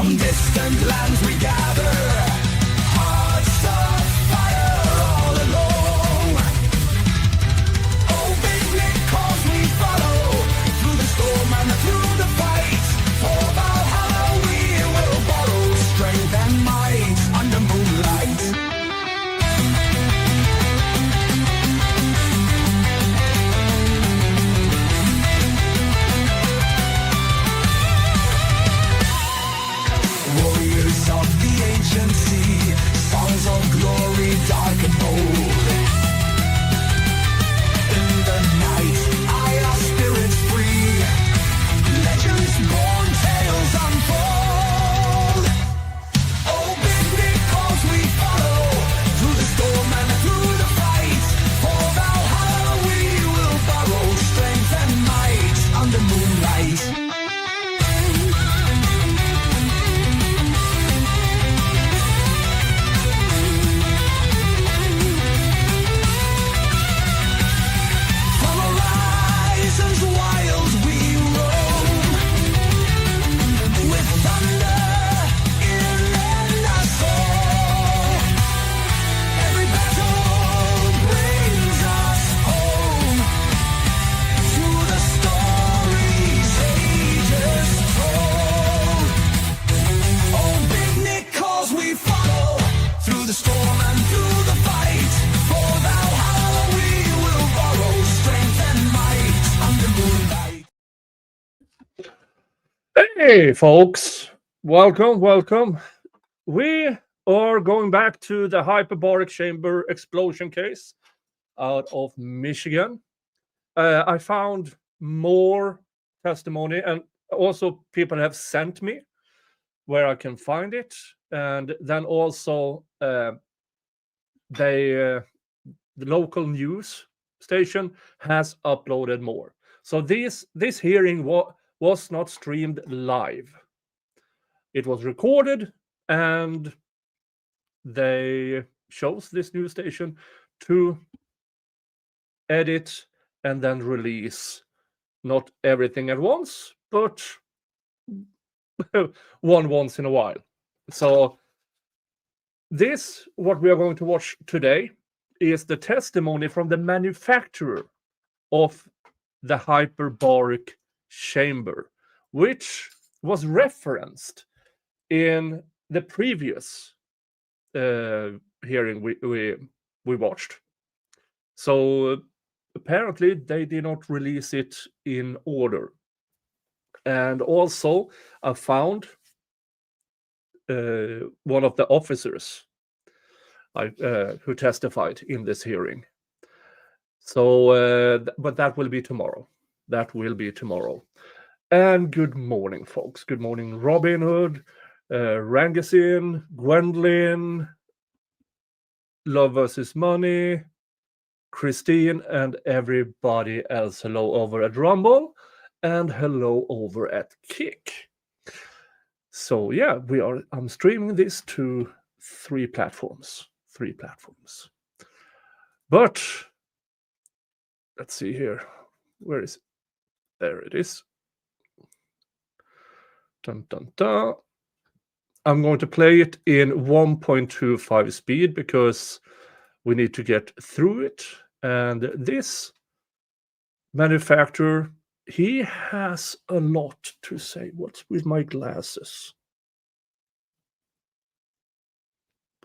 From distant lands we gather, hearts of fire all along. Oh, big Nick calls we follow, through the storm and through the fight. For Valhalla we will borrow strength and might under moonlight. Warriors of the ancient sea, songs of glory dark and bold. In the night, our spirits free, legends born, tales unfold. Oh, big Nick calls we follow, through the storm and through the fight. For Valhalla we will borrow strength and might under moonlight. From horizons wild we roam, with thunder in our soul. Every battle brings us home to the stories ages told. Oh, big Nick calls we follow, through the storm and through the fight. For Valhalla we will borrow strength and might under moonlight. Hey, folks. Welcome. We are going back to the hyperbaric chamber explosion case out of Michigan. I found more testimony, and also people have sent me where I can find it. And then also the local news station has uploaded more. So this hearing was not streamed live. It was recorded, and they chose this news station to edit and then release not everything at once, but once in a while. So this, what we are going to watch today, is the testimony from the manufacturer of the hyperbaric chamber, which was referenced in the previous hearing we watched. So apparently they did not release it in order. And also I found one of the officers who testified in this hearing. So, but that will be tomorrow. And good morning, folks. Good morning, Robin Hood, Rangasin, Gwendolyn, Love versus Money, Christine, and everybody else. Hello over at Rumble, and hello over at Kick. So yeah, I'm streaming this to three platforms. But let's see here. Where is it? There it is. Dun, dun, dun. I'm going to play it in 1.25 speed because we need to get through it. And this manufacturer, he has a lot to say. What's with my glasses?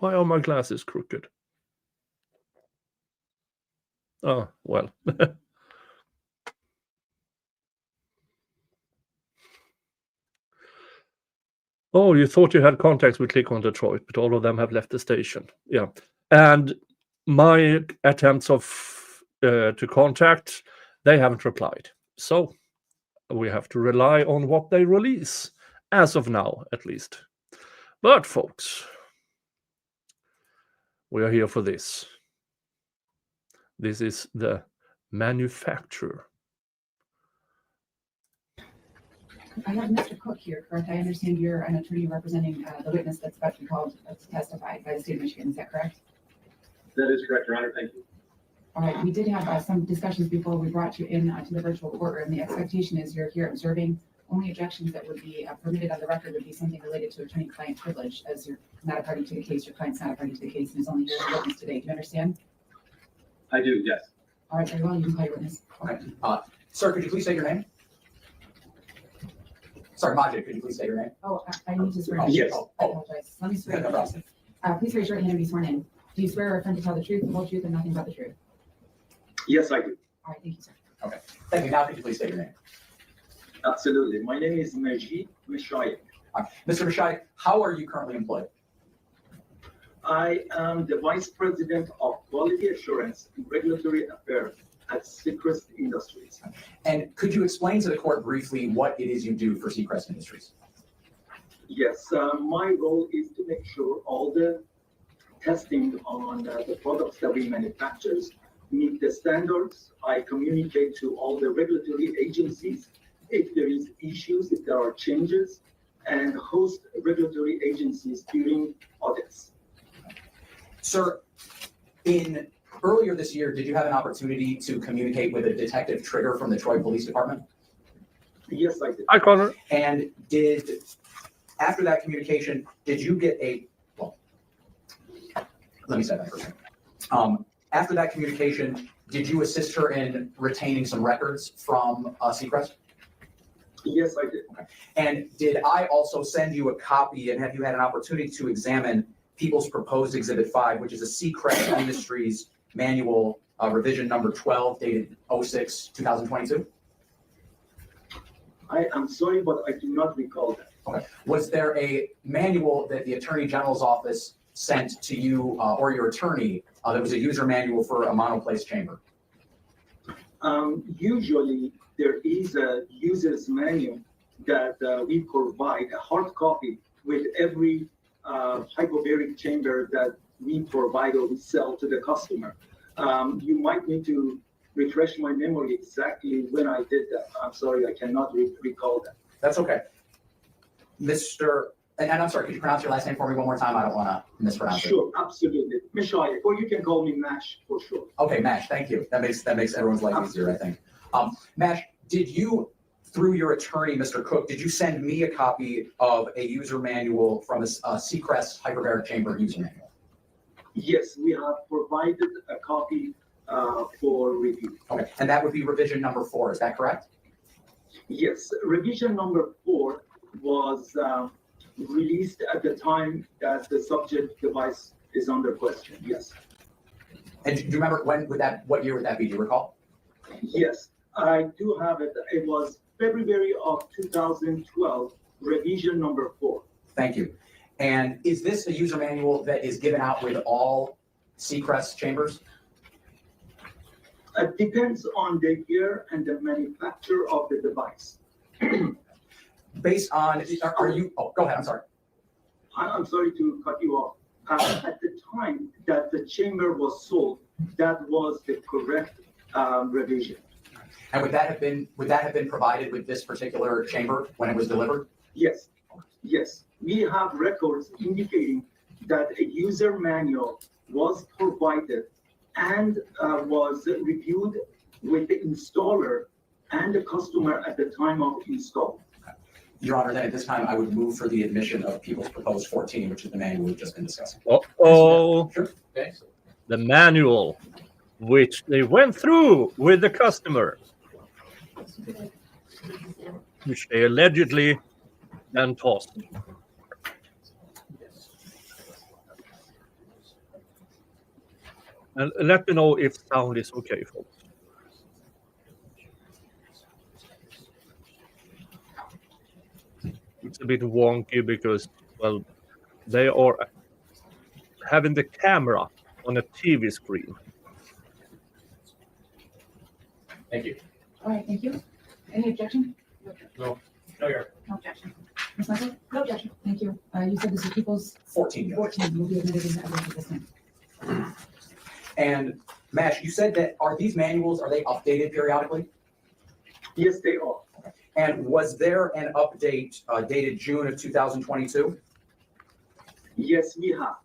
Why are my glasses crooked? Oh, well. Oh, you thought you had contacts with Click on Detroit, but all of them have left the station. Yeah. And my attempts to contact, they haven't replied. So we have to rely on what they release, as of now, at least. But, folks, we are here for this. This is the manufacturer. I have Mr. Cook here, correct? I understand you're an attorney representing the witness that's about to be called to testify by the state of Michigan. Is that correct? That is correct, Your Honor. Thank you. All right. We did have some discussions before we brought you in to the virtual courtroom. The expectation is you're here observing only objections that would be permitted on the record would be something related to attorney-client privilege, as you're not a party to the case, your client's not a party to the case, and is only here as a witness today. Do you understand? I do, yes. All right, very well, you can call your witness. Okay. Sir, could you please state your name? Sorry, Majid, could you please state your name? Oh, I need to swear. Oh, yes. I apologize. Let me swear. No problem. Please raise your right hand and be sworn in. Do you swear or affirm to tell the truth, the whole truth, and nothing but the truth? Yes, I do. All right, thank you, sir. Okay. Thank you. Now, could you please state your name? Absolutely. My name is Majid Mishai. Mr. Mishai, how are you currently employed? I am the Vice President of Quality Assurance and Regulatory Affairs at Seacrest Industries. And could you explain to the court briefly what it is you do for Seacrest Industries? Yes, my role is to make sure all the testing on the products that we manufacture meet the standards. I communicate to all the regulatory agencies if there is issues, if there are changes, and host regulatory agencies during audits. Sir, earlier this year, did you have an opportunity to communicate with a detective Trigger from the Troy Police Department? Yes, I did. Hi, Connor. And after that communication, did you get let me say that for a second. After that communication, did you assist her in retaining some records from Seacrest? Yes, I did. Okay. And did I also send you a copy, and have you had an opportunity to examine People's Proposed Exhibit 5, which is a Seacrest Industries manual, revision number 12, dated 06/2022? I am sorry, but I do not recall that. Okay. Was there a manual that the Attorney General's office sent to you or your attorney that was a user manual for a monoplace chamber? Usually, there is a user's manual that we provide, a hard copy with every hyperbaric chamber that we provide or we sell to the customer. You might need to refresh my memory exactly when I did that. I'm sorry, I cannot recall that. That's okay. And I'm sorry, could you pronounce your last name for me one more time? I don't want to mispronounce it. Sure, absolutely. Mishai, or you can call me Mash for sure. Okay, Mash, thank you. That makes everyone's life easier, I think. Mash, did you, through your attorney, Mr. Cook, did you send me a copy of a user manual from a Seacrest Hyperbaric Chamber user manual? Yes, we have provided a copy for review. Okay, and that would be revision number 4, is that correct? Yes, revision number 4 was released at the time that the subject device is under question. Yes. And do you remember what year would that be? Do you recall? Yes, I do have it. It was February of 2012, revision number 4. Thank you. And is this a user manual that is given out with all Seacrest chambers? It depends on the year and the manufacturer of the device. Based on, go ahead, I'm sorry. I'm sorry to cut you off. At the time that the chamber was sold, that was the correct revision. And would that have been provided with this particular chamber when it was delivered? Yes, yes. We have records indicating that a user manual was provided and was reviewed with the installer and the customer at the time of install. Your Honor, then at this time, I would move for the admission of People's Proposed 14, which is the manual we've just been discussing. Uh-oh. Sure. Okay. The manual, which they went through with the customer, which they allegedly then tossed. And let me know if sound is okay, folks. It's a bit wonky because, well, they are having the camera on a TV screen. Thank you. All right, thank you. Any objection? No, Your No objection. Ms. Michael? No objection. Thank you. You said this is People's 14. 14 will be admitted into evidence at this time. And Mash, you said that these manuals, are they updated periodically? Yes, they are. And was there an update dated June of 2022? Yes, we have.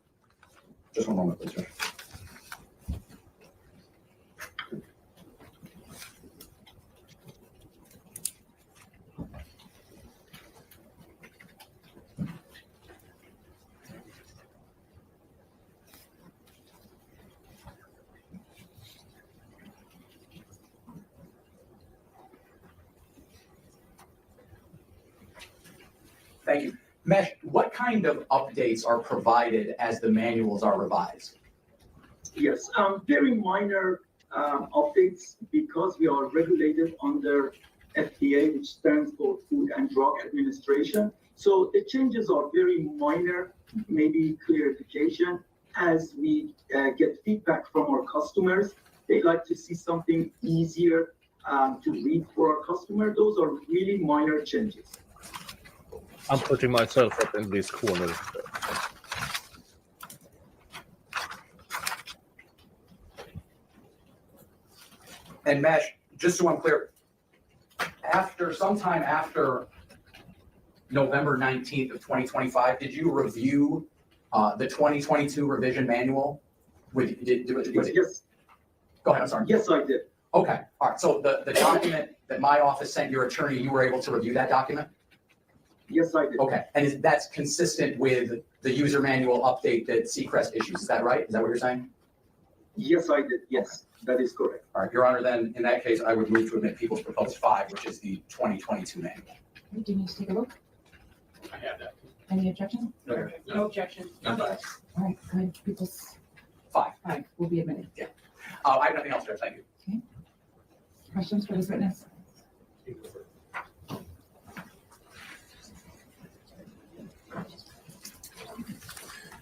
Just one moment, please, sir. Thank you. Mesh, what kind of updates are provided as the manuals are revised? Yes, very minor updates because we are regulated under FDA, which stands for Food and Drug Administration. So the changes are very minor, maybe clarification. As we get feedback from our customers, they like to see something easier to read for our customer. Those are really minor changes. I'm putting myself up in this corner. And Mesh, just so I'm clear, sometime after November 19th of 2025, did you review the 2022 revision manual? Yes. Go ahead, I'm sorry. Yes, I did. Okay, all right. So the document that my office sent your attorney, you were able to review that document? Yes, I did. Okay, and that's consistent with the user manual update that Seacrest issues, is that right? Is that what you're saying? Yes, I did. Yes, that is correct. All right, Your Honor, then in that case, I would move to admit People's Proposed 5, which is the 2022 manual. Do you need to take a look? I have that. Any objection? No objection. All right, good. People's 5. 5 will be admitted. I have nothing else, Judge, thank you. Questions for this witness?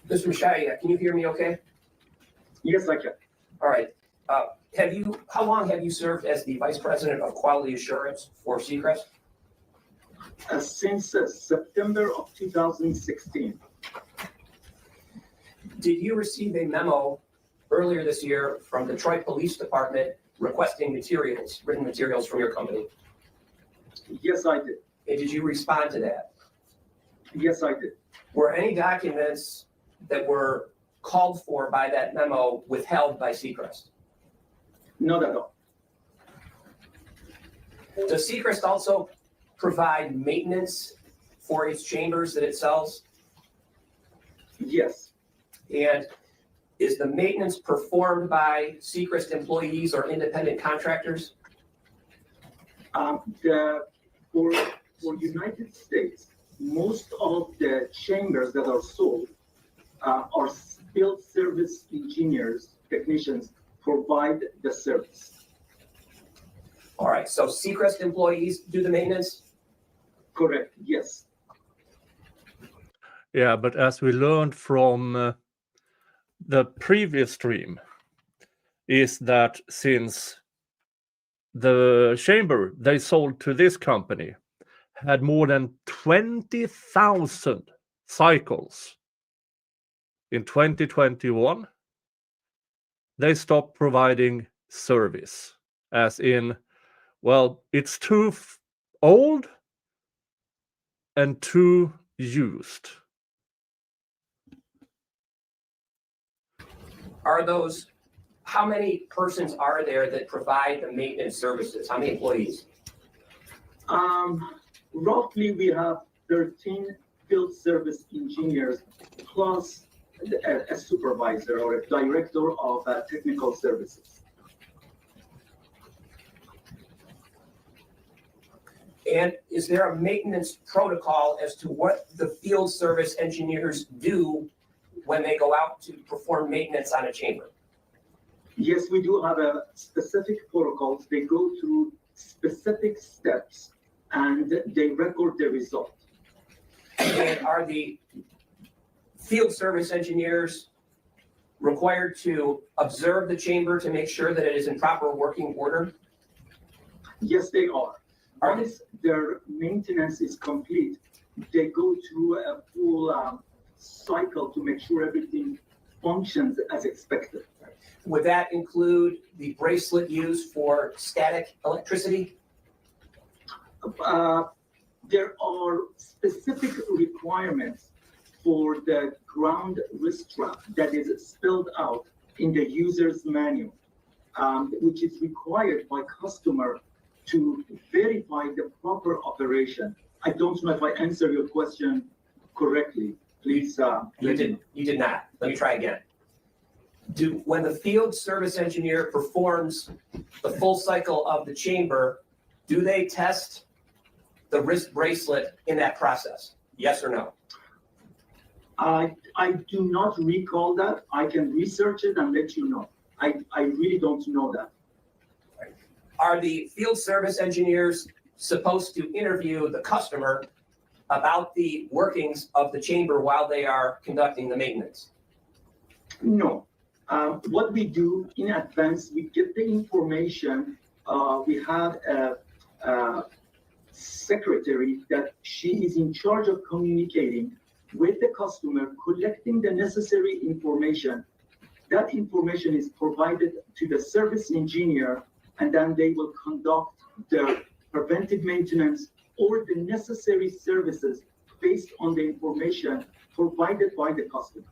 Mr. Mashadi, can you hear me okay? Yes, I can. All right. How long have you served as the Vice President of Quality Assurance for Seacrest? Since September of 2016. Did you receive a memo earlier this year from Detroit Police Department requesting written materials from your company? Yes, I did. And did you respond to that? Yes, I did. Were any documents that were called for by that memo withheld by Seacrest? Not at all. Does Seacrest also provide maintenance for its chambers that it sells? Yes. And is the maintenance performed by Seacrest employees or independent contractors? For United States, most of the chambers that are sold are field service engineers, technicians provide the service. All right, so Seacrest employees do the maintenance? Correct, yes. Yeah, but as we learned from the previous stream, is that since the chamber they sold to this company had more than 20,000 cycles in 2021, they stopped providing service, as in, well, it's too old and too used. How many persons are there that provide the maintenance services? How many employees? Roughly, we have 13 field service engineers plus a supervisor or a director of technical services. And is there a maintenance protocol as to what the field service engineers do when they go out to perform maintenance on a chamber? Yes, we do have a specific protocols. They go through specific steps and they record the result. And are the field service engineers required to observe the chamber to make sure that it is in proper working order? Yes, they are. Once their maintenance is complete, they go through a full cycle to make sure everything functions as expected. Would that include the bracelet used for static electricity? There are specific requirements for the ground wrist strap that is spelled out in the user's manual, which is required by customer to verify the proper operation. I don't know if I answered your question correctly. Please. You did not. Let me try again. When the field service engineer performs the full cycle of the chamber, do they test the wrist bracelet in that process? Yes or no? I do not recall that. I can research it and let you know. I really don't know that. Are the field service engineers supposed to interview the customer about the workings of the chamber while they are conducting the maintenance? No. What we do in advance, we get the information. We have a secretary that she is in charge of communicating with the customer, collecting the necessary information. That information is provided to the service engineer, and then they will conduct the preventive maintenance or the necessary services based on the information provided by the customer.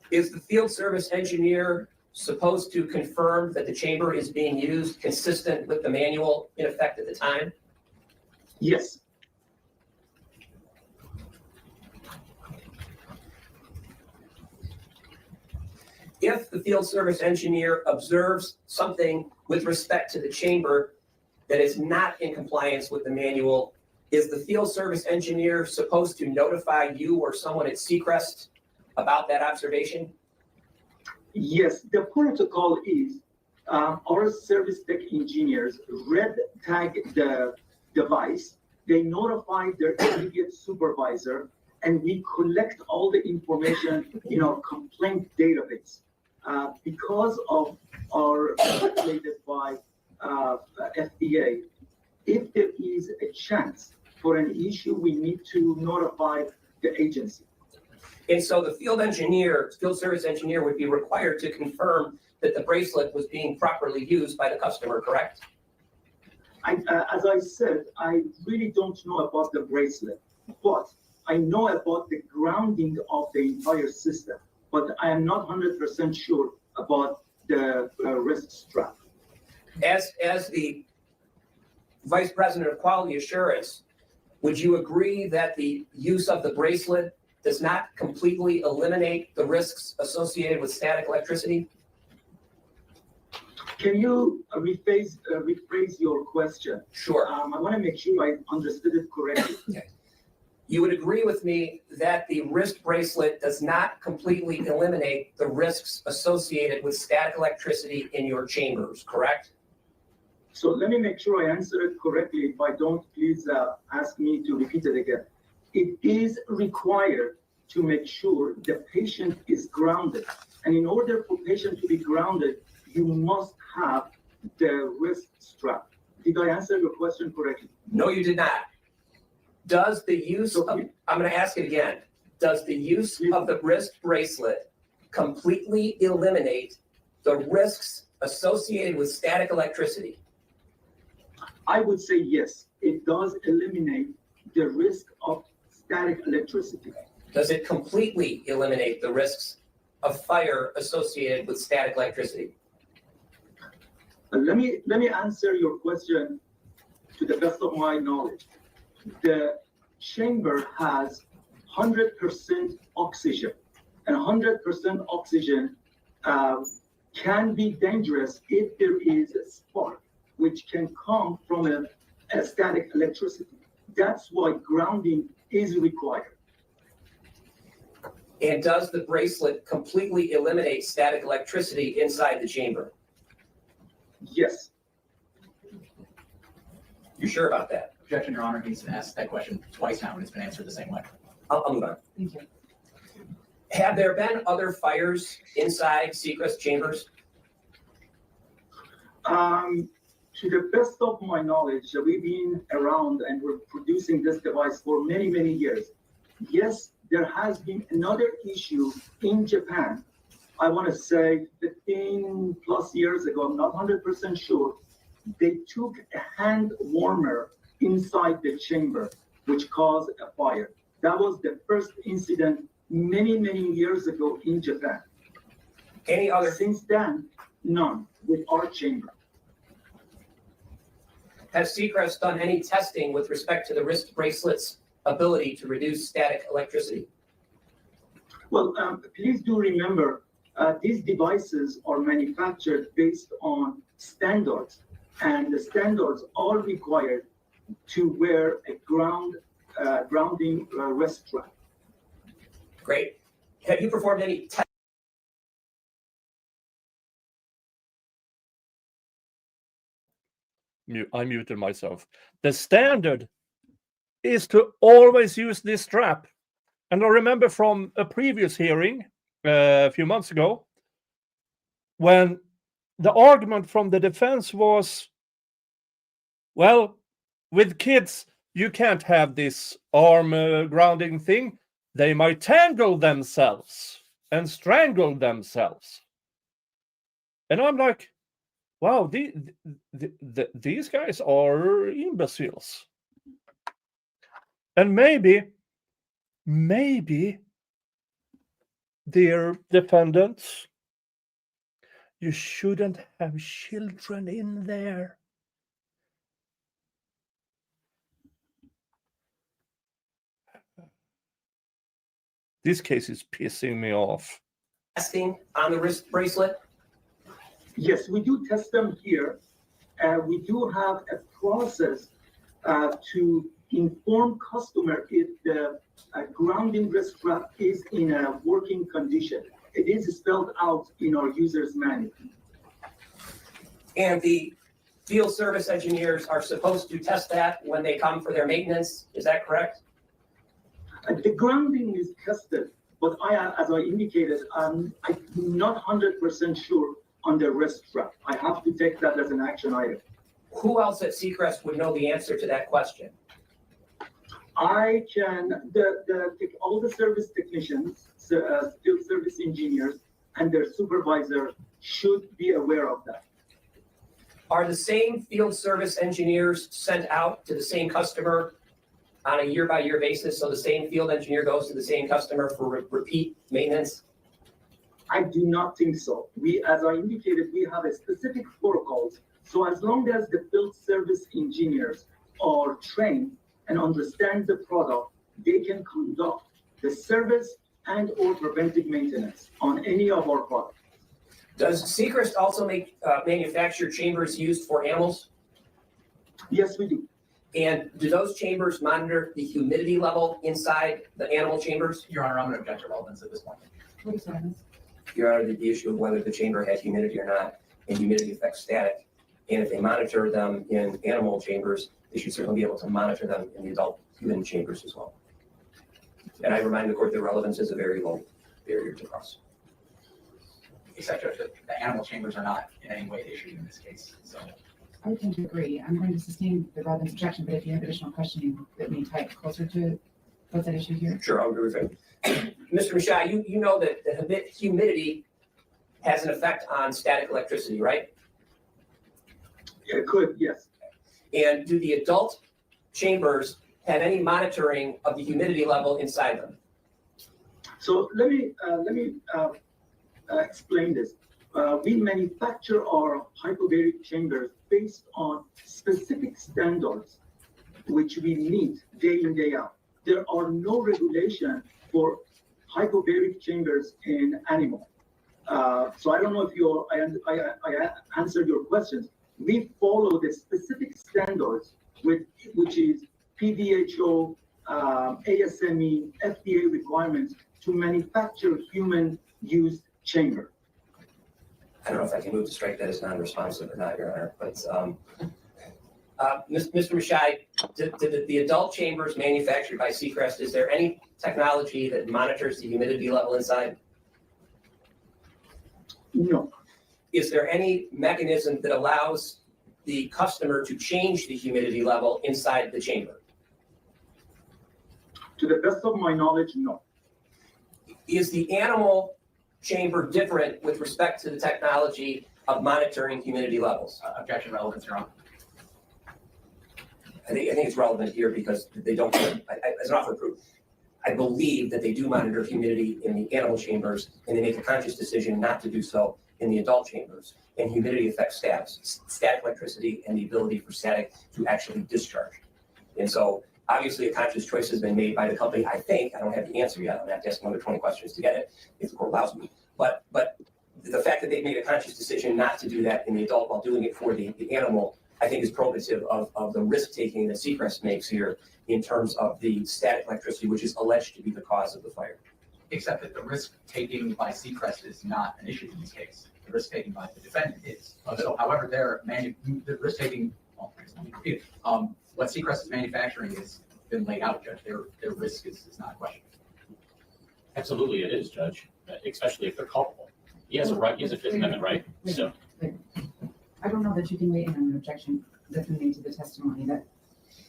Is the field service engineer supposed to confirm that the chamber is being used consistent with the manual in effect at the time? Yes. If the field service engineer observes something with respect to the chamber that is not in compliance with the manual, is the field service engineer supposed to notify you or someone at Seacrest about that observation? Yes, the protocol is our service tech engineers red tag the device, they notify their immediate supervisor, and we collect all the information in our complaint database. Because of our regulated by FDA, if there is a chance for an issue, we need to notify the agency. And so the field service engineer would be required to confirm that the bracelet was being properly used by the customer, correct? As I said, I really don't know about the bracelet, but I know about the grounding of the entire system, but I am not 100% sure about the wrist strap. As the Vice President of Quality Assurance, would you agree that the use of the bracelet does not completely eliminate the risks associated with static electricity? Can you rephrase your question? Sure. I want to make sure I understood it correctly. Okay. You would agree with me that the wrist bracelet does not completely eliminate the risks associated with static electricity in your chambers, correct? So let me make sure I answer it correctly. If I don't, please ask me to repeat it again. It is required to make sure the patient is grounded. And in order for patient to be grounded, you must have the wrist strap. Did I answer your question correctly? No, you did not. Does the use of, I'm going to ask it again. Does the use of the wrist bracelet completely eliminate the risks associated with static electricity? I would say yes. It does eliminate the risk of static electricity. Does it completely eliminate the risks of fire associated with static electricity? Let me answer your question to the best of my knowledge. The chamber has 100% oxygen, and 100% oxygen can be dangerous if there is a spark, which can come from a static electricity. That's why grounding is required. And does the bracelet completely eliminate static electricity inside the chamber? Yes. You sure about that? Objection, Your Honor. He's been asked that question twice now, and it's been answered the same way. I'll move on. Thank you. Have there been other fires inside Seacrest chambers? To the best of my knowledge, we've been around and we're producing this device for many, many years. Yes, there has been another issue in Japan. I want to say 15 plus years ago, I'm not 100% sure. They took a hand warmer inside the chamber, which caused a fire. That was the first incident many, many years ago in Japan. Any other? Since then, none with our chamber. Has Seacrest done any testing with respect to the wrist bracelet's ability to reduce static electricity? Well, please do remember, these devices are manufactured based on standards, and the standards are required to wear a ground grounding rest strap. Great. Have you performed any tests? I muted myself. The standard is to always use this strap. And I remember from a previous hearing a few months ago, when the argument from the defense was, well, with kids, you can't have this arm grounding thing. They might tangle themselves and strangle themselves. And I'm like, wow, these guys are imbeciles. And maybe, dear defendants, you shouldn't have children in there. This case is pissing me off. Testing on the wrist bracelet? Yes, we do test them here. We do have a process to inform customer if the grounding wrist strap is in a working condition. It is spelled out in our user's manual. And the field service engineers are supposed to test that when they come for their maintenance. Is that correct? The grounding is tested, but as I indicated, I'm not 100% sure on the wrist strap. I have to take that as an action item. Who else at Seacrest would know the answer to that question? I can, all the service technicians, field service engineers, and their supervisor should be aware of that. Are the same field service engineers sent out to the same customer on a year-by-year basis? So the same field engineer goes to the same customer for repeat maintenance? I do not think so. As I indicated, we have a specific protocols. So as long as the field service engineers are trained and understand the product, they can conduct the service and or preventive maintenance on any of our products. Does Seacrest also manufacture chambers used for animals? Yes, we do. And do those chambers monitor the humidity level inside the animal chambers? Your Honor, I'm going to object to relevance at this point. What is that? Your Honor, the issue of whether the chamber has humidity or not, and humidity affects static. And if they monitor them in animal chambers, they should certainly be able to monitor them in the adult human chambers as well. And I remind the court that relevance is a very low barrier to cross. Except Judge, the animal chambers are not in any way issued in this case. So I would tend to agree. I'm going to sustain the relevance objection, but if you have additional questioning that may tie it closer to what's at issue here. Sure, I'll agree with you. Mr. Mashai, you know that the humidity has an effect on static electricity, right? It could, yes. And do the adult chambers have any monitoring of the humidity level inside them? So let me explain this. We manufacture our hyperbaric chambers based on specific standards which we meet day in, day out. There are no regulation for hyperbaric chambers in animal. So I don't know if I answered your questions. We follow the specific standards which is PDHO, ASME, FDA requirements to manufacture human-use chamber. I don't know if I can move to strike that as non-responsive or not, Your Honor, but Mr. Mashai, did the adult chambers manufactured by Seacrest, is there any technology that monitors the humidity level inside? No. Is there any mechanism that allows the customer to change the humidity level inside the chamber? To the best of my knowledge, no. Is the animal chamber different with respect to the technology of monitoring humidity levels? Objection, relevance, Your Honor. I think it's relevant here because they don't, as an offer of proof, I believe that they do monitor humidity in the animal chambers and they make a conscious decision not to do so in the adult chambers. And humidity affects static electricity and the ability for static to actually discharge. And so obviously a conscious choice has been made by the company. I think, I don't have the answer yet. I'm going to have to ask another 20 questions to get it if the court allows me. But the fact that they've made a conscious decision not to do that in the adult while doing it for the animal I think is probative of the risk-taking that Seacrest makes here in terms of the static electricity, which is alleged to be the cause of the fire. Except that the risk taking by Seacrest is not an issue in this case. The risk taking by the defendant is. So however, the risk taking, well, let me repeat it. What Seacrest is manufacturing has been laid out, Judge. Their risk is not a question. Absolutely, it is, Judge, especially if they're culpable. He has a right, he has a Fifth Amendment right, so. I don't know that you can weigh in on an objection that's been made to the testimony that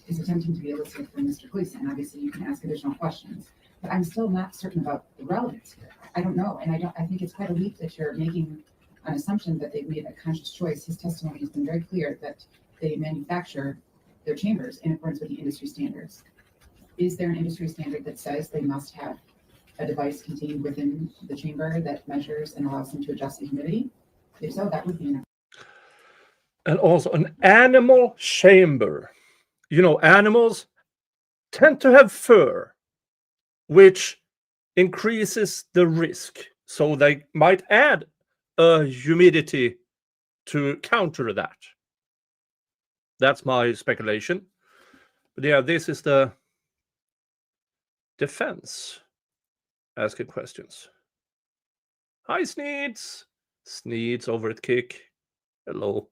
is attempting to be elicited from Mr. Gleason. Obviously, you can ask additional questions, but I'm still not certain about the relevance here. I don't know, and I think it's quite a leap that you're making an assumption that they've made a conscious choice. His testimony has been very clear that they manufacture their chambers in accordance with the industry standards. Is there an industry standard that says they must have a device contained within the chamber that measures and allows them to adjust the humidity? If so, that would be an. And also an animal chamber. You know, animals tend to have fur, which increases the risk. So they might add a humidity to counter that. That's my speculation. But yeah, this is the defense asking questions. Hi, Sneeds. Sneeds over at Kick. Hello.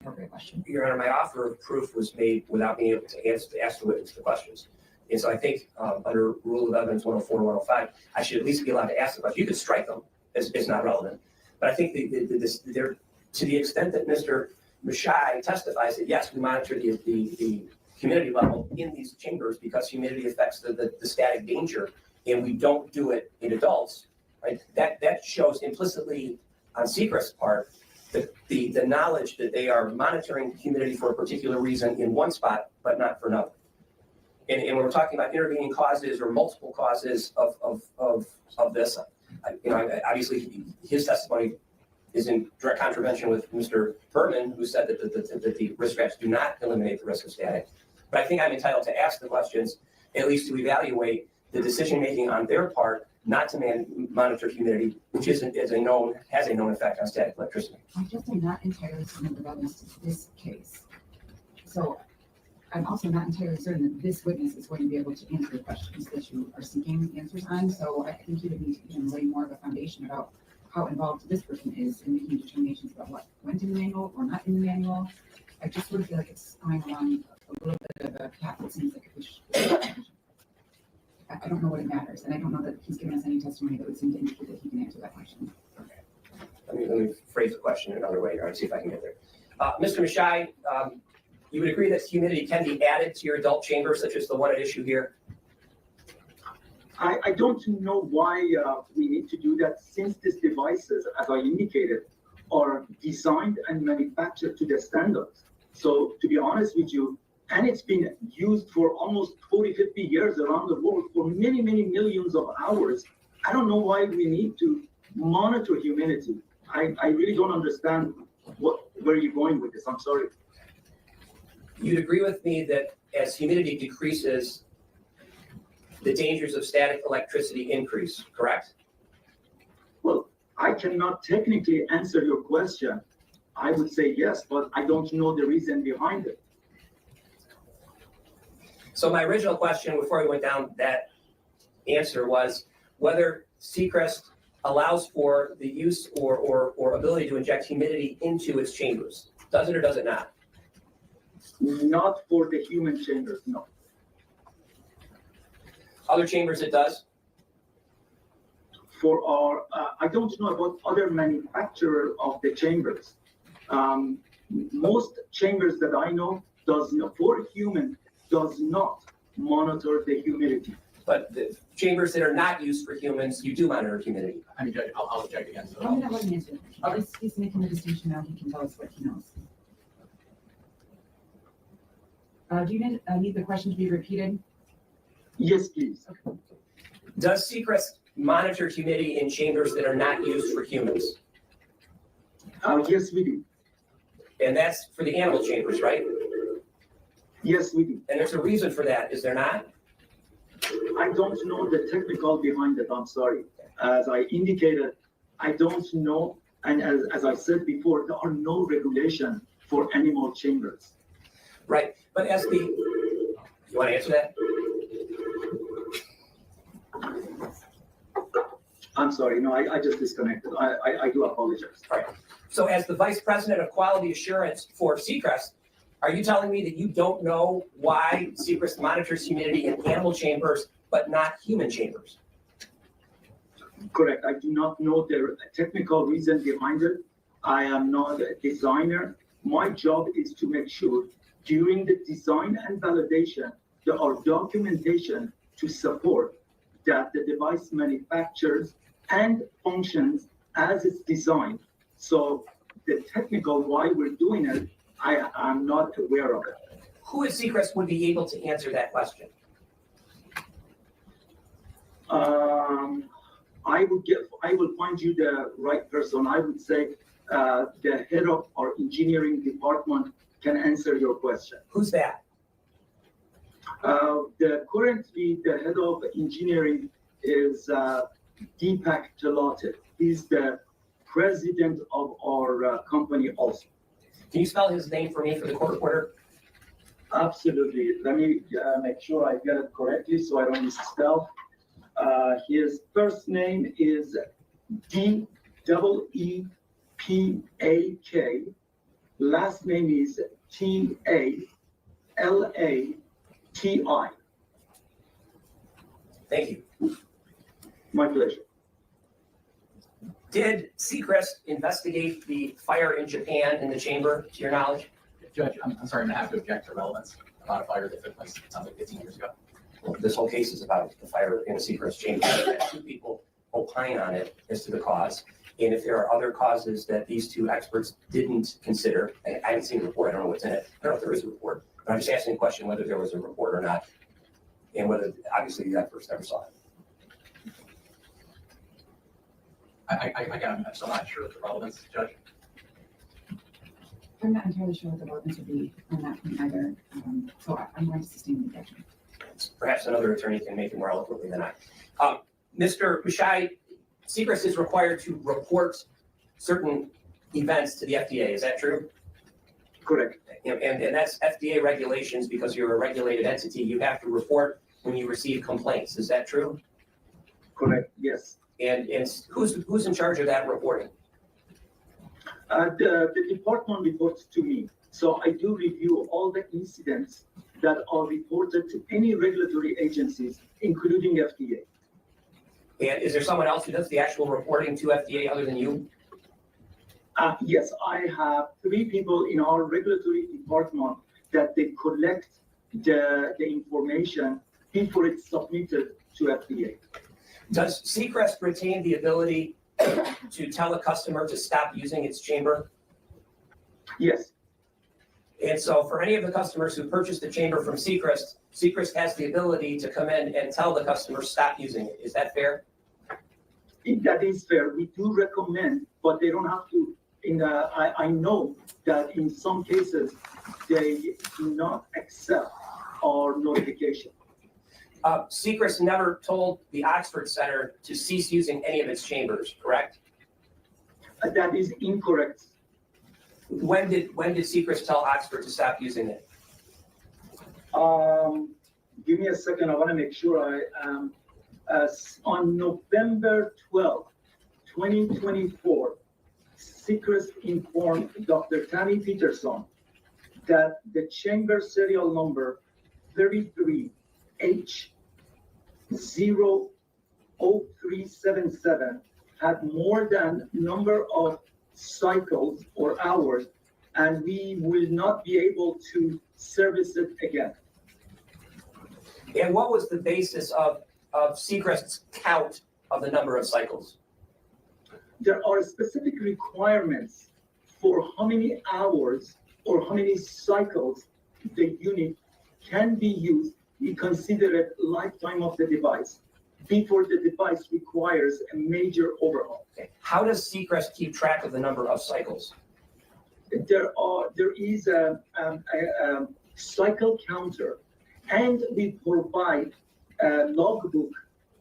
Appropriate question. Your Honor, my offer of proof was made without being able to ask the witness the questions. And so I think under Rule of Evidence 104 and 105, I should at least be allowed to ask the question. You could strike them as not relevant. But I think to the extent that Mr. Mashai testifies that, yes, we monitor the humidity level in these chambers because humidity affects the static danger, and we don't do it in adults, right? That shows implicitly on Seacrest's part the knowledge that they are monitoring humidity for a particular reason in one spot, but not for another. And when we're talking about intervening causes or multiple causes of this, obviously his testimony is in direct contravention with Mr. Berman, who said that the risk factors do not eliminate the risk of static. But I think I'm entitled to ask the questions, at least to evaluate the decision-making on their part not to monitor humidity, which has a known effect on static electricity. I just am not entirely certain of the relevance to this case. So I'm also not entirely certain that this witness is going to be able to answer the questions that you are seeking answers on. So I think you would need to lay more of a foundation about how involved this person is in making determinations about what went in the manual or not in the manual. I just sort of feel like it's going along a little bit of a path that seems like we should. I don't know what it matters, and I don't know that he's given us any testimony that would seem to indicate that he can answer that question. Okay. Let me phrase the question in another way here and see if I can get there. Mr. Mashai, you would agree that humidity can be added to your adult chamber, such as the one at issue here? I don't know why we need to do that, since these devices, as I indicated, are designed and manufactured to the standards. So to be honest with you, and it's been used for almost 40, 50 years around the world for many, many millions of hours. I don't know why we need to monitor humidity. I really don't understand where you're going with this. I'm sorry. You'd agree with me that as humidity decreases, the dangers of static electricity increase, correct? Well, I cannot technically answer your question. I would say yes, but I don't know the reason behind it. So my original question before we went down that answer was whether Seacrest allows for the use or ability to inject humidity into its chambers. Does it or does it not? Not for the human chambers, no. Other chambers it does? For our, I don't know about other manufacturer of the chambers. Most chambers that I know for human does not monitor the humidity. But the chambers that are not used for humans, you do monitor humidity. I mean, Judge, I'll object again. So I'm not letting him answer the question. He's making a distinction now. He can tell us what he knows. Do you need the question to be repeated? Yes, please. Okay. Does Seacrest monitor humidity in chambers that are not used for humans? Yes, we do. And that's for the animal chambers, right? Yes, we do. And there's a reason for that, is there not? I don't know the technical behind it. I'm sorry. As I indicated, I don't know. And as I said before, there are no regulations for animal chambers. Right, but as the, you want to answer that? I'm sorry, no, I just disconnected. I do apologize. Right. So as the Vice President of Quality Assurance for Seacrest, are you telling me that you don't know why Seacrest monitors humidity in animal chambers, but not human chambers? Correct. I do not know the technical reason behind it. I am not a designer. My job is to make sure during the design and validation, there are documentation to support that the device manufactures and functions as it's designed. So the technical why we're doing it, I am not aware of it. Who at Seacrest would be able to answer that question? I will find you the right person. I would say the head of our engineering department can answer your question. Who's that? Currently the head of engineering is Deepak Talate. He's the president of our company also. Can you spell his name for me for the court reporter? Absolutely. Let me make sure I get it correctly so I don't misspell. His first name is Deepak. Last name is Talati. Thank you. My pleasure. Did Seacrest investigate the fire in Japan in the chamber, to your knowledge? Judge, I'm sorry, I'm gonna have to object to relevance about a fire that took place, it sounds like 15 years ago. Well, this whole case is about the fire in the Seacrest chamber. Two people opine on it as to the cause. And if there are other causes that these two experts didn't consider, and I haven't seen the report, I don't know what's in it. I don't know if there is a report, but I'm just asking a question whether there was a report or not. And whether, obviously, the experts never saw it. I'm still not sure of the relevance, Judge. I'm not entirely sure what the relevance would be on that point either. So I'm going to sustain the objection. Perhaps another attorney can make it more eloquently than I. Mr. Mishai, Seacrest is required to report certain events to the FDA. Is that true? Correct. And that's FDA regulations because you're a regulated entity. You have to report when you receive complaints. Is that true? Correct. Yes. And who's in charge of that reporting? The department reports to me. So I do review all the incidents that are reported to any regulatory agencies, including FDA. And is there someone else who does the actual reporting to FDA other than you? Yes, I have 3 people in our regulatory department that they collect the information before it's submitted to FDA. Does Seacrest retain the ability to tell a customer to stop using its chamber? Yes. And so for any of the customers who purchased the chamber from Seacrest, Seacrest has the ability to come in and tell the customer stop using it. Is that fair? That is fair. We do recommend, but they don't have to. I know that in some cases, they do not accept our notification. Seacrest never told the Oxford Center to cease using any of its chambers, correct? That is incorrect. When did Seacrest tell Oxford to stop using it? Give me a second. I want to make sure I am. On November 12, 2024, Seacrest informed Dr. Tammy Peterson that the chamber serial number 33H00377 had more than number of cycles or hours, and we will not be able to service it again. And what was the basis of Seacrest's count of the number of cycles? There are specific requirements for how many hours or how many cycles the unit can be used. We consider it lifetime of the device before the device requires a major overhaul. Okay. How does Seacrest keep track of the number of cycles? There is a cycle counter, and we provide a logbook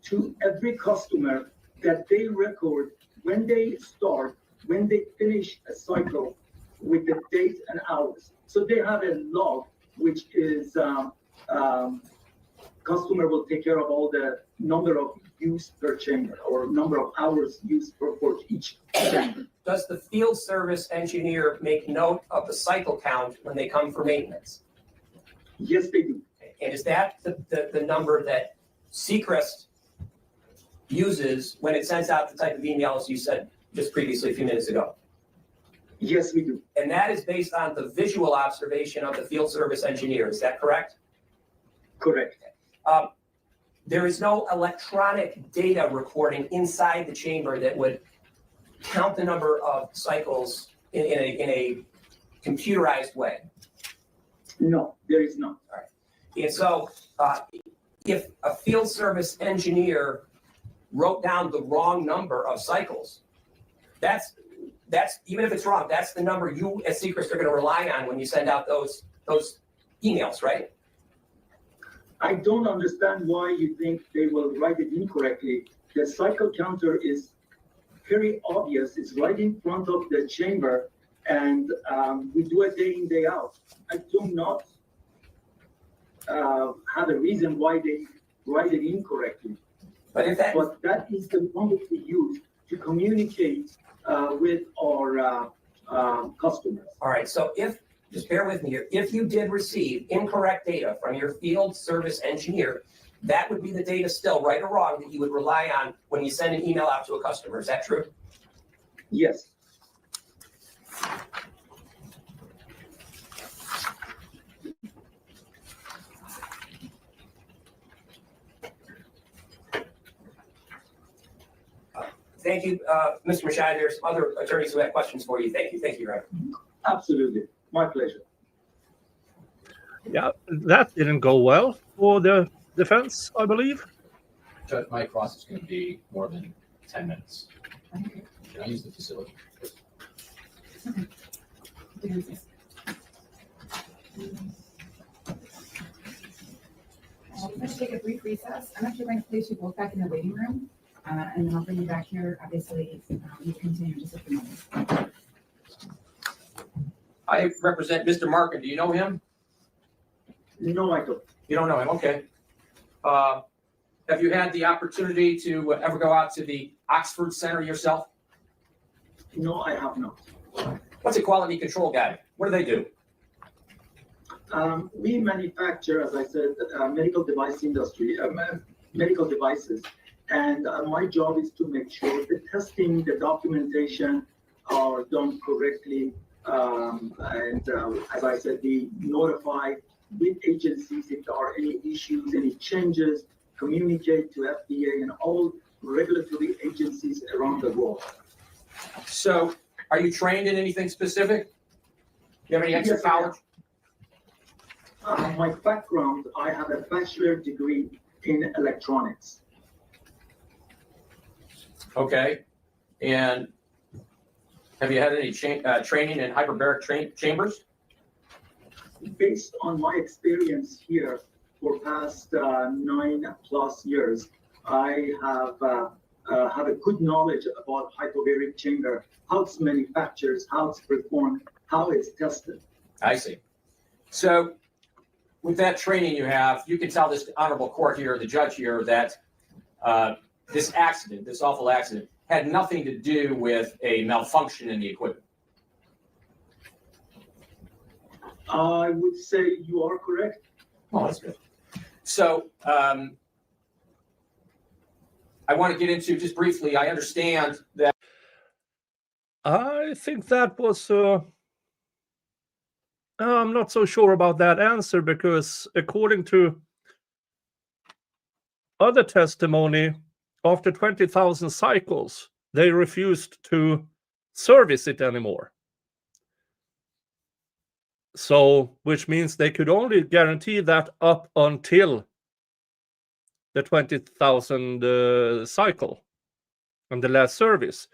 to every customer that they record when they start, when they finish a cycle, with the date and hours. So they have a log, which is customer will take care of all the number of use per chamber or number of hours used for each chamber. Does the field service engineer make note of the cycle count when they come for maintenance? Yes, they do. And is that the number that Seacrest uses when it sends out the type of emails you said just previously a few minutes ago? Yes, we do. And that is based on the visual observation of the field service engineer, is that correct? Correct. There is no electronic data recording inside the chamber that would count the number of cycles in a computerized way. No, there is not. And so if a field service engineer wrote down the wrong number of cycles, that's even if it's wrong, that's the number you as Seacrest are going to rely on when you send out those emails, right? I don't understand why you think they will write it incorrectly. The cycle counter is very obvious. It's right in front of the chamber, and we do it day in, day out. I do not have a reason why they write it incorrectly. But that is the one that we use to communicate with our customers. all right, so just bear with me here. If you did receive incorrect data from your field service engineer, that would be the data still, right or wrong, that you would rely on when you send an email out to a customer. Is that true? Yes. Thank you, Mr. Mashai. There's some other attorneys who have questions for you. Thank you, Your Honor. Absolutely. My pleasure. Yeah, that didn't go well for the defense, I believe. Judge, my cross is going to be more than 10 minutes. Can I use the facility? We're going to take a brief recess. I'm actually going to place you both back in the waiting room, and then I'll bring you back here. Obviously, you continue just a few moments. I represent Mr. Markin. Do you know him? No, I don't. You don't know him, okay. Have you had the opportunity to ever go out to the Oxford Center yourself? No, I have not. What's a quality control guy? What do they do? We manufacture, as I said, medical device industry, medical devices. And my job is to make sure the testing, the documentation are done correctly. As I said, we notify with agencies if there are any issues, any changes, communicate to FDA and all regulatory agencies around the world. So are you trained in anything specific? Do you have any extra Yes, I am. college? My background, I have a bachelor's degree in electronics. Okay. And have you had any training in hyperbaric chambers? Based on my experience here for past 9+ years, I have a good knowledge about hyperbaric chamber, how it's manufactured, how it's performed, how it's tested. I see. So with that training you have, you can tell this honorable court here, the judge here, that this accident, this awful accident, had nothing to do with a malfunction in the equipment. I would say you are correct. Oh, that's good. So I want to get into just briefly, I understand that. I think that was. I'm not so sure about that answer because, according to other testimony, after 20,000 cycles, they refused to service it anymore. So, which means they could only guarantee that up until the 20,000 cycle and the last service.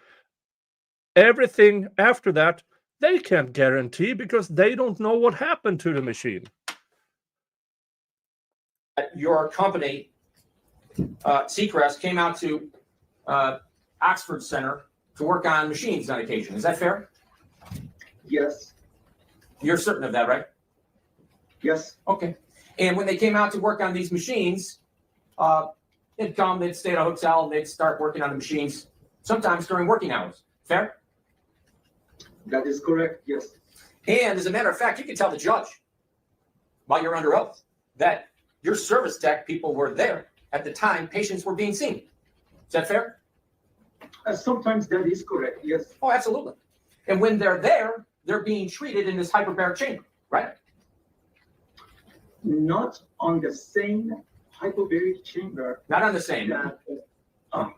Everything after that, they can't guarantee because they don't know what happened to the machine. Your company, Seacrest, came out to Oxford Center to work on machines on occasion. Is that fair? Yes. You're certain of that, right? Yes, Okay. And when they came out to work on these machines, they'd come, they'd stay at a hotel, and they'd start working on the machines, sometimes during working hours. Fair? that is correct, yes. And as a matter of fact, you can tell the judge while you're under oath that your service tech people were there at the time patients were being seen. Is that fair? Sometimes that is correct, yes. Oh, absolutely. And when they're there, they're being treated in this hyperbaric chamber, right? Not on the same hyperbaric chamber. Not on the same. That,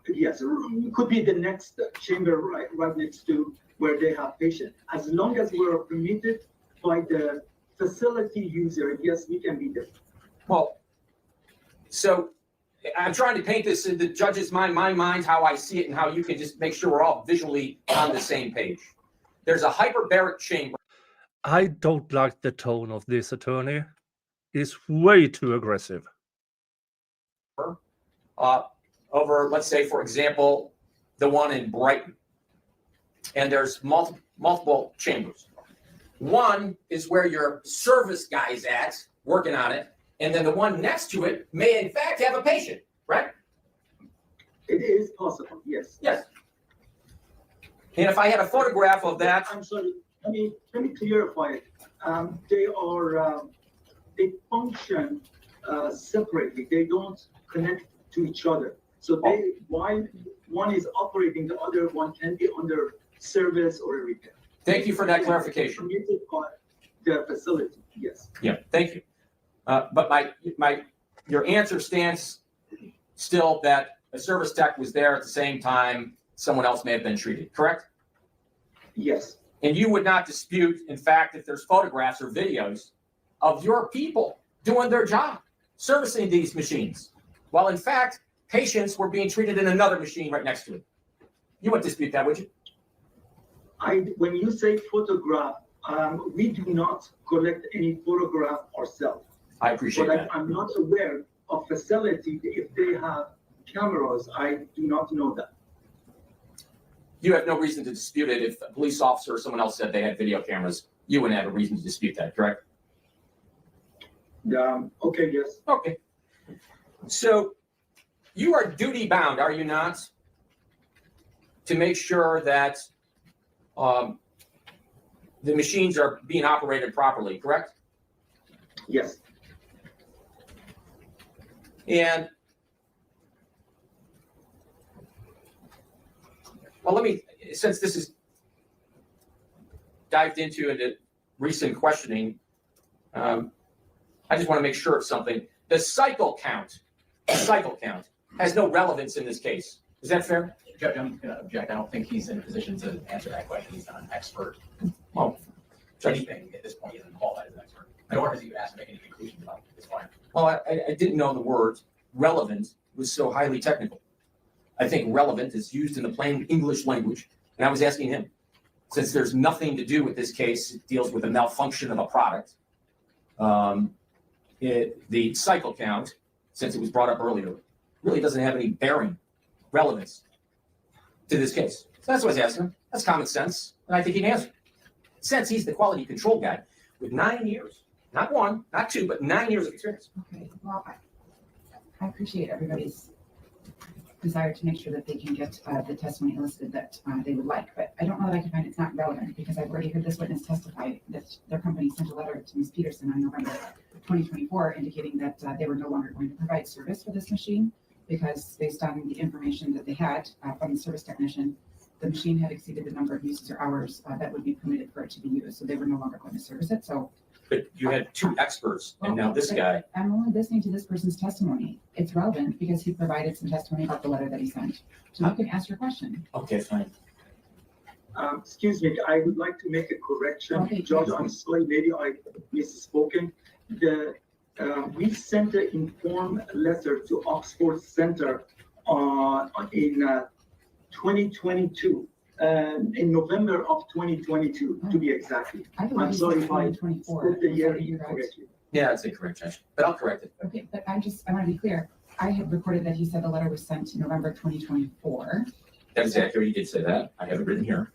yes, it could be the next chamber right next to where they have patients. As long as we're permitted by the facility user, yes, we can be there. Well, so I'm trying to paint this in the judge's mind, my mind, how I see it, and how you can just make sure we're all visually on the same page. There's a hyperbaric chamber. I don't like the tone of this attorney. It's way too aggressive. Over, let's say, for example, the one in Brighton. And there's multiple chambers. One is where your service guy's at, working on it. And then the one next to it may, in fact, have a patient, right? It is possible, yes. Yes. And if I had a photograph of that, I'm sorry, let me clarify it. They function separately. They don't connect to each other. So while one is operating, the other one can be under service or repair. thank you for that clarification. Permitted by the facility, yes. Yeah, thank you. But your answer stands still that a service tech was there at the same time someone else may have been treated, correct? Yes, And you would not dispute, in fact, if there's photographs or videos of your people doing their job, servicing these machines, while in fact, patients were being treated in another machine right next to it. You wouldn't dispute that, would you? when you say photograph, we do not collect any photograph ourselves. I appreciate But that. I'm not aware of facility, if they have cameras, I do not know that. You have no reason to dispute it. If a police officer or someone else said they had video cameras, you wouldn't have a reason to dispute that, correct? Okay, yes, Okay. So you are duty bound, are you not, to make sure that the machines are being operated properly, correct? yes. And well, since this is dived into recent questioning, I just want to make sure of something. The cycle count has no relevance in this case. Is that fair? Judge, I'm going to object. I don't think he's in a position to answer that question. He's not an expert. Oh, Anything at this point, he doesn't qualify as an expert. Nor does he ask to make any conclusions about this fire. well, I didn't know the word relevant was so highly technical. I think relevant is used in the plain English language. And I was asking him, since there's nothing to do with this case, it deals with a malfunction of a product. The cycle count, since it was brought up earlier, really doesn't have any relevance to this case. So that's what I was asking him. That's common sense. And I think he can answer. Since he's the quality control guy with 9 years, not 1, not 2, but 9 years of experience. Okay, well, I appreciate everybody's desire to make sure that they can get the testimony elicited that they would like, but I don't know that I can find it's not relevant because I've already heard this witness testify that their company sent a letter to Ms. Peterson on November 2024 indicating that they were no longer going to provide service for this machine because based on the information that they had from the service technician, the machine had exceeded the number of uses or hours that would be permitted for it to be used, so they were no longer going to service it. So But you had 2 experts, and now this guy. I'm only listening to this person's testimony. It's relevant because he provided some testimony about the letter that he sent. So you can ask your question. Okay, fine. Excuse me, I would like to make a correction. Okay. Judge, I'm sorry, maybe I misspoken. We sent an informed letter to Oxford Center in 2022, in November of 2022, to be exactly. I believe I'm it's sorry if I 2024. spoke the year You're right. incorrectly. Yeah, that's incorrect, Judge, but I'll correct it. Okay, but I want to be clear. I had recorded that he said the letter was sent in November 2024. That is accurate. You did say that. I have it written here.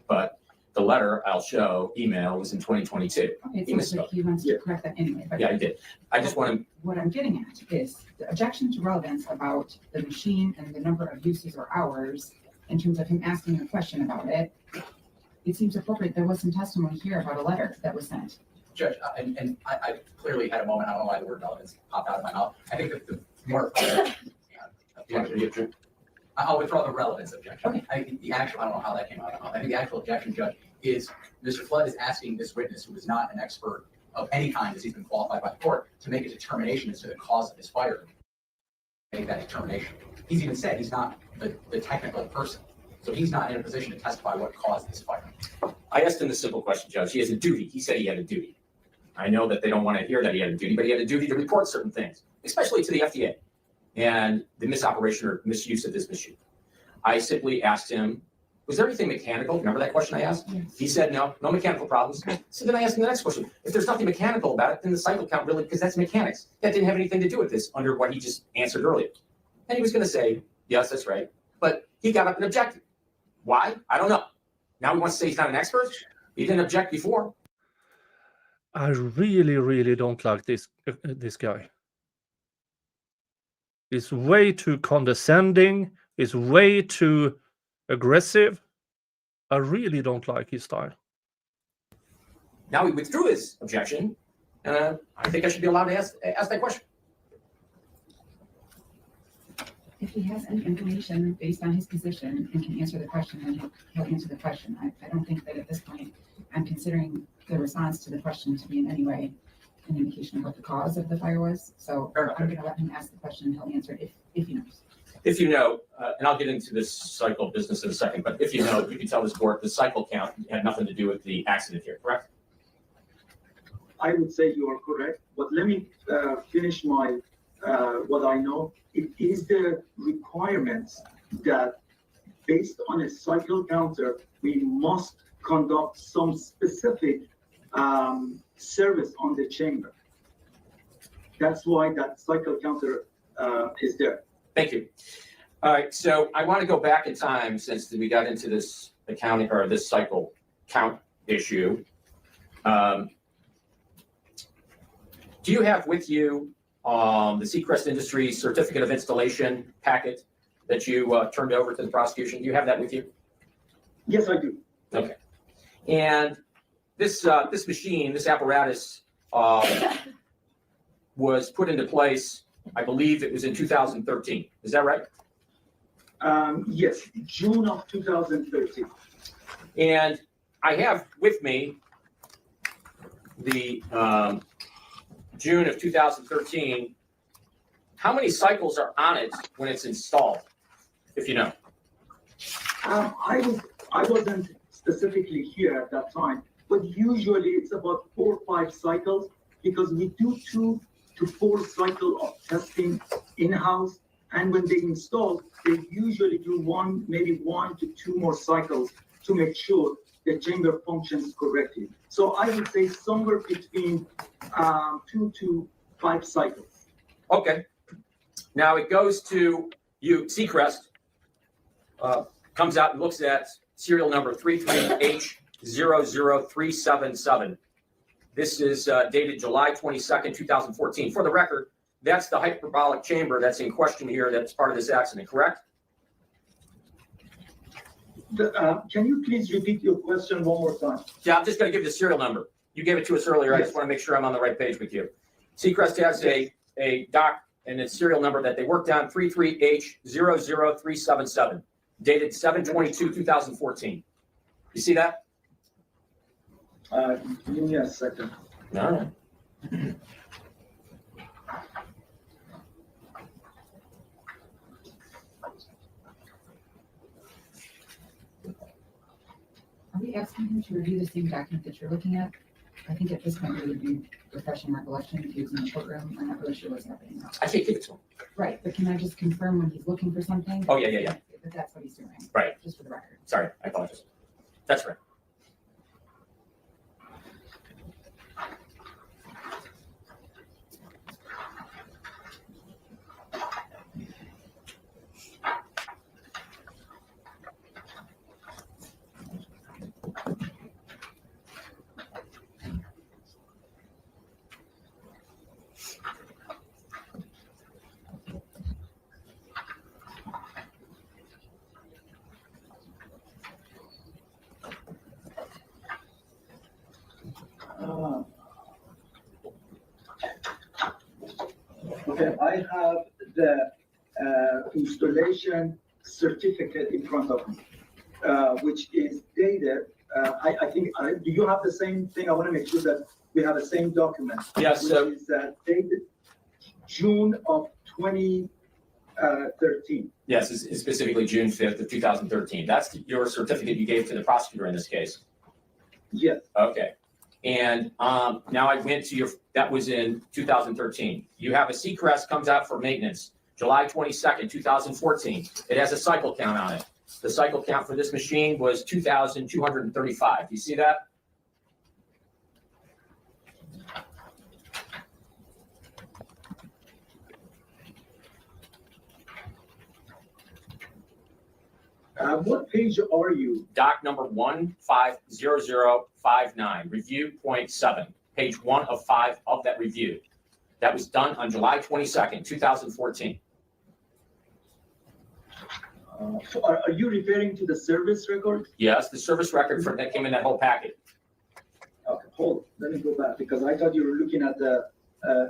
But the the letter I'll show, email, was in 2022. Okay, He so misspoke. he wants to correct that anyway, but. Yeah, I did. I just want to, What I'm getting at is the objection to relevance about the machine and the number of uses or hours in terms of him asking a question about it. It seems appropriate. There was some testimony here about a letter that was sent. Judge, and I clearly had a moment, I don't know why the word relevance popped out of my mouth. I think that the more. I'll withdraw the relevance objection. Okay. I think the actual, I don't know how that came out of my mouth. I think the actual objection, Judge, is Mr. Flood is asking this witness, who is not an expert of any kind, as he's been qualified by the court, to make a determination as to the cause of his fire. Make that determination. He's even said he's not the technical person. So he's not in a position to testify what caused this fire. I asked him the simple question, Judge. He has a duty. He said he had a duty. I know that they don't want to hear that he had a duty, but he had a duty to report certain things, especially to the FDA and the misoperation or misuse of this machine. I simply asked him, was there anything mechanical? Remember that question I asked? Yes. He said no mechanical problems. So then I asked him the next question. If there's nothing mechanical about it, then the cycle count really, because that's mechanics. That didn't have anything to do with this under what he just answered earlier. And he was going to say, yes, that's right. But he got up and objected. Why? I don't know. Now he wants to say he's not an expert? He didn't object before. I really, really don't like this guy. He's way too condescending. He's way too aggressive. I really don't like his style. Now he withdrew his objection, and I think I should be allowed to ask that question. If he has any information based on his position and can answer the question, then he'll answer the question. I don't think that at this point, I'm considering the response to the question to be in any way an indication of what the cause of the fire was. So Fair enough. I'm going to let him ask the question and he'll answer it if he knows. If you know, and I'll get into this cycle business in a second, but if you know, you can tell this board the cycle count had nothing to do with the accident here, correct? I would say you are correct, but let me finish my what I know. It is the requirements that based on a cycle counter, we must conduct some specific service on the chamber. That's why that cycle counter is there. Thank you. All right, so I want to go back in time since we got into this accounting or this cycle count issue. Do you have with you the Seacrest Industries certificate of installation packet that you turned over to the prosecution? Do you have that with you? Yes, I do. Okay. And this machine, this apparatus was put into place, I believe it was in 2013. Is that right? Yes, June of 2013. And I have with me the June of 2013. How many cycles are on it when it's installed, if you know? I wasn't specifically here at that time, but usually it's about 4 or 5 cycles because we do 2 to 4 cycles of testing in-house. And when they install, they usually do 1, maybe 1 to 2 more cycles to make sure the chamber functions correctly. So I would say somewhere between 2 to 5 cycles. Okay. Now it goes to you, Seacrest, comes out and looks at serial number 33H00377. This is dated July 22nd, 2014. For the record, that's the hyperbaric chamber that's in question here that's part of this accident, correct? Can you please repeat your question one more time? Yeah, I'm just going to give you the serial number. You gave it to us earlier. I just want to make sure I'm on the right page with you. Seacrest has a doc and its serial number that they worked on, 33H00377, dated 7/22/2014. You see that? Give me a second. All right. Are we asking him to review the same document that you're looking at? I think at this point it would be refreshing recollection if he was in the courtroom. I'm not really sure what's happening now. I can't give it to him. Right, but can I just confirm when he's looking for something? Oh, yeah. That that's what he's doing. Right. Just for the record. Sorry, I apologize. That's right. Okay, I have the installation certificate in front of me, which is dated, I think, do you have the same thing? I want to make sure that we have the same document. Yes, Which is dated June of 2013. Yes, it's specifically June 5th of 2013. That's your certificate you gave to the prosecutor in this case. Yes, Okay. And now I went to that was in 2013. You have a Seacrest comes out for maintenance, July 22nd, 2014. It has a cycle count on it. The cycle count for this machine was 2,235. Do you see that? what page are you? Doc number 150059, review point 7, page 1 of 5 of that review. That was done on July 22nd, 2014. So are you referring to the service record? Yes, the service record that came in that whole packet. Okay, hold on. Let me go back because I thought you were looking at the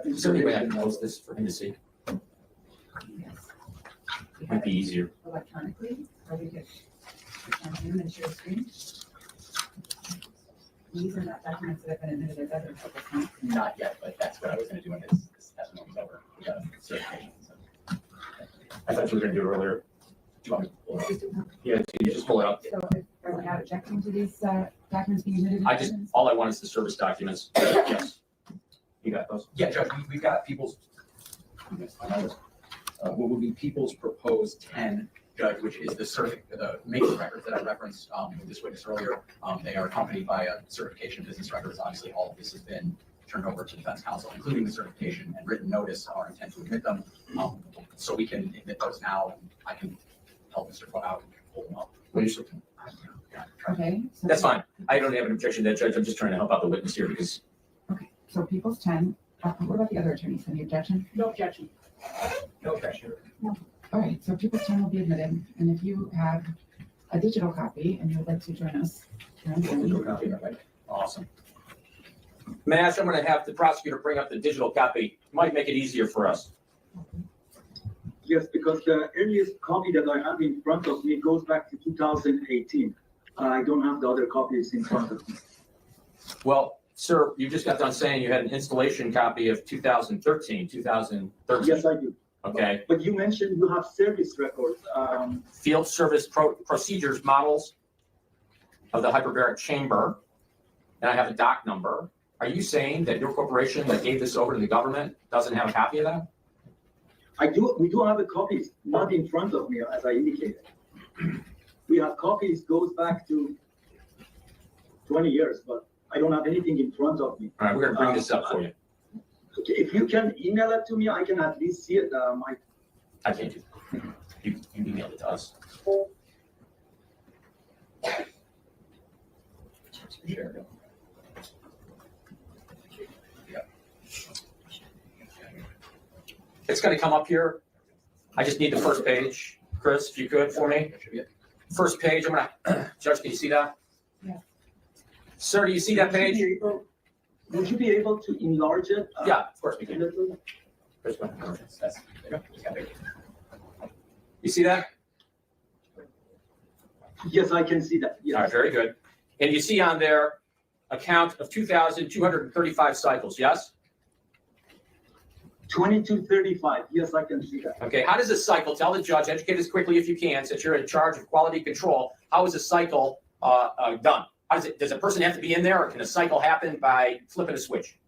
Is there any way I can installation. post this for him to see? Yes. Might be easier. Electronically, or we could on Zoom and share screen. These are not documents that have been admitted as evidence at this point. Not yet, but that's what I was gonna do when this testimony's over. We got a certification. So. I thought you were gonna do it earlier. Do you want me to pull it up? Yeah, you just pull it up. So are we not objecting to these documents being admitted? as evidence? All I want is the service documents. Yes. You got those? Yeah, Judge, we've got people's, what would be people's proposed 10, Judge, which is the maintenance records that I referenced with this witness earlier. They are accompanied by a certification of business records. Obviously, all of this has been turned over to defense counsel, including the certification and written notice of our intent to admit them. So we can admit those now, and I can help Mr. Foot out and pull them up. Okay. So That's fine. I don't have an objection to that, Judge. I'm just trying to help out the witness here because Okay, so people's 10. What about the other attorneys? Any objection? No objection. No objection. All right, so people's 10 will be admitted, and if you have a digital copy and you would like to join us. awesome. Mash, I'm going to have the prosecutor bring up the digital copy. Might make it easier for us. Yes, because the earliest copy that I have in front of me goes back to 2018. I don't have the other copies in front of me. Well, sir, you just got done saying you had an installation copy of 2013. Yes, I do. Okay. But you mentioned you have service records. Field service procedures models of the hyperbaric chamber. And I have a doc number. Are you saying that your corporation that gave this over to the government doesn't have a copy of that? We do have the copies, not in front of me, as I indicated. We have copies goes back to 20 years, but I don't have anything in front of me. All right, we're going to bring this up for you. Okay, if you can email it to me, I can at least see it. I can't do that. You emailed it to us. Sure. It's going to come up here. I just need the first page. Chris, if you could for me. That should be it. First page, I'm going to, Judge, can you see that? Yeah. Sir, do you see that page? Would you be able to enlarge it? Yeah, of course we a can. little? First one. There you go. Just got it. You see that? Yes, I can see that. All right, Yes. very good. And you see on there a count of 2,235 cycles, yes? 2235. Yes, I can see that. Okay, how does a cycle, tell the judge, educate us quickly if you can, since you're in charge of quality control, how is a cycle done? Does a person have to be in there, or can a cycle happen by flipping a switch?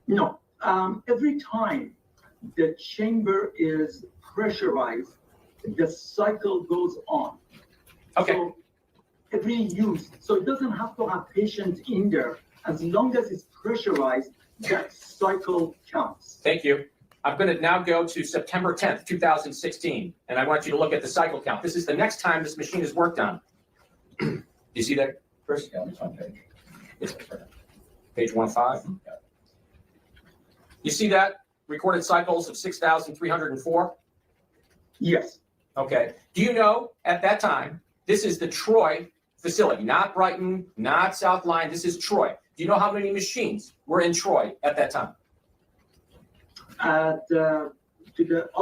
No. Every time the chamber is pressurized, the cycle goes on. Okay, So every use, so it doesn't have to have patients in there. As long as it's pressurized, that cycle counts. thank you. I'm going to now go to September 10th, 2016, and I want you to look at the cycle count. This is the next time this machine is worked on. Do you see that, Chris? Yeah, on this one page. It's page 15. You see that? Recorded cycles of 6,304? Yes. Okay. Do you know at that time, this is the Troy facility, not Brighton, not South Line, this is Troy. Do you know how many machines were in Troy at that time? Our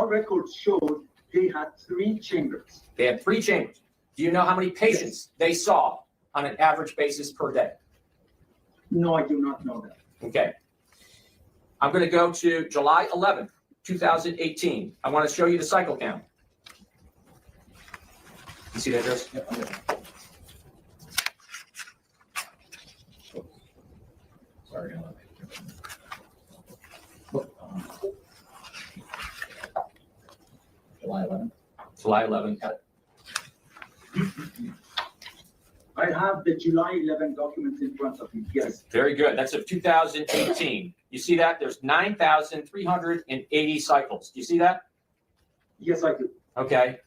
records showed they had 3 chambers. They had 3 chambers. Do you know how many patients they saw on an average basis per day? No, I do not know that. Okay. I'm going to go to July 11th, 2018. I want to show you the cycle count. You see that, Joseph? Yep, I'm good. Sorry. July 11th. July 11th. I have the July 11 documents in front of me. Yes. Very good. That's of 2018. You see that? There's 9,380 cycles. Do you see that? Yes, I do. Okay.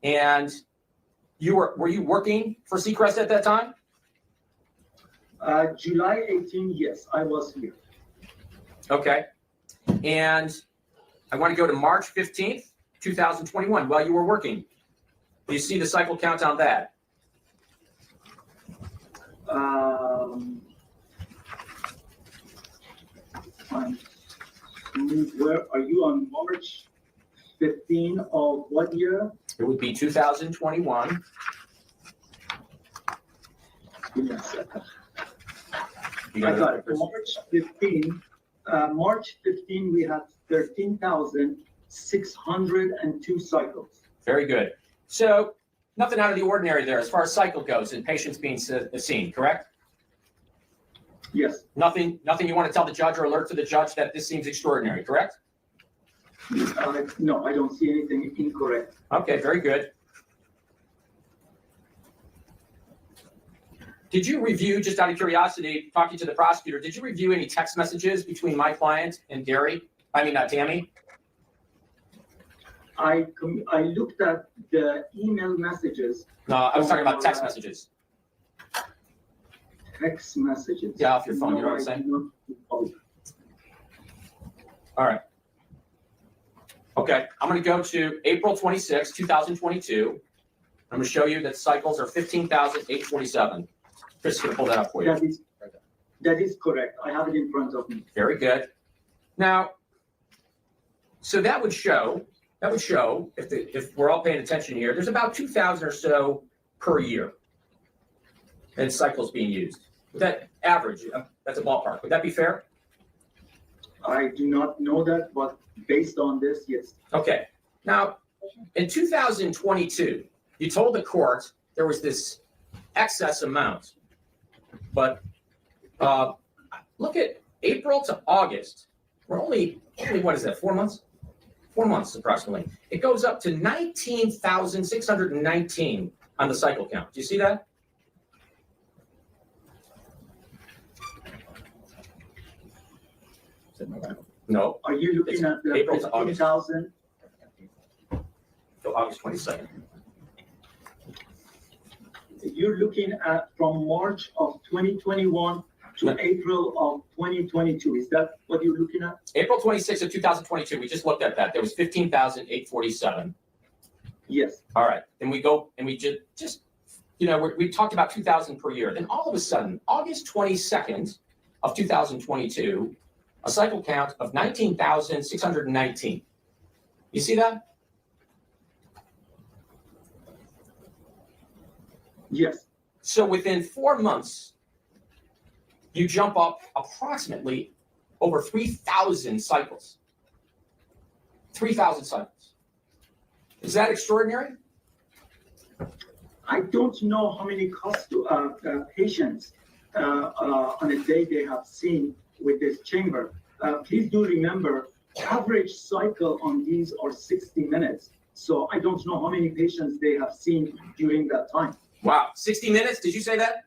And were you working for Seacrest at that time? July 18, yes, I was here. Okay. And I want to go to March 15th, 2021, while you were working. Do you see the cycle count on that? Where are you on March 15 of what year? It would be 2021. Give me a second. You I got got it. it. March 15, we had 13,602 cycles. Very good. So nothing out of the ordinary there as far as cycle goes and patients being seen, correct? Yes. Nothing you want to tell the judge or alert to the judge that this seems extraordinary, correct? No, I don't see anything incorrect. Okay, very good. Did you review, just out of curiosity, talking to the prosecutor, did you review any text messages between my client and Tammy? I looked at the email messages. No, I was talking about text messages. Text messages. Yeah, off your phone, you know what I'm saying? All right. Okay, I'm going to go to April 26, 2022. I'm going to show you that cycles are 15,847. Chris is going to pull that up for you. That is correct. I have it in front of me. Very good. Now, so that would show if we're all paying attention here, there's about 2,000 or so per year in cycles being used. Would that average? That's a ballpark. Would that be fair? I do not know that, but based on this, yes. Okay. Now, in 2022, you told the court there was this excess amount, but look at April to August. We're only what is that? 4 months? 4 months approximately. It goes up to 19,619 on the cycle count. Do you see that? No. Are you looking at the April to August. 15,000? Till August 22nd. You're looking at from March of 2021 to April of 2022. Is that what you're looking at? April 26th of 2022. We just looked at that. There was 15,847. Yes. All right. Then we go and we just we talked about 2,000 per year. Then all of a sudden, August 22nd of 2022, a cycle count of 19,619. You see that? Yes. So within 4 months, you jump up approximately over 3,000 cycles. 3,000 cycles. Is that extraordinary? I don't know how many patients on a day they have seen with this chamber. Please do remember, average cycle on these are 60 minutes. So I don't know how many patients they have seen during that time. Wow, 60 minutes? Did you say that?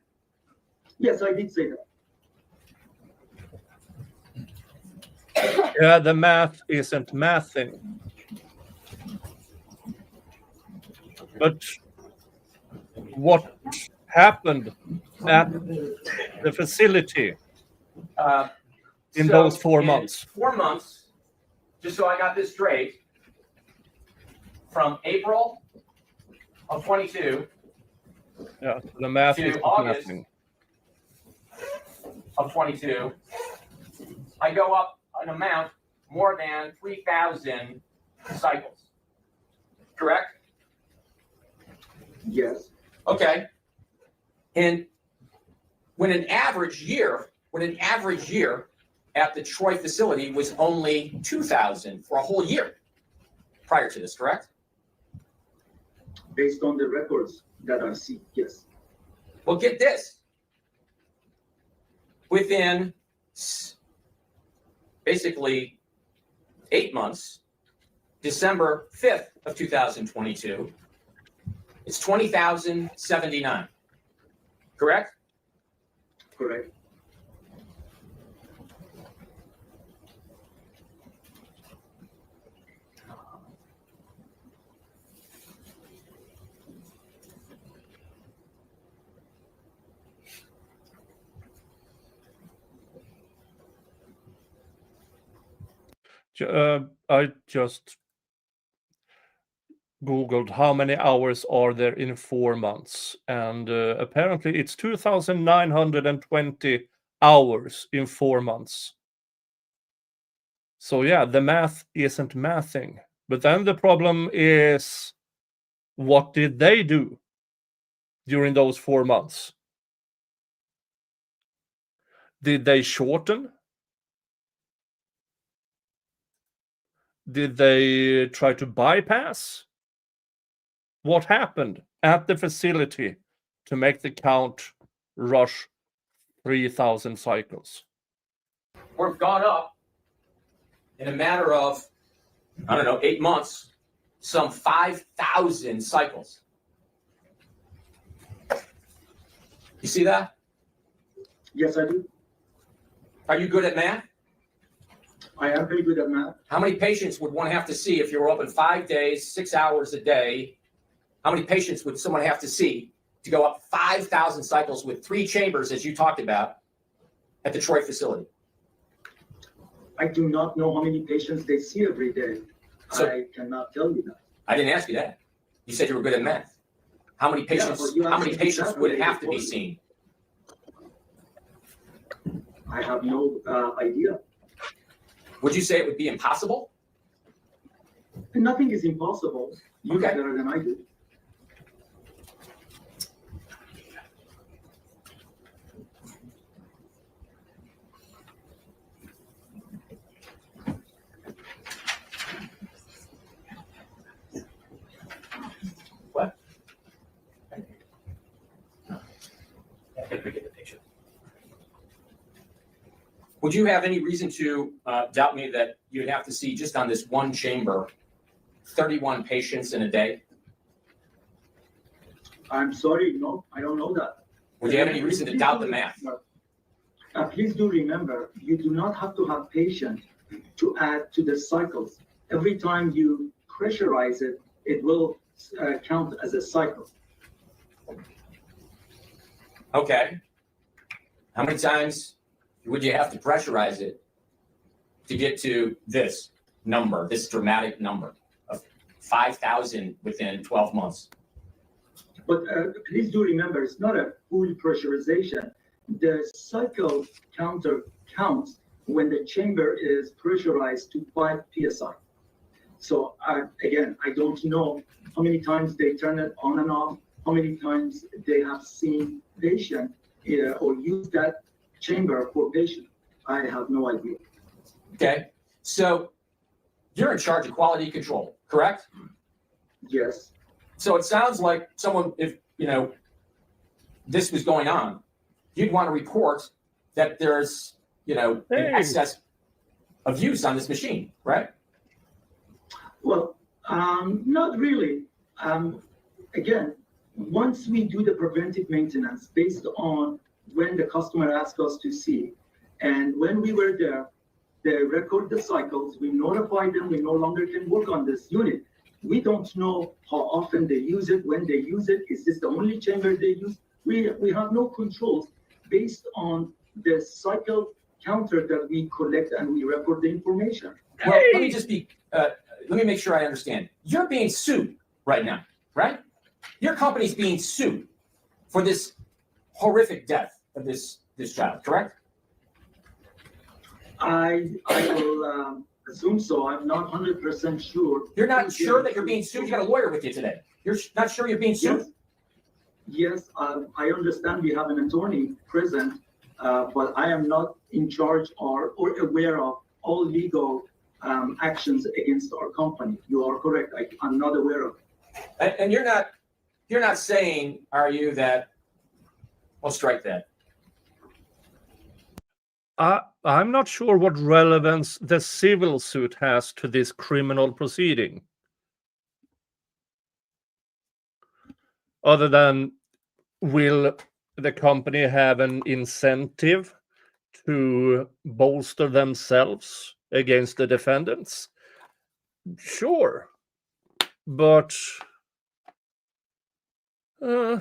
Yes, I did say that. Yeah, the math isn't mathing. But what happened at the facility in those 4 months? 4 months, just so I got this straight, from April of 22 Yeah, the math to isn't August mathing. of 22, I go up an amount more than 3,000 cycles. Correct? Yes, Okay. And when an average year at the Troy facility was only 2,000 for a whole year prior to this, correct? based on the records that I see, yes. Well, get this. Within basically 8 months, December 5th of 2022, it's 20,079, correct? Correct. I just Googled how many hours are there in 4 months, and apparently it's 2,920 hours in 4 months. So yeah, the math isn't mathing. But then the problem is, what did they do during those 4 months? Did they shorten? Did they try to bypass? What happened at the facility to make the count rush 3,000 cycles? We've gone up in a matter of, 8 months, some 5,000 cycles. You see that? Yes, I do. Are you good at math? I am very good at math. How many patients would one have to see if you were open 5 days, 6 hours a day? How many patients would someone have to see to go up 5,000 cycles with 3 chambers, as you talked about, at the Troy facility? I do not know how many patients they see every day. So- I cannot tell you that. I didn't ask you that. You said you were good at math. How many patients? but you How many asked me patients that would already have to be before. seen? I have no idea. Would you say it would be impossible? Nothing is impossible. You know Okay. better than I do. What? Would you have any reason to doubt me that you'd have to see just on this one chamber 31 patients in a day? I'm sorry, no, I don't know that. Would you have any reason to doubt the math? Please do remember, you do not have to have patience to add to the cycles. Every time you pressurize it, it will count as a cycle. Okay. How many times would you have to pressurize it to get to this number, this dramatic number of 5,000 within 12 months? But please do remember, it's not a full pressurization. The cycle counter counts when the chamber is pressurized to 5 psi. So again, I don't know how many times they turn it on and off, how many times they have seen patient or use that chamber for patient. I have no idea. Okay. So you're in charge of quality control, correct? Yes. So it sounds like someone, if this was going on, you'd want to report that there's an excess of use on this machine, right? Well, not really. Again, once we do the preventive maintenance based on when the customer asked us to see, and when we were there, they record the cycles, we notify them we no longer can work on this unit. We don't know how often they use it, when they use it. Is this the only chamber they use? We have no controls based on the cycle counter that we collect and we record the information. Well, let me just let me make sure I understand. You're being sued right now, right? Your company's being sued for this horrific death of this child, correct? I will assume so. I'm not 100% sure. You're not sure that you're being sued? You got a lawyer with you today. You're not sure you're being sued? Yes, I understand we have an attorney present, but I am not in charge or aware of all legal actions against our company. You are correct. I'm not aware of it. And you're not saying, are you, that, well, strike that. I'm not sure what relevance the civil suit has to this criminal proceeding. Other than, will the company have an incentive to bolster themselves against the defendants? Sure. But yeah,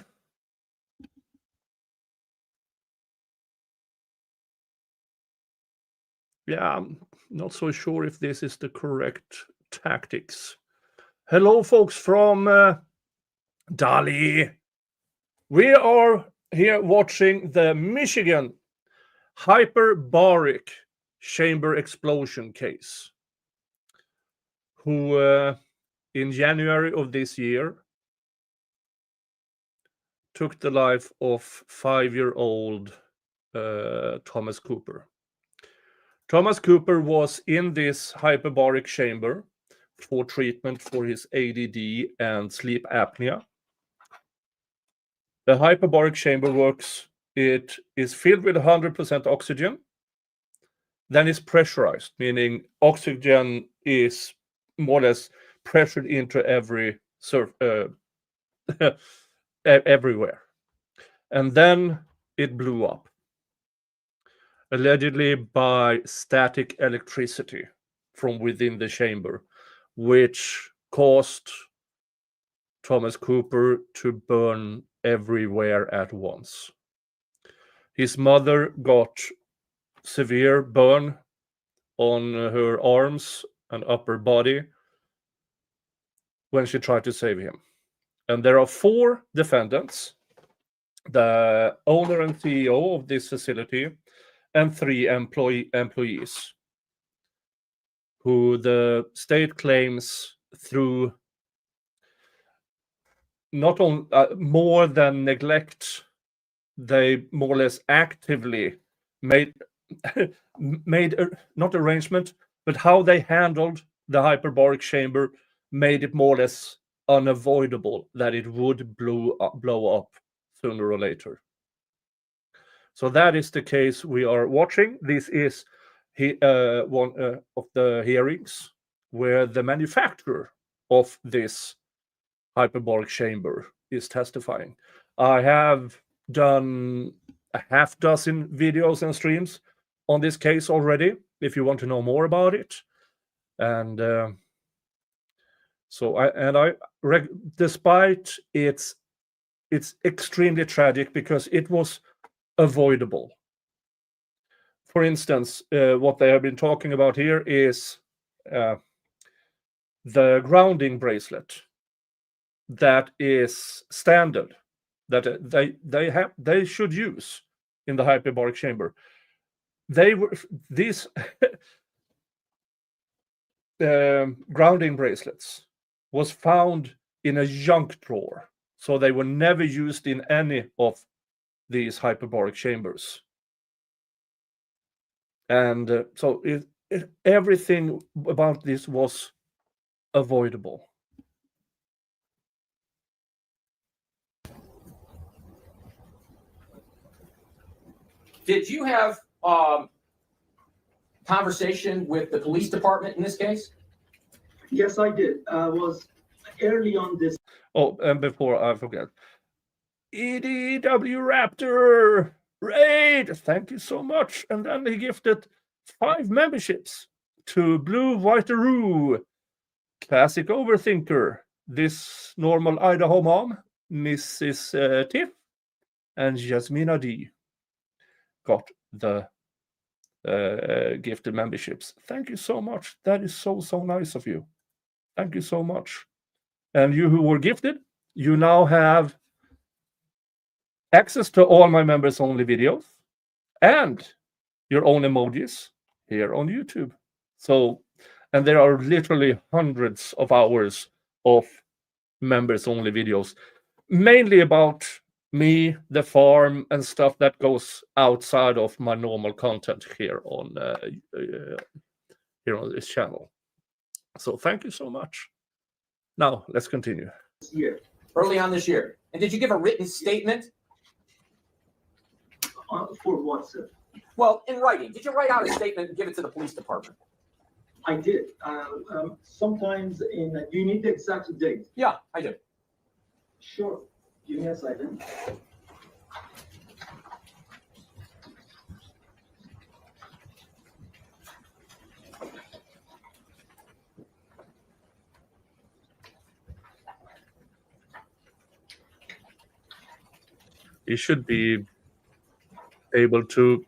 I'm not so sure if this is the correct tactics. Hello, folks from Dali. We are here watching the Michigan Hyperbaric chamber explosion case, who in January of this year took the life of 5-year-old Thomas Cooper. Thomas Cooper was in this hyperbaric chamber for treatment for his ADD and sleep apnea. The hyperbaric chamber works, it is filled with 100% oxygen, then it's pressurized, meaning oxygen is more or less pressured into everywhere. And then it blew up, allegedly by static electricity from within the chamber, which caused Thomas Cooper to burn everywhere at once. His mother got severe burn on her arms and upper body when she tried to save him. And there are 4 defendants, the owner and CEO of this facility, and 3 employees, who the state claims through not only more than neglect, they more or less actively made not arrangement, but how they handled the hyperbaric chamber made it more or less unavoidable that it would blow up sooner or later. So that is the case we are watching. This is one of the hearings where the manufacturer of this hyperbaric chamber is testifying. I have done a half dozen videos and streams on this case already, if you want to know more about it. And despite it's extremely tragic because it was avoidable. For instance, what they have been talking about here is the grounding bracelet that is standard, that they should use in the hyperbaric chamber. These grounding bracelets was found in a junk drawer, so they were never used in any of these hyperbaric chambers. And so everything about this was avoidable. Did you have conversation with the police department in this case? Yes, I did. Was early on this. Oh, and before I forget, EDW Raptor Raid, thank you so much. And then he gifted 5 memberships to Blue Whiteroo, Classic Overthinker, This Normal Idaho Mom, Mrs. Tiff, and Jasmina D got the gifted memberships. Thank you so much. That is so nice of you. Thank you so much. And you who were gifted, you now have access to all my members only videos and your own emojis here on YouTube. So And there are literally hundreds of hours of members-only videos, mainly about me, the farm, and stuff that goes outside of my normal content here on this channel. So thank you so much. Now let's continue. Year. Early on this year. And did you give a written statement? For what, sir? Well, in writing. Did you write out a statement and give it to the police department? I did. Sometimes in, do you need the exact date? Yeah, I do. Sure. Give me a second. You should be able to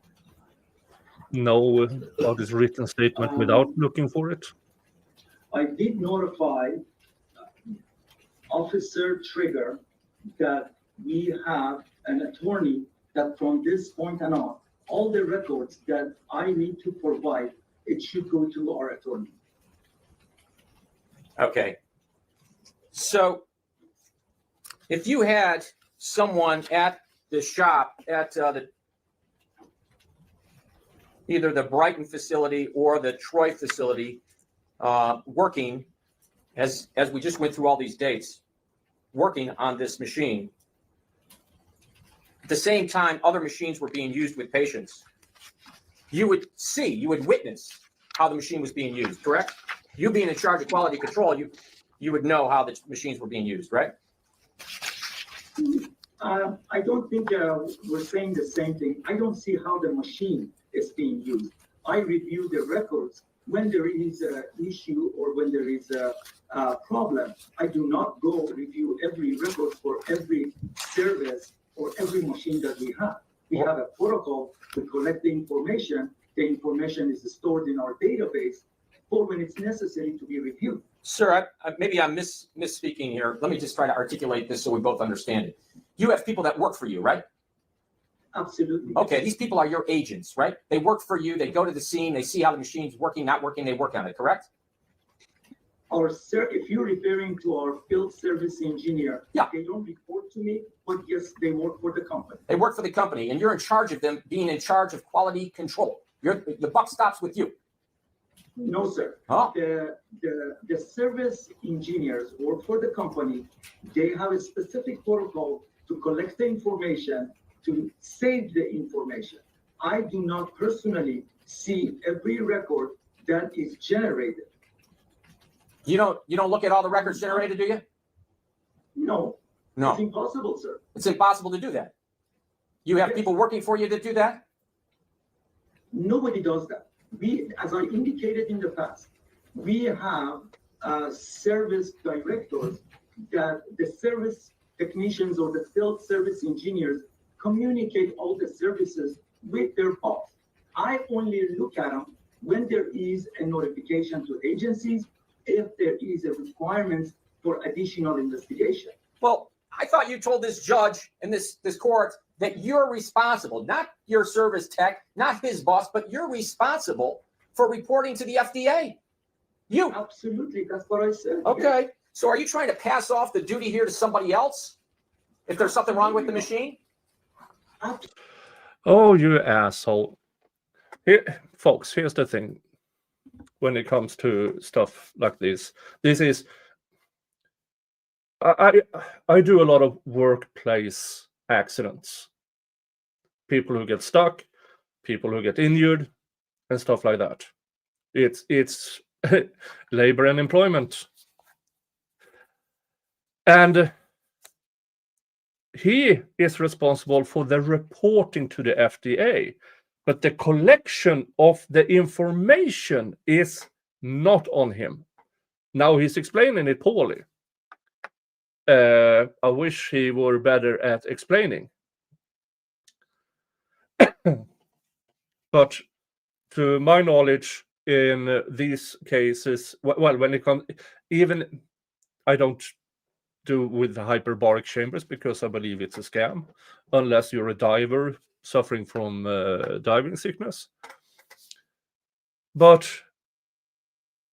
know about this written statement without looking for it. I did notify Officer Trigger that we have an attorney that from this point on, all the records that I need to provide, it should go to our attorney. Okay. So if you had someone at the shop at either the Brighton facility or the Troy facility working, as we just went through all these dates, working on this machine, at the same time other machines were being used with patients, you would witness how the machine was being used, correct? You being in charge of quality control, you would know how the machines were being used, right? I don't think we're saying the same thing. I don't see how the machine is being used. I review the records when there is an issue or when there is a problem. I do not go review every record for every service or every machine that we have. We have a protocol to collect the information. The information is stored in our database for when it's necessary to be reviewed. Sir, maybe I'm misspeaking here. Let me just try to articulate this so we both understand it. You have people that work for you, right? Absolutely. Okay, these people are your agents, right? They work for you. They go to the scene. They see how the machine's working, not working. They work on it, correct? If you're referring to our field service engineer, yeah, they don't report to me, but yes, they work for the company. They work for the company, and you're in charge of them being in charge of quality control. The buck stops with you. No, sir. Huh? The service engineers work for the company. They have a specific protocol to collect the information, to save the information. I do not personally see every record that is generated. You don't look at all the records generated, do you? No. No. It's impossible, sir. It's impossible to do that. You have people working for you that do that? Nobody does that. As I indicated in the past, we have service directors that the service technicians or the field service engineers communicate all the services with their boss. I only look at them when there is a notification to agencies, if there is a requirement for additional investigation. Well, I thought you told this judge in this court that you're responsible, not your service tech, not his boss, but you're responsible for reporting to the FDA. You. Absolutely, that's what I said. Okay. So are you trying to pass off the duty here to somebody else if there's something wrong with the machine? Oh, you asshole. Here, folks, here's the thing. When it comes to stuff like this is I do a lot of workplace accidents. People who get stuck, people who get injured, and stuff like that. It's labor and employment. And he is responsible for the reporting to the FDA, but the collection of the information is not on him. Now he's explaining it poorly. I wish he were better at explaining. But to my knowledge, in these cases, well, when it comes, even I don't do with the hyperbaric chambers because I believe it's a scam, unless you're a diver suffering from diving sickness. But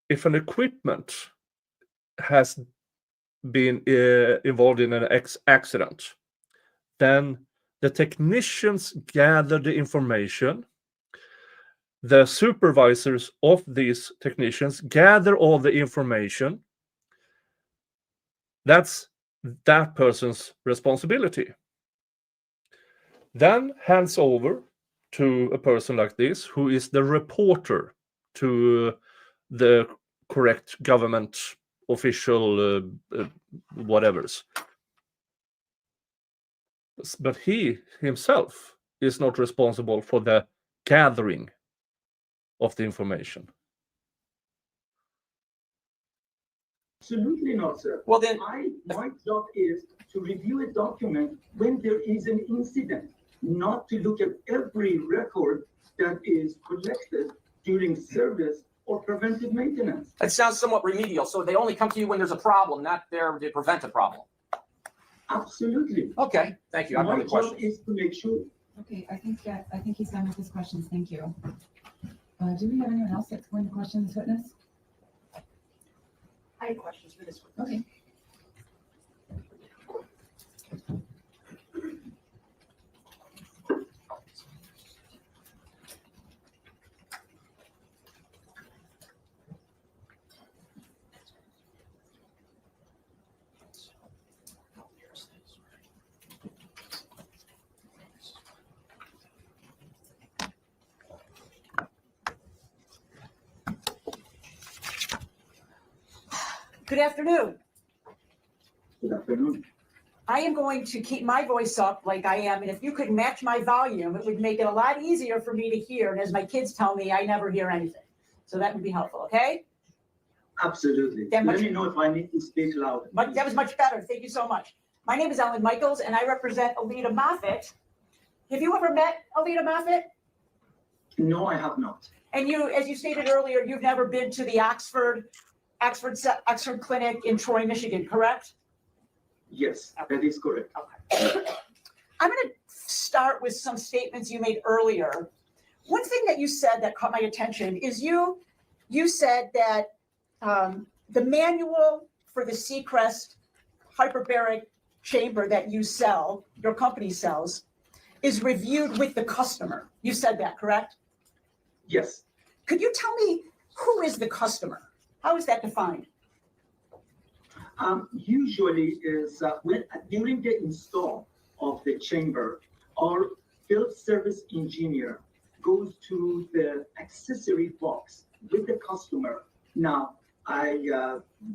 if an equipment has been involved in an accident, then the technicians gather the information. The supervisors of these technicians gather all the information. That's that person's responsibility. Then hands over to a person like this, who is the reporter to the correct government official whatevers. But he himself is not responsible for the gathering of the information. Absolutely not, sir. Well, then, My job is to review a document when there is an incident, not to look at every record that is collected during service or preventive maintenance. That sounds somewhat remedial. So they only come to you when there's a problem, not there to prevent a problem. Absolutely. Okay, thank you. I have My no job questions. is to make sure. Okay, I think he's done with his questions. Thank you. Do we have anyone else that's going to question this witness? I have questions for this one. Okay. Good afternoon. Good afternoon. I am going to keep my voice up like I am, and if you could match my volume, it would make it a lot easier for me to hear. And as my kids tell me, I never hear anything. So that would be helpful, okay? Absolutely. That Let much- me know if I need to speak louder. But that was much better. Thank you so much. My name is Ellen Michaels, and I represent Alita Moffett. Have you ever met Alita Moffett? No, I have not. And you, as you stated earlier, you've never been to the Oxford Clinic in Troy, Michigan, correct? Yes, that is correct. I'm going to start with some statements you made earlier. One thing that you said that caught my attention is you said that the manual for the Seacrest hyperbaric chamber that you sell, your company sells, is reviewed with the customer. You said that, correct? Yes. Could you tell me who is the customer? How is that defined? Usually is during the install of the chamber, our field service engineer goes to the accessory box with the customer. Now, I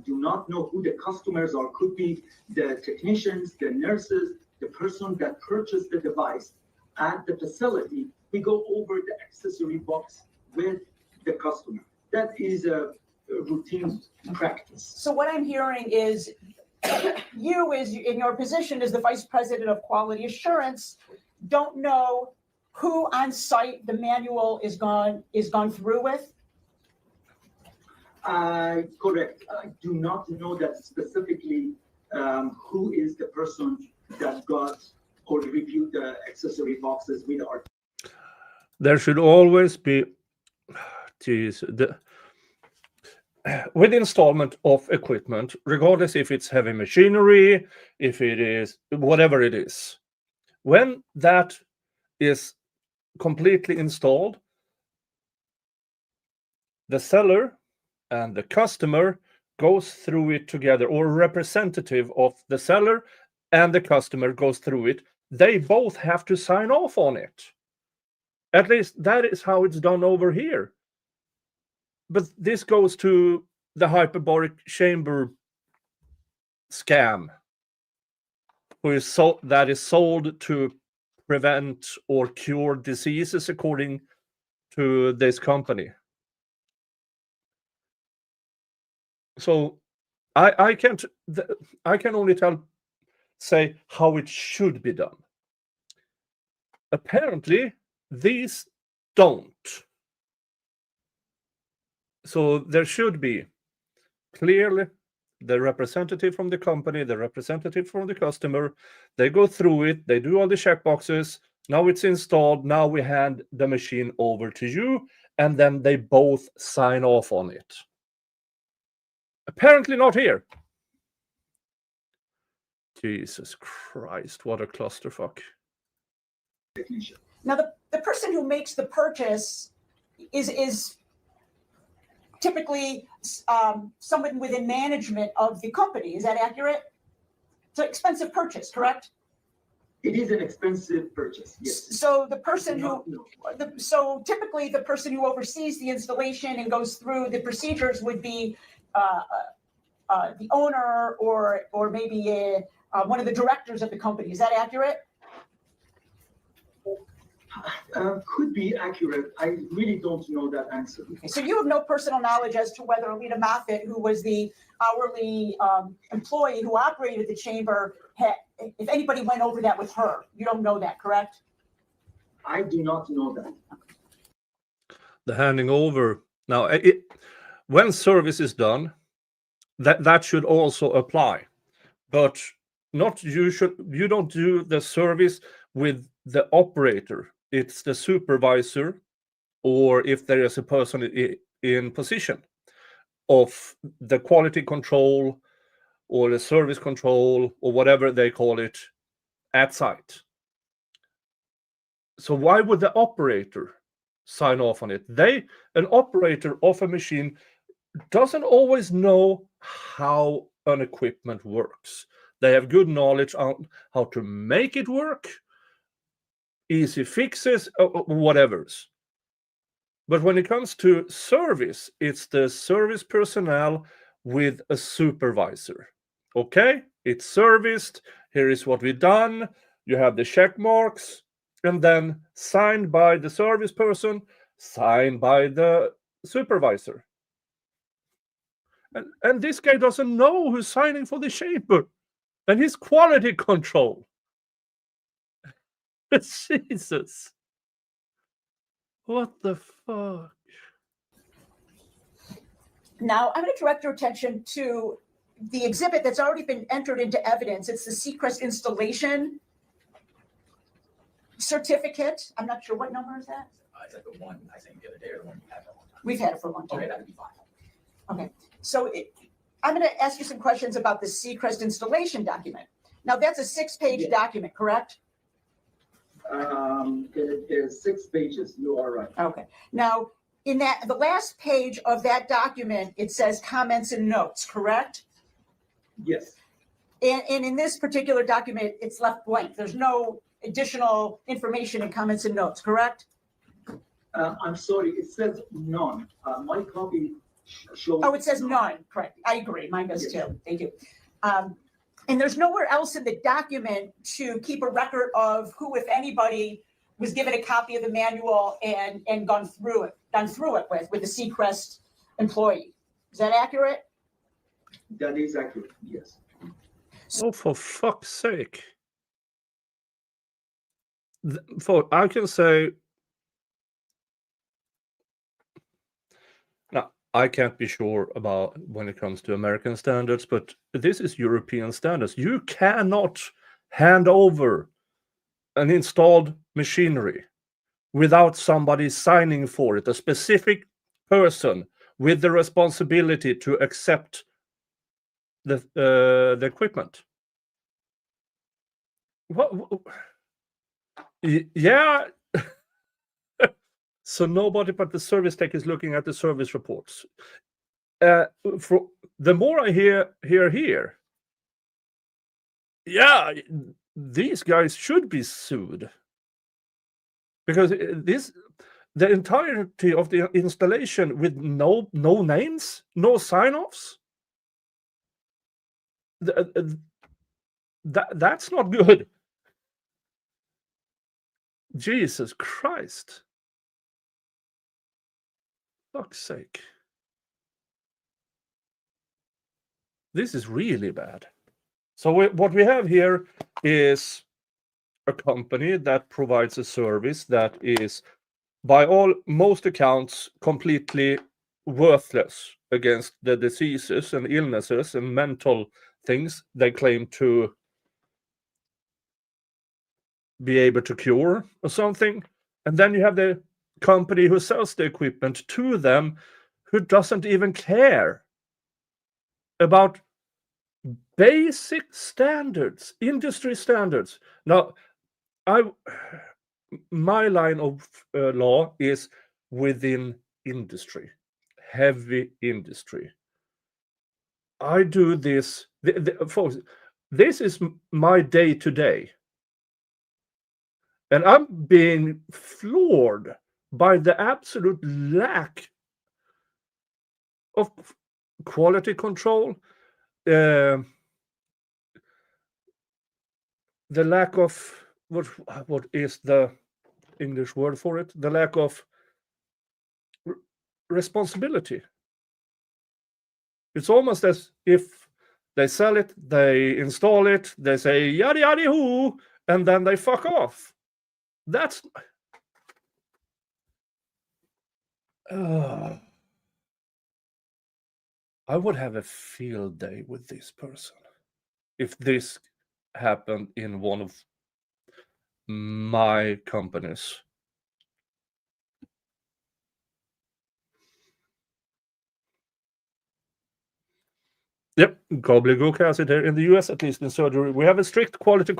do not know who the customers are. Could be the technicians, the nurses, the person that purchased the device at the facility. We go over the accessory box with the customer. That is a routine practice. So what I'm hearing is you, in your position as the Vice President of Quality Assurance, don't know who on site the manual is gone through with? Correct. I do not know that specifically who is the person that got or reviewed the accessory boxes with our. There should always be, with installment of equipment, regardless if it's heavy machinery, if it is whatever it is, when that is completely installed, the seller and the customer goes through it together, or a representative of the seller and the customer goes through it. They both have to sign off on it. At least that is how it's done over here. But this goes to the hyperbaric chamber scam, that is sold to prevent or cure diseases, according to this company. So I can only say how it should be done. Apparently, these don't. So there should be clearly the representative from the company, the representative from the customer. They go through it, they do all the checkboxes. Now it's installed. Now we hand the machine over to you, and then they both sign off on it. Apparently not here. Jesus Christ, what a clusterfuck. Technician. Now, the person who makes the purchase is typically someone within management of the company. Is that accurate? It's an expensive purchase, correct? It is an expensive purchase, yes. So the person who, No. so typically the person who oversees the installation and goes through the procedures would be the owner or maybe one of the directors of the company. Is that accurate? Could be accurate. I really don't know that answer. Okay, so you have no personal knowledge as to whether Alita Moffat, who was the hourly employee who operated the chamber, if anybody went over that with her. You don't know that, correct? I do not know that. The handing over. Now, when service is done, that should also apply. But not you don't do the service with the operator. It's the supervisor, or if there is a person in position of the quality control or the service control or whatever they call it at site. So why would the operator sign off on it? An operator of a machine doesn't always know how an equipment works. They have good knowledge on how to make it work, easy fixes, whatever's. But when it comes to service, it's the service personnel with a supervisor. Okay, it's serviced. Here is what we've done. You have the check marks, and then signed by the service person, signed by the supervisor. And this guy doesn't know who's signing for the chamber and his quality control. Jesus. What the fuck? Now, I'm going to direct your attention to the exhibit that's already been entered into evidence. It's the Seacrest installation certificate. I'm not sure what number is that. It's like the one, I think, the other day or the one you had for a long time. We've had it for a long time. Okay, that would be fine. Okay, so I'm going to ask you some questions about the Seacrest installation document. Now, that's a 6-page document, correct? There's 6 pages. You are right. Okay. Now, in the last page of that document, it says comments and notes, correct? Yes. And in this particular document, it's left blank. There's no additional information in comments and notes, correct? I'm sorry. It says none. My copy shows. Oh, it says none. Correct. I agree. Mine does too. Thank you. And there's nowhere else in the document to keep a record of who, if anybody, was given a copy of the manual and gone through it with a Seacrest employee. Is that accurate? That is accurate. Yes. Oh, for fuck's sake. I can say, now, I can't be sure about when it comes to American standards, but this is European standards. You cannot hand over an installed machinery without somebody signing for it, a specific person with the responsibility to accept the equipment. What? Yeah. So nobody but the service tech is looking at the service reports. For the more I hear here, yeah, these guys should be sued because the entirety of the installation with no names, no sign-offs. That's not good. Jesus Christ. Fuck's sake. This is really bad. So what we have here is a company that provides a service that is, by most accounts, completely worthless against the diseases and illnesses and mental things they claim to be able to cure or something. And then you have the company who sells the equipment to them who doesn't even care about basic standards, industry standards. Now, my line of law is within industry, heavy industry. I do this, folks. This is my day to day, and I'm being floored by the absolute lack of quality control, the lack of what is the English word for it? The lack of responsibility. It's almost as if they sell it, they install it, they say yada yada hoo, and then they fuck off. That's I would have a field day with this person if this happened in one of my companies. Yep, gobbledygook has it here in the US, at least in surgery. We have strict quality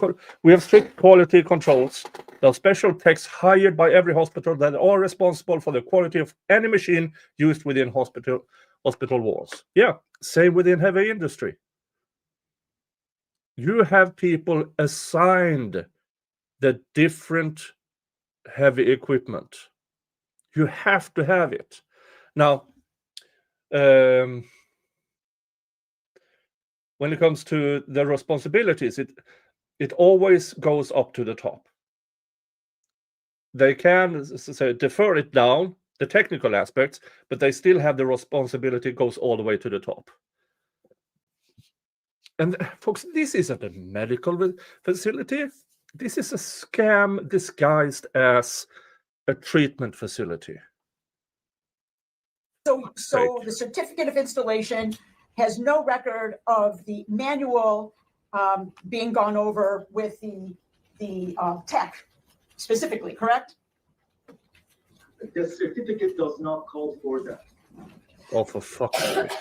controls. There are special techs hired by every hospital that are responsible for the quality of any machine used within hospital walls. Yeah, same within heavy industry. You have people assigned the different heavy equipment. You have to have it. Now, when it comes to the responsibilities, it always goes up to the top. They can defer it down, the technical aspects, but they still have the responsibility goes all the way to the top. And folks, this isn't a medical facility. This is a scam disguised as a treatment facility. So the certificate of installation has no record of the manual being gone over with the tech specifically, correct? The certificate does not call for that. Oh, for fuck's sake.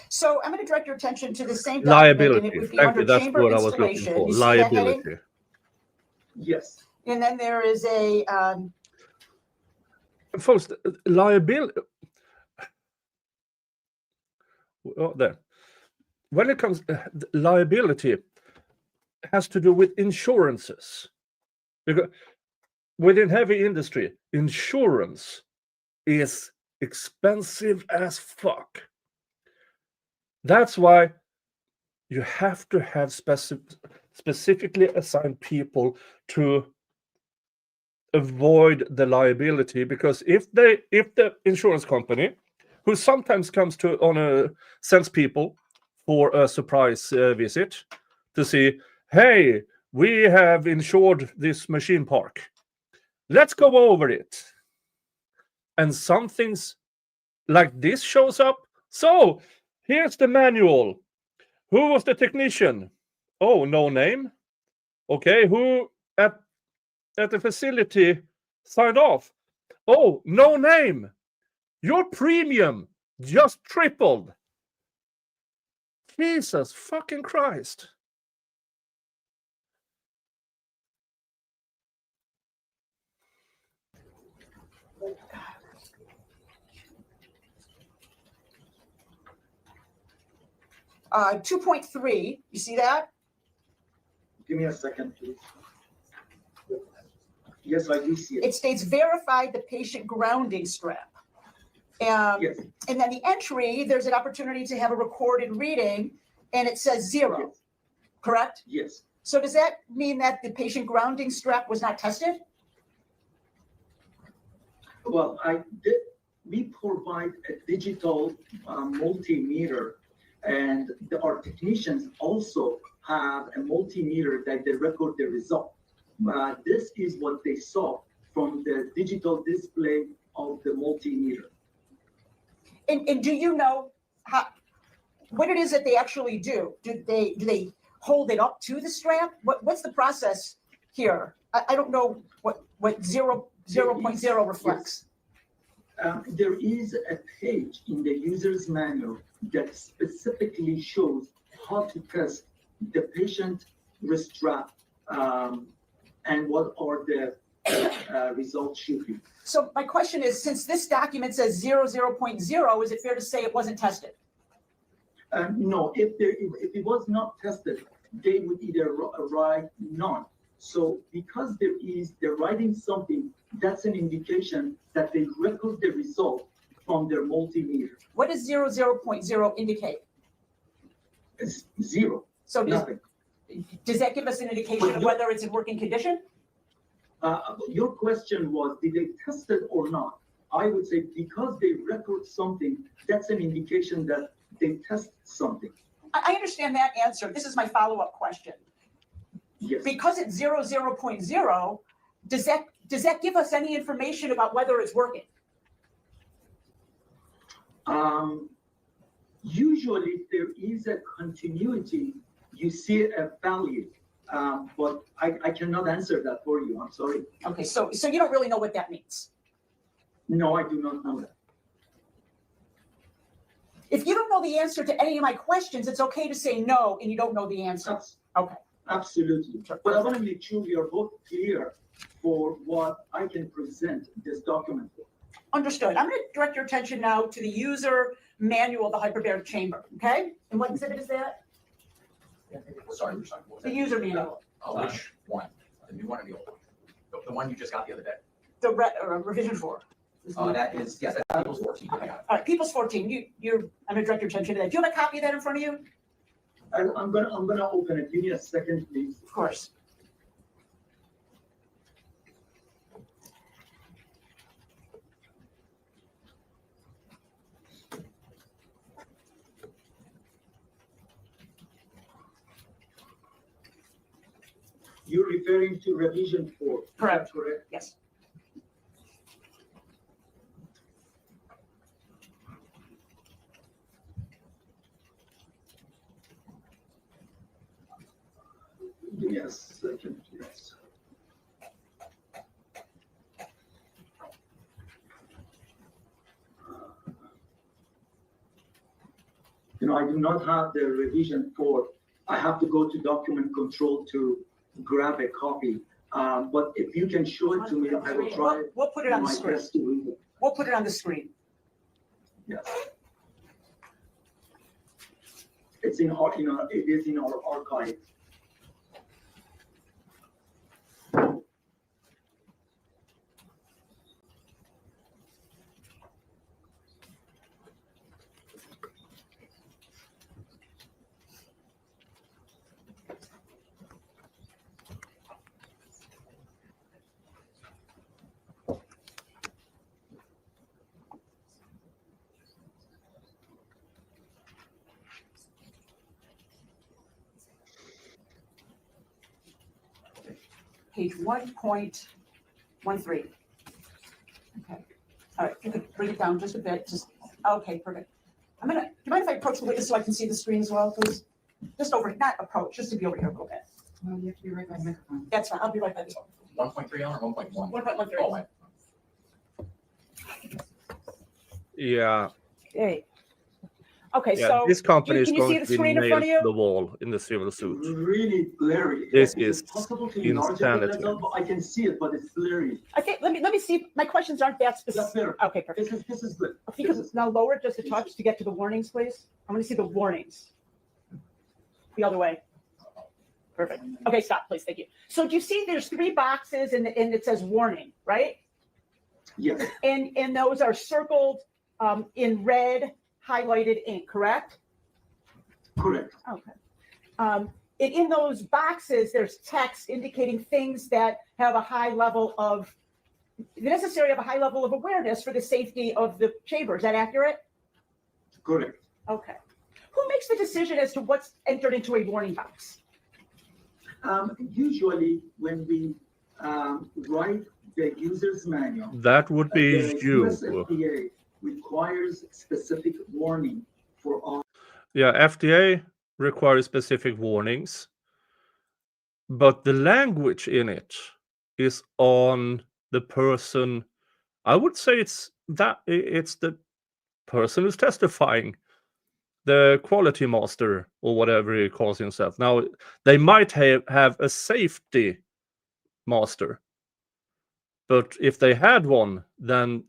So I'm going to direct your attention to the same document, Liability. and it would be Thank you. under That's chamber what I was looking installation. for. You see that heading? Liability. Yes. And then there is a Folks, liability. Oh, there. When it comes, liability has to do with insurances. Because within heavy industry, insurance is expensive as fuck. That's why you have to have specifically assigned people to avoid the liability, because if the insurance company, who sometimes comes sends people for a surprise visit to see, hey, we have insured this machine park, let's go over it, and some things like this shows up. So here's the manual. Who was the technician? Oh, no name. Okay, who at the facility signed off? Oh, no name. Your premium just tripled. Jesus fucking Christ. uh, 2.3. You see that? Give me a second, please. Yes, I do see it. It states verified the patient grounding strap. Yes. And then the entry, there's an opportunity to have a recorded reading, and it says 0, Yes. correct? Yes. So does that mean that the patient grounding strap was not tested? Well, we provide a digital multimeter, and our technicians also have a multimeter that they record the result. This is what they saw from the digital display of the multimeter. And do you know what it is that they actually do? Do they hold it up to the strap? What's the process here? I don't know what 0.0 reflects. There is a page in the user's manual that specifically shows how to test the patient wrist strap and what are the results should be. So my question is, since this document says 0.0, is it fair to say it wasn't tested? No, if it was not tested, they would either write none. So because they're writing something, that's an indication that they record the result from their multimeter. What does 0.0 indicate? It's zero, So nothing. does that give us an indication of whether it's in working condition? Your question was, did they test it or not? I would say because they record something, that's an indication that they test something. I understand that answer. This is my follow-up question. Yes. Because it's 0.0, does that give us any information about whether it's working? Usually, if there is a continuity, you see a value, but I cannot answer that for you. I'm sorry. Okay, so you don't really know what that means. No, I do not know that. If you don't know the answer to any of my questions, it's okay to say no and you don't know the answer. Okay. Absolutely. But I want to make sure we are both clear for what I can present this document for. Understood. I'm going to direct your attention now to the user manual of the hyperbaric chamber, okay? And what exhibit is that? Sorry, which one was The that? user manual, Which one? The new one or the old one? The one you just got the other day? the revision 4. That is, yes, that was 14. Okay. All right, People's 14. I'm going to direct your attention to that. Do you have a copy of that in front of you? I'm gonna open it. Give me a second, please. Of course. You're referring to revision 4. Correct. Is that correct? Yes. Yes, second, yes. I do not have the revision 4. I have to go to document control to grab a copy. But if you can show it to me, I will try We'll put it on the my screen. best to read it. We'll put it on the screen. Yes. It's in our, it is in our archive. Page 1.13. Okay. All right, you could bring it down just a bit. Okay, perfect. Do you mind if I approach the witness so I can see the screen as well, please? Just over, not approach, just to be over here a little bit. Well, you have to be right by the microphone. That's fine. I'll be right by this one. 1.3 on or 1.1? 1.13. Oh, my. Yeah, Hey. Okay, yeah. so This company is can you see going the to be screen in front nailed of to you? the wall in the civil suit. Really blurry. This Is it is possible to enlarge it a insanity. little? I can see it, but it's blurry. I think let me see. My questions aren't that That's specific. better. Okay, perfect. This is good. If you could now lower it just a touch to get to the warnings, please. I want to see the warnings. The other way. Perfect. Okay, stop, please. Thank you. So do you see there's 3 boxes and it says warning, right? Yes, And those are circled in red highlighted ink, correct? correct. Okay. And in those boxes, there's text indicating things that have a high level of, necessary of a high level of awareness for the safety of the chamber. Is that accurate? Correct. Okay. Who makes the decision as to what's entered into a warning box? Usually, when we write the user's manual, That would be the you. US FDA requires specific warning for all. Yeah, FDA requires specific warnings, but the language in it is on the person I would say it's the person who's testifying, the quality master or whatever he calls himself. Now, they might have a safety master, but if they had one, then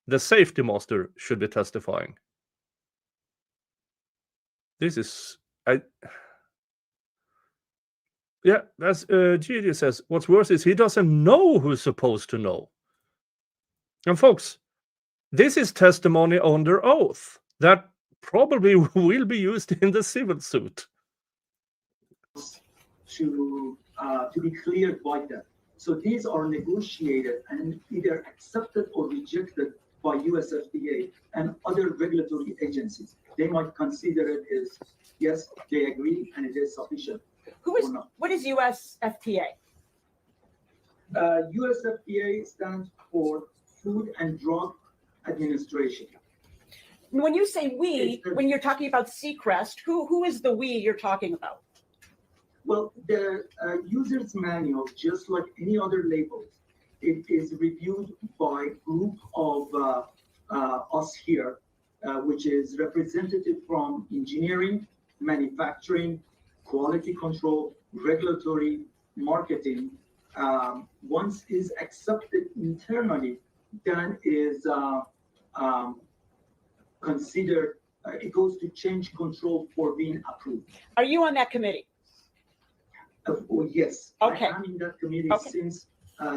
the safety master should be testifying. This is, yeah, as Gigi says, what's worse is he doesn't know who's supposed to know. And folks, this is testimony under oath that probably will be used in the civil suit. To be cleared by them. So these are negotiated and either accepted or rejected by US FDA and other regulatory agencies. They might consider it as, yes, they agree and it is sufficient. What is USFTA? USFDA stands for Food and Drug Administration. When you say we, when you're talking about Seacrest, who is the we you're talking about? Well, the user's manual, just like any other labels, it is reviewed by a group of us here, which is representative from engineering, manufacturing, quality control, regulatory, marketing. Once is accepted internally, then is considered, it goes to change control for being approved. Are you on that committee? Oh, yes. Okay. I am in that committee Okay. since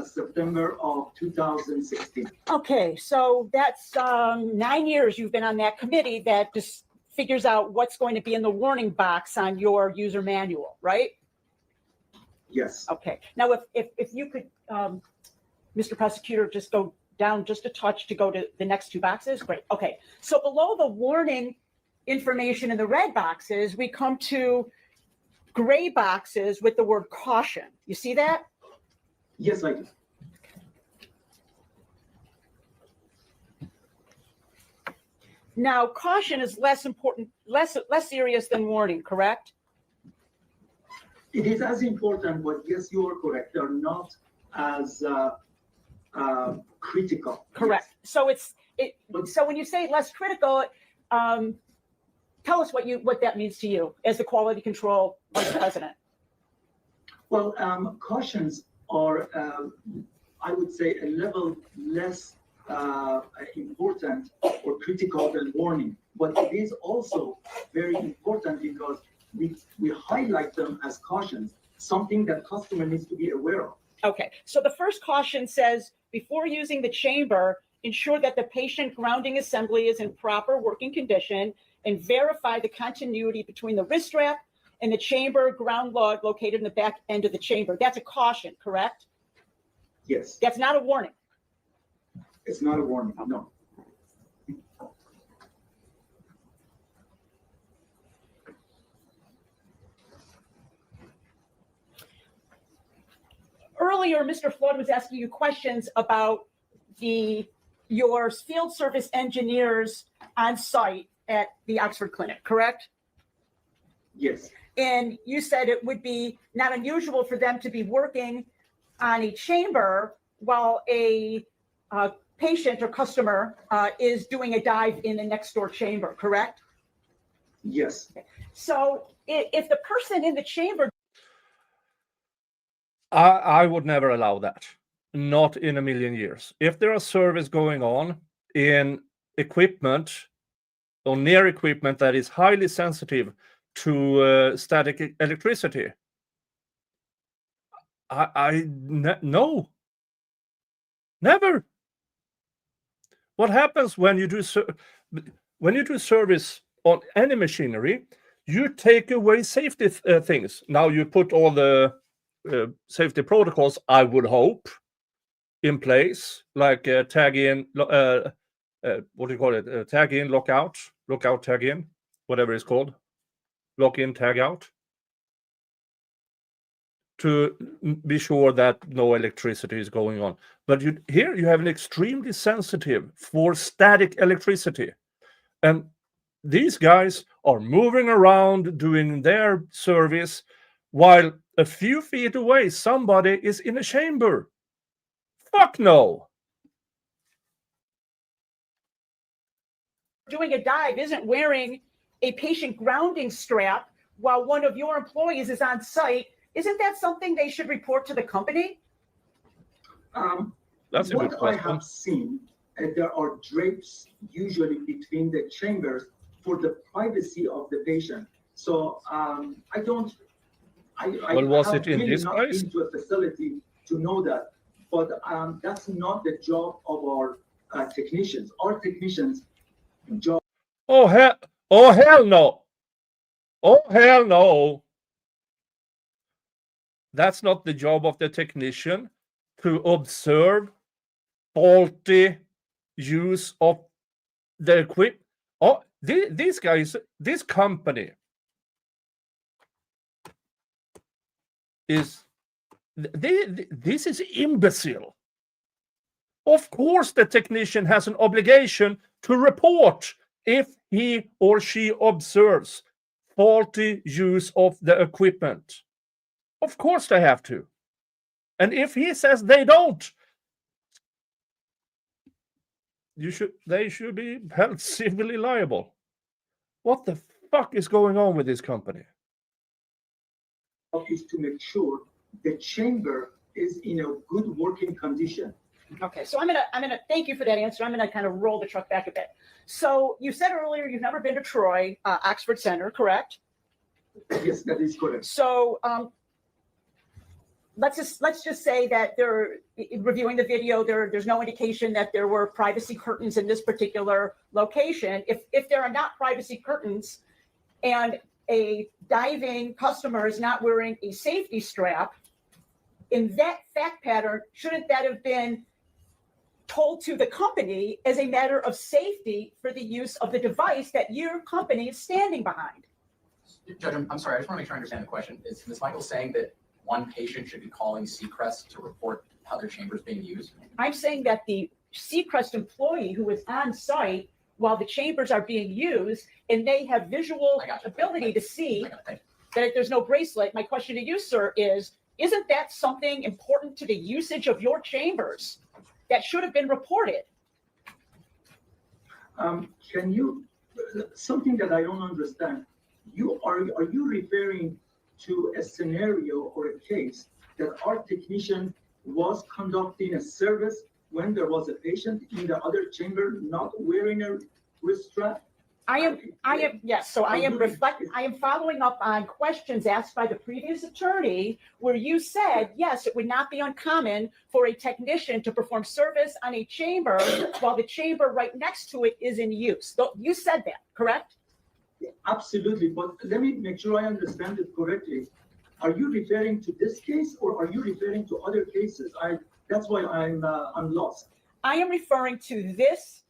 September of 2016. Okay, so that's 9 years you've been on that committee that just figures out what's going to be in the warning box on your user manual, right? Yes. Okay, now if you could, Mr. Prosecutor, just go down just a touch to go to the next two boxes, great. Okay, so below the warning information in the red boxes, we come to gray boxes with the word caution. You see that? Yes, I do. Now, caution is less important, less serious than warning, correct? It is as important, but yes, you are correct. They're not as critical. Correct. Yes. So so when you say less critical, tell us what that means to you as the quality control vice president. Well, cautions are, I would say, a level less important or critical than warning, but it is also very important because we highlight them as cautions, something that customer needs to be aware of. Okay, so the first caution says, before using the chamber, ensure that the patient grounding assembly is in proper working condition and verify the continuity between the wrist strap and the chamber ground lug located in the back end of the chamber. That's a caution, correct? Yes. That's not a warning. It's not a warning, no. Earlier, Mr. Floyd was asking you questions about your field service engineers on site at the Oxford Clinic, correct? Yes. And you said it would be not unusual for them to be working on a chamber while a patient or customer is doing a dive in the next door chamber, correct? Yes. So if the person in the chamber. I would never allow that. Not in a million years. If there are service going on in equipment or near equipment that is highly sensitive to static electricity, no, never. What happens when you do service on any machinery? You take away safety things. Now you put all the safety protocols, I would hope, in place, like tag in, what do you call it? Tag in, lockout, tag in, whatever it's called, lock in, tag out, to be sure that no electricity is going on. But here you have an extremely sensitive for static electricity, and these guys are moving around doing their service while a few feet away somebody is in a chamber. Fuck no. doing a dive isn't wearing a patient grounding strap while one of your employees is on site, isn't that something they should report to the company? That's a good What I question. have seen, there are drapes usually between the chambers for the privacy of the patient. So I don't. Well, was have it in really this not case? been to a facility to know that, but that's not the job of our technicians. Our technicians' job. Oh hell no. Oh hell no. That's not the job of the technician to observe faulty use of the equipment. Oh, these guys, this company is this is imbecile. Of course, the technician has an obligation to report if he or she observes faulty use of the equipment. Of course they have to. And if he says they don't, they should be held civilly liable. What the fuck is going on with this company? Is to make sure the chamber is in a good working condition. Okay, so I'm gonna thank you for that answer. I'm gonna kind of roll the truck back a bit. So you said earlier you've never been to Troy, Oxford Center, correct? Yes, that is correct. So let's just say that reviewing the video, there's no indication that there were privacy curtains in this particular location. If there are not privacy curtains and a diving customer is not wearing a safety strap, in that fact pattern, shouldn't that have been told to the company as a matter of safety for the use of the device that your company is standing behind? Judge, I'm sorry, I just want to make sure I understand the question. Is Ms. Michaels saying that one patient should be calling Seacrest to report how their chamber is being used? I'm saying that the Seacrest employee who is on site while the chambers are being used and they have visual ability to see that if there's no bracelet, my question to you, sir, isn't that something important to the usage of your chambers that should have been reported? Can you, something that I don't understand, are you referring to a scenario or a case that our technician was conducting a service when there was a patient in the other chamber not wearing a wrist strap? I am following up on questions asked by the previous attorney where you said, yes, it would not be uncommon for a technician to perform service on a chamber while the chamber right next to it is in use. You said that, correct? Absolutely, but let me make sure I understand it correctly. Are you referring to this case or are you referring to other cases? That's why I'm lost. I am referring to this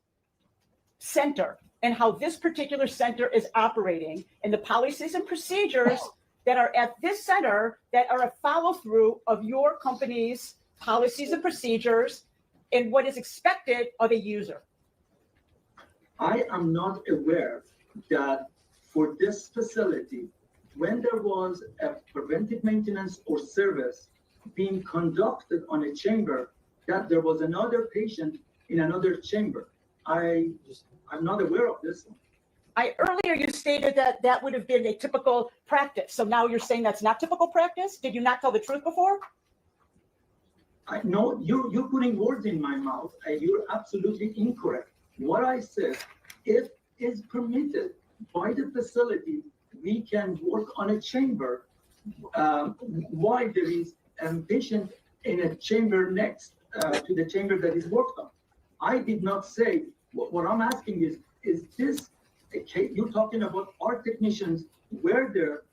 center and how this particular center is operating and the policies and procedures that are at this center that are a follow-through of your company's policies and procedures and what is expected of a user. I am not aware that for this facility, when there was a preventive maintenance or service being conducted on a chamber, that there was another patient in another chamber. I'm not aware of this. Earlier you stated that that would have been a typical practice. So now you're saying that's not typical practice? Did you not tell the truth before? No, you're putting words in my mouth. You're absolutely incorrect. What I said, if is permitted by the facility, we can work on a chamber while there is a patient in a chamber next to the chamber that is worked on. I did not say, what I'm asking is this a case? You're talking about our technicians were there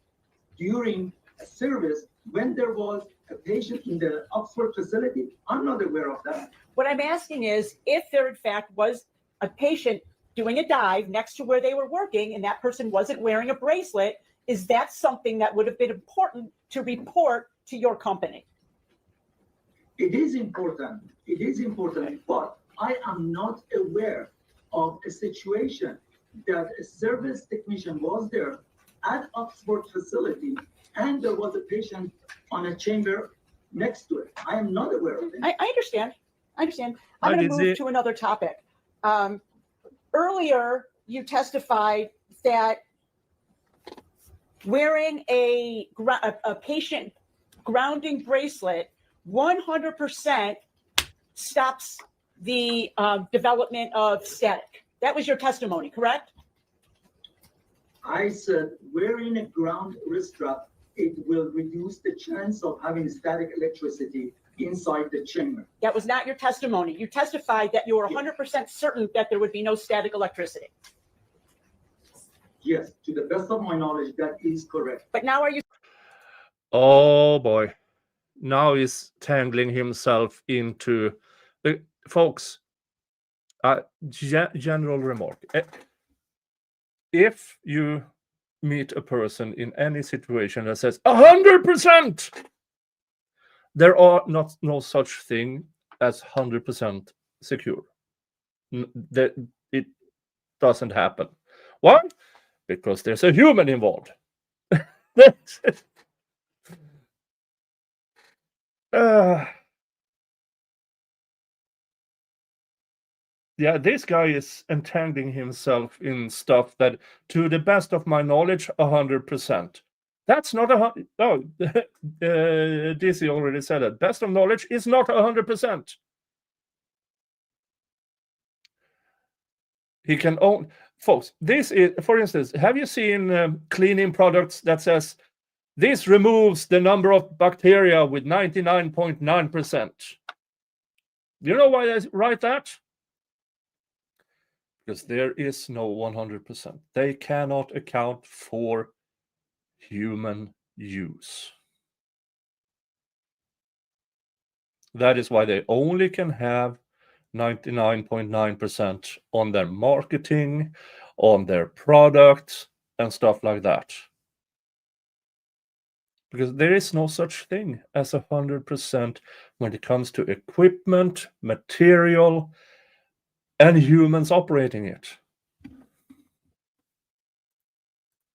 during a service when there was a patient in the Oxford facility? I'm not aware of that. What I'm asking is if there in fact was a patient doing a dive next to where they were working and that person wasn't wearing a bracelet, is that something that would have been important to report to your company? It is important. It is important, but I am not aware of a situation that a service technician was there at Oxford facility and there was a patient on a chamber next to it. I am not aware of it. I understand. I'm going to move to another topic. Earlier, you testified that wearing a patient grounding bracelet 100% stops the development of static. That was your testimony, correct? I said wearing a ground wrist strap, it will reduce the chance of having static electricity inside the chamber. That was not your testimony. You testified that you were 100% certain that there would be no static electricity. Yes, to the best of my knowledge, that is correct. But now are you Oh boy. Now he's tangling himself into the folks. General remark. If you meet a person in any situation that says 100%, there are no such thing as 100% secure. That it doesn't happen. Why? Because there's a human involved. That's it. Yeah, this guy is entangling himself in stuff that, to the best of my knowledge, 100%. That's not DC already said it. Best of knowledge is not 100%. He can own, folks. This is, for instance, have you seen cleaning products that says this removes the number of bacteria with 99.9%? Do you know why they write that? Because there is no 100%. They cannot account for human use. That is why they only can have 99.9% on their marketing, on their products, and stuff like that. Because there is no such thing as 100% when it comes to equipment, material, and humans operating it.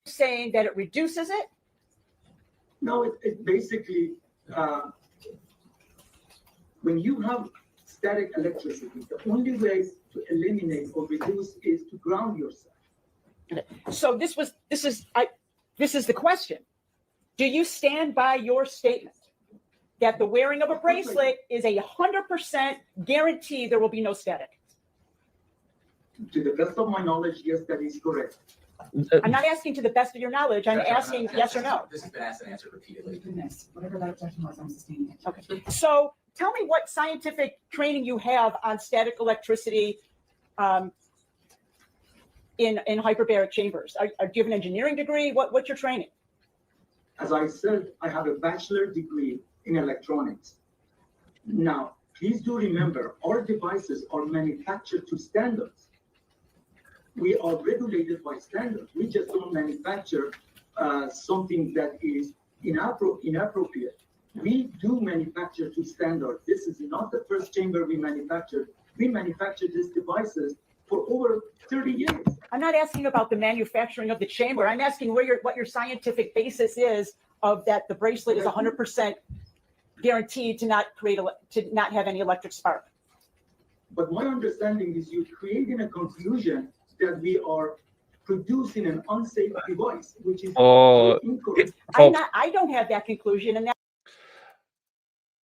saying that it reduces it? No, it basically, when you have static electricity, the only way to eliminate or reduce is to ground yourself. So this is the question. Do you stand by your statement that the wearing of a bracelet is 100% guarantee there will be no static? To the best of my knowledge, yes, that is correct. I'm not asking to the best of your knowledge. I'm asking yes or no. This has been asked and answered repeatedly. Goodness, whatever that objection was, I'm sustaining it. Okay. So tell me what scientific training you have on static electricity in hyperbaric chambers. Do you have an engineering degree? What's your training? As I said, I have a bachelor's degree in electronics. Now, please do remember, our devices are manufactured to standards. We are regulated by standards. We just don't manufacture something that is inappropriate. We do manufacture to standards. This is not the first chamber we manufactured. We manufactured these devices for over 30 years. I'm not asking about the manufacturing of the chamber. I'm asking what your scientific basis is of that the bracelet is 100% guaranteed to not have any electric spark. But my understanding is you're creating a confusion that we are producing an unsafe device, which is incorrect. I don't have that conclusion, and that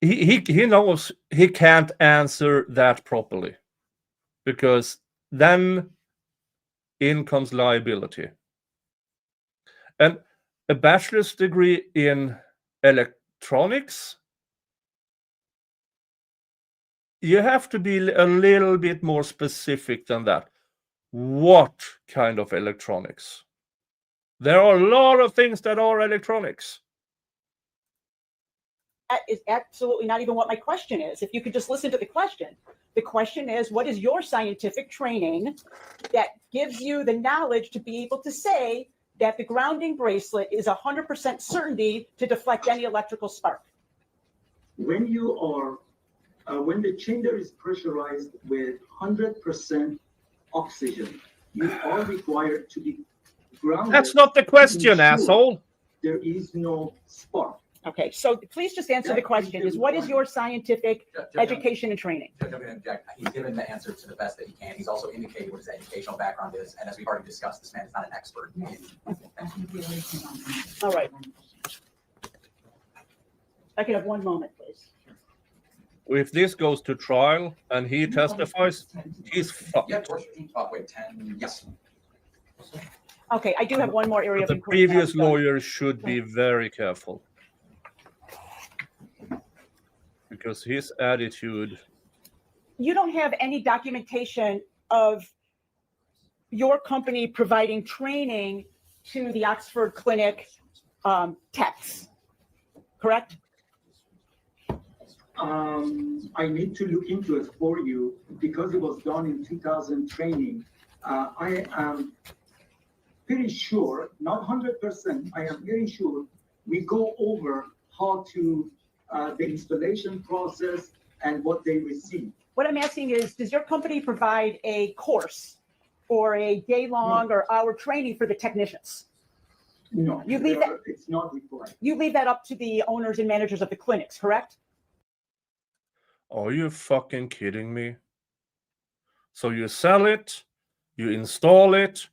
he knows he can't answer that properly, because then in comes liability. And a bachelor's degree in electronics, you have to be a little bit more specific than that. What kind of electronics? There are a lot of things that are electronics. That is absolutely not even what my question is. If you could just listen to the question is, what is your scientific training that gives you the knowledge to be able to say that the grounding bracelet is 100% certainty to deflect any electrical spark? When you are, when the chamber is pressurized with 100% oxygen, you are required to be grounded. That's not the question, asshole. There is no spark. Okay, so please just answer the question, is what is your scientific education and training? Judge, I'm going to object. He's given the answer to the best that he can. He's also indicated what his educational background is, and as we've already discussed, this man is not an expert. All right. I can have one moment, please. If this goes to trial and he testifies, he's fucked. Yeah, of course. Wait, 10, yes. Okay, I do have one more area of The inquiry. previous lawyer should be very careful. Because his attitude. You don't have any documentation of your company providing training to the Oxford Clinic techs, correct? I need to look into it for you because it was done in 2000 training. I am pretty sure, not 100%, I am very sure we go over how to the installation process and what they receive. What I'm asking is, does your company provide a course or a day-long or hour training for the technicians? No, You leave that- it's not required. You leave that up to the owners and managers of the clinics, correct? Are you fucking kidding me? So you sell it, you install it,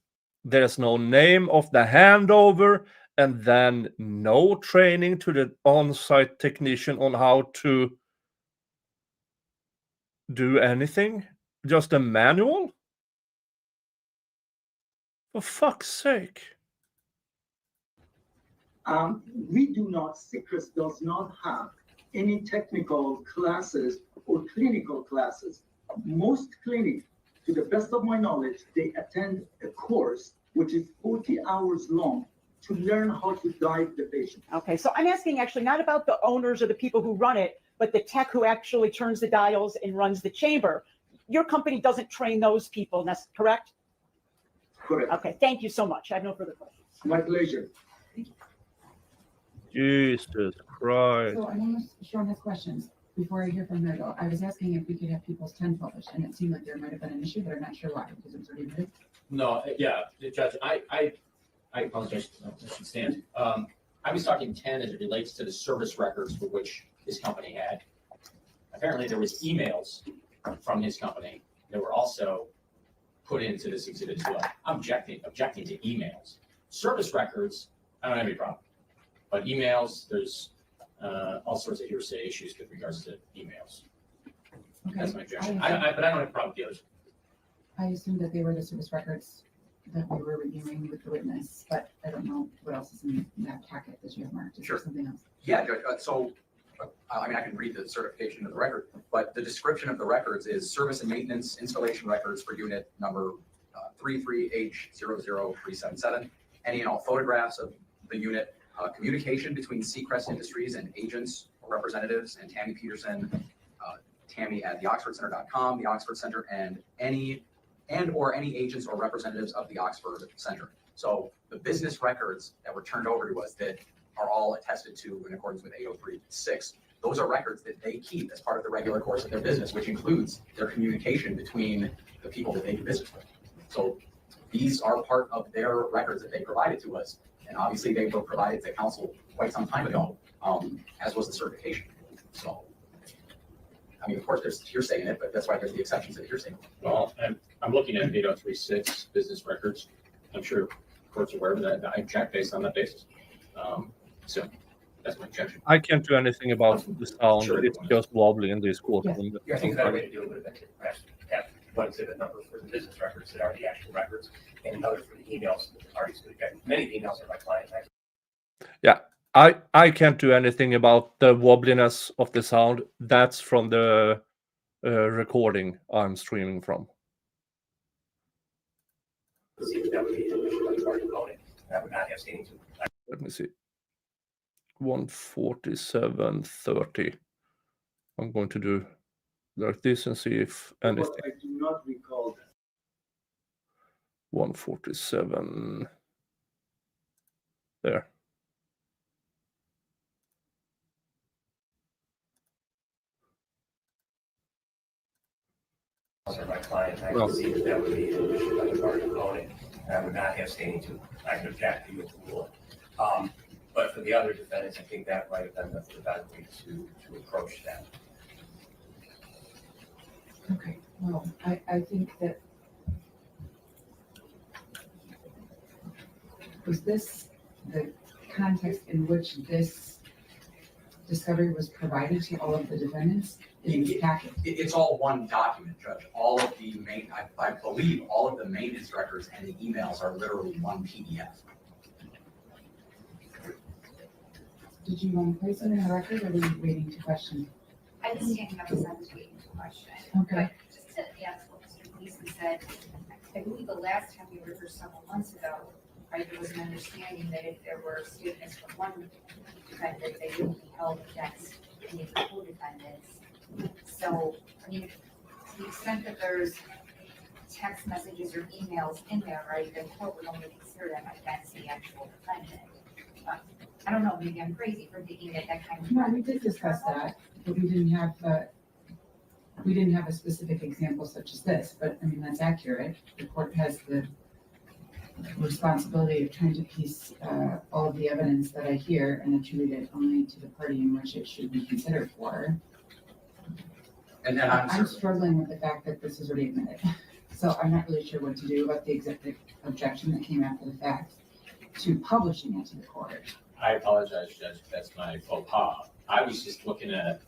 there's no name of the handover, and then no training to the on-site technician on how to do anything? Just a manual? For fuck's sake. We do not, Secrets does not have any technical classes or clinical classes. Most clinics, to the best of my knowledge, they attend a course which is 40 hours long to learn how to dive the patient. Okay, so I'm asking actually not about the owners or the people who run it, but the tech who actually turns the dials and runs the chamber. Your company doesn't train those people, that's correct? Correct. Okay, thank you so much. I have no further questions. My pleasure. Jesus Christ. So I know Sean has questions. Before I hear from her though, I was asking if we could have people's 10 published, and it seemed like there might have been an issue, but I'm not sure why, because it was already written. No, yeah, Judge, I apologize, I should stand. I was talking 10 as it relates to the service records for which his company had. Apparently there was emails from his company that were also put into this exhibit 12. I'm objecting to emails. Service records, I don't have any problem. But emails, there's all sorts of hearsay issues with regards to emails. Okay. That's my objection. But I don't have a problem with the others. I assumed that they were the service records that we were reviewing with the witness, but I don't know what else is in that packet that you have marked. Is there Sure. something else? Yeah, Judge, I mean, I can read the certification of the record, but the description of the records is service and maintenance installation records for unit number 33H00377. Any and all photographs of the unit, communication between Seacrest Industries and agents or representatives, and Tammy Peterson, Tammy at theoxfordcenter.com, the Oxford Center, and any agents or representatives of the Oxford Center. So the business records that were turned over to us that are all attested to in accordance with 803.6. Those are records that they keep as part of the regular course of their business, which includes their communication between the people that they do business with. So these are part of their records that they provided to us. And obviously they were provided to council quite some time ago, as was the certification. So, I mean, of course, there's hearsay in it, but that's why there's the exceptions to the hearsay. Well, I'm looking at 8036 business records. I'm sure court's aware of that. I object based on that basis. So that's my objection. I can't do anything about the sound. Sure. It's just wobbling in this courtroom. Yeah, I think that way to do it would have been to perhaps have one exhibit number for the business records that are the actual records, and another for the emails that already got many emails are my clients. Yeah, I can't do anything about the wobbliness of the sound. That's from the recording I'm streaming from. That would be an issue like party voting. That would not have standing to. Let me see. 147.30. I'm going to do like this and see if anything. But I do not recall that. 147. There. Are my clients. I Well- can see that would be an issue like party voting. That would not have standing to. I can object to you to rule. But for the other defendants, I think that might have been the better way to approach that. Okay, well, I think that. Was this the context in which this discovery was provided to all of the defendants in this packet? It's all one document, Judge. All of the I believe all of the maintenance records and the emails are literally one PDF. Did you want to place it in the record, or were you waiting to question? I was standing up as I was waiting for a question. Okay. But just to ask what Mr. Gleason said, I believe the last time we were here several months ago, right, there was an understanding that if there were statements from one defendant, they wouldn't be held against any of the co-defendants. So, I mean, to the extent that there's text messages or emails in there, right, the court would only consider them against the actual defendant. I don't know, maybe I'm crazy for thinking that that kind of. No, we did discuss that, but we didn't have a specific example such as this, but I mean, that's accurate. The court has the responsibility of trying to piece all of the evidence that I hear and attribute it only to the party in which it should be considered for. And then I'm struggling with the fact that this is already admitted. So I'm not really sure what to do about the executive objection that came after the fact to publishing it to the court. I apologize, Judge, that's my faux pas. I was just looking at,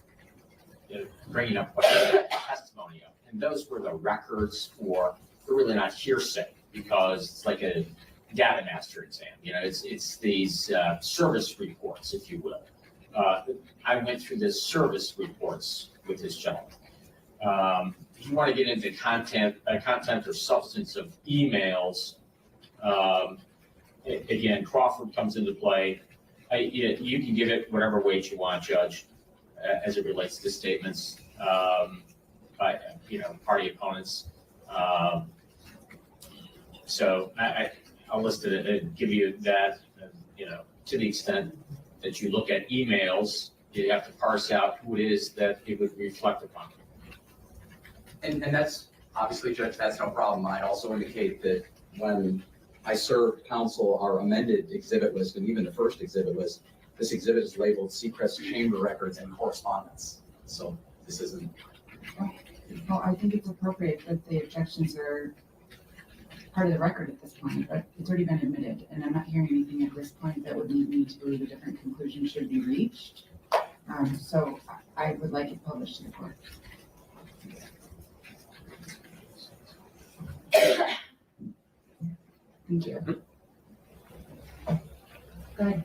bringing up what the testimony of, and those were the records for, they're really not hearsay, because it's like a data master exam, it's these service reports, if you will. I went through the service reports with this gentleman. If you want to get into content or substance of emails, again, Crawford comes into play. You can give it whatever weight you want, Judge, as it relates to statements by party opponents. So I'll list it and give you that. To the extent that you look at emails, you have to parse out who it is that it would reflect upon. And that's obviously, Judge, that's no problem. I'd also indicate that when I served counsel our amended exhibit list, and even the first exhibit list, this exhibit is labeled Seacrest Chamber Records and Correspondence. So this isn't. Well, I think it's appropriate that the objections are part of the record at this point, but it's already been admitted, and I'm not hearing anything at this point that would lead me to believe a different conclusion should be reached. So I would like it published to the court. Thank you. Go ahead.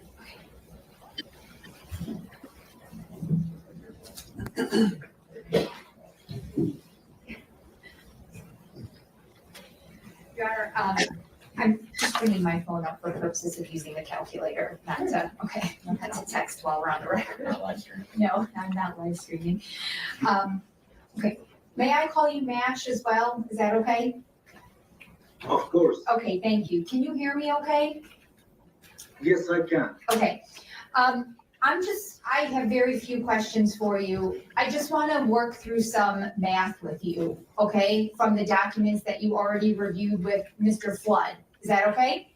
Your Honor, I'm just bringing my phone up for purposes of using the calculator, not to text while we're on the record. Not live stream. No, I'm not live streaming. Okay, may I call you Mash as well? Is that okay? Of course. Okay, thank you. Can you hear me okay? Yes, I can. Okay. I have very few questions for you. I just want to work through some math with you, okay? From the documents that you already reviewed with Mr. Flood. Is that okay?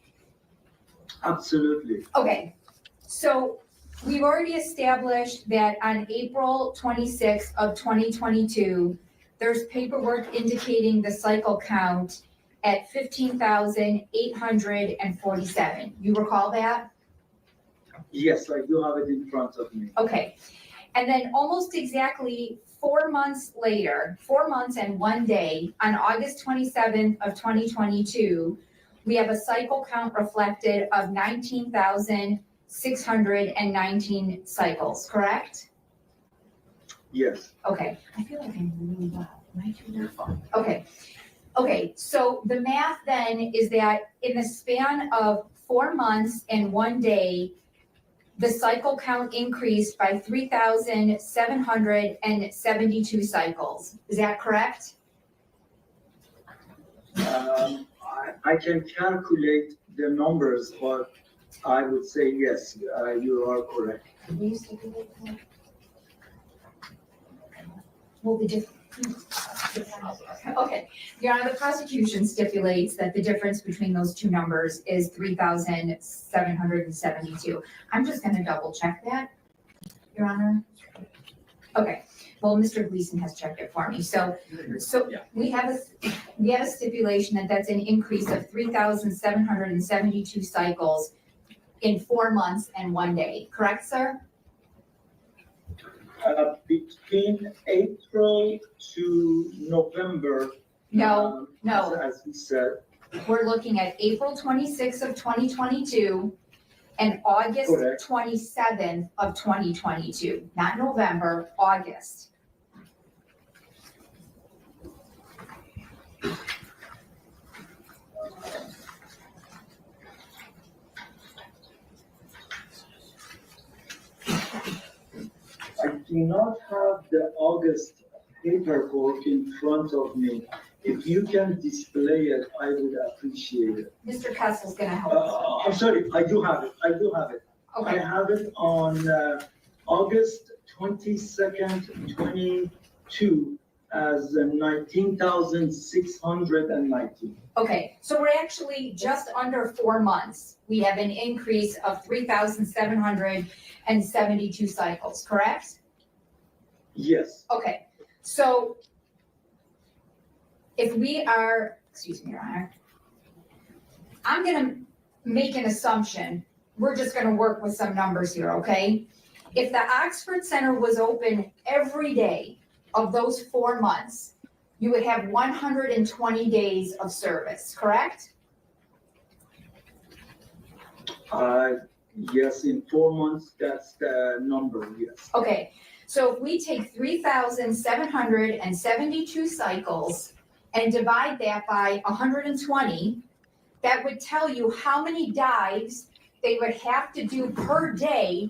Absolutely. Okay. So we've already established that on April 26th of 2022, there's paperwork indicating the cycle count at 15,847. You recall that? Yes, I do have it in front of me. Okay. And then almost exactly 4 months later, 4 months and 1 day, on August 27th of 2022, we have a cycle count reflected of 19,619 cycles, correct? Yes. Okay. I feel like I'm really loud. Am I too loud? Okay. Okay, so the math then is that in the span of 4 months and 1 day, the cycle count increased by 3,772 cycles. Is that correct? I can calculate the numbers, but I would say yes, you are correct. We used to do it. Well, the difference. Okay, Your Honor, the prosecution stipulates that the difference between those two numbers is 3,772. I'm just gonna double check that, Your Honor. Okay, well, Mr. Gleason has checked it for me, so Yeah. we have a stipulation that that's an increase of 3,772 cycles in 4 months and 1 day, correct, sir? Between April to November. No, no. As we said, We're looking at April 26th of 2022 and August Correct. 27th of 2022, not November, August. I do not have the August paperwork in front of me. If you can display it, I would appreciate it. Mr. Kessel's gonna help us. I'm sorry, I do have it. I Okay, have it on August 22nd, 22 as 19,619. okay, so we're actually just under 4 months. We have an increase of 3,772 cycles, correct? Yes, Okay, so if we are, excuse me, Your Honor, I'm gonna make an assumption. We're just gonna work with some numbers here, okay? If the Oxford Center was open every day of those 4 months, you would have 120 days of service, correct? yes, in 4 months, that's the number, yes. Okay, so if we take 3,772 cycles and divide that by 120, that would tell you how many dives they would have to do per day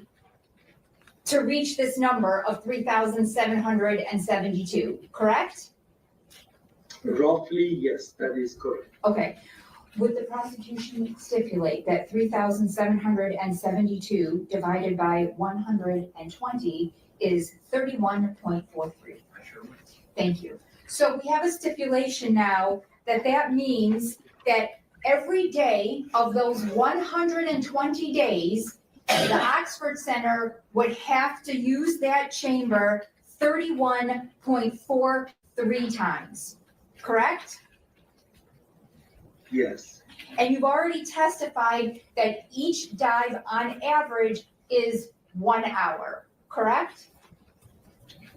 to reach this number of 3,772, correct? Roughly, yes, that is correct. Okay, would the prosecution stipulate that 3,772 divided by 120 is 31.43? Thank you. So we have a stipulation now that that means that every day of those 120 days, the Oxford Center would have to use that chamber 31.43 times, correct? Yes, And you've already testified that each dive on average is 1 hour, correct?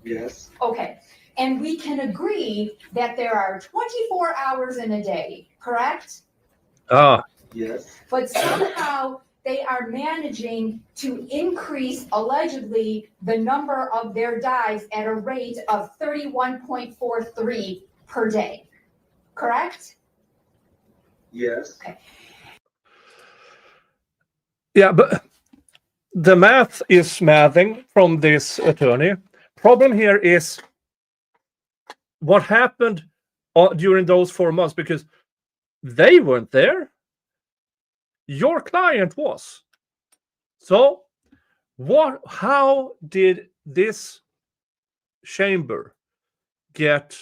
yes, Okay, and we can agree that there are 24 hours in a day, correct? yes. But somehow they are managing to increase allegedly the number of their dives at a rate of 31.43 per day, correct? Yes, Yeah, but the math is mathing from this attorney. Problem here is what happened during those 4 months, because they weren't there. Your client was. So how did this chamber get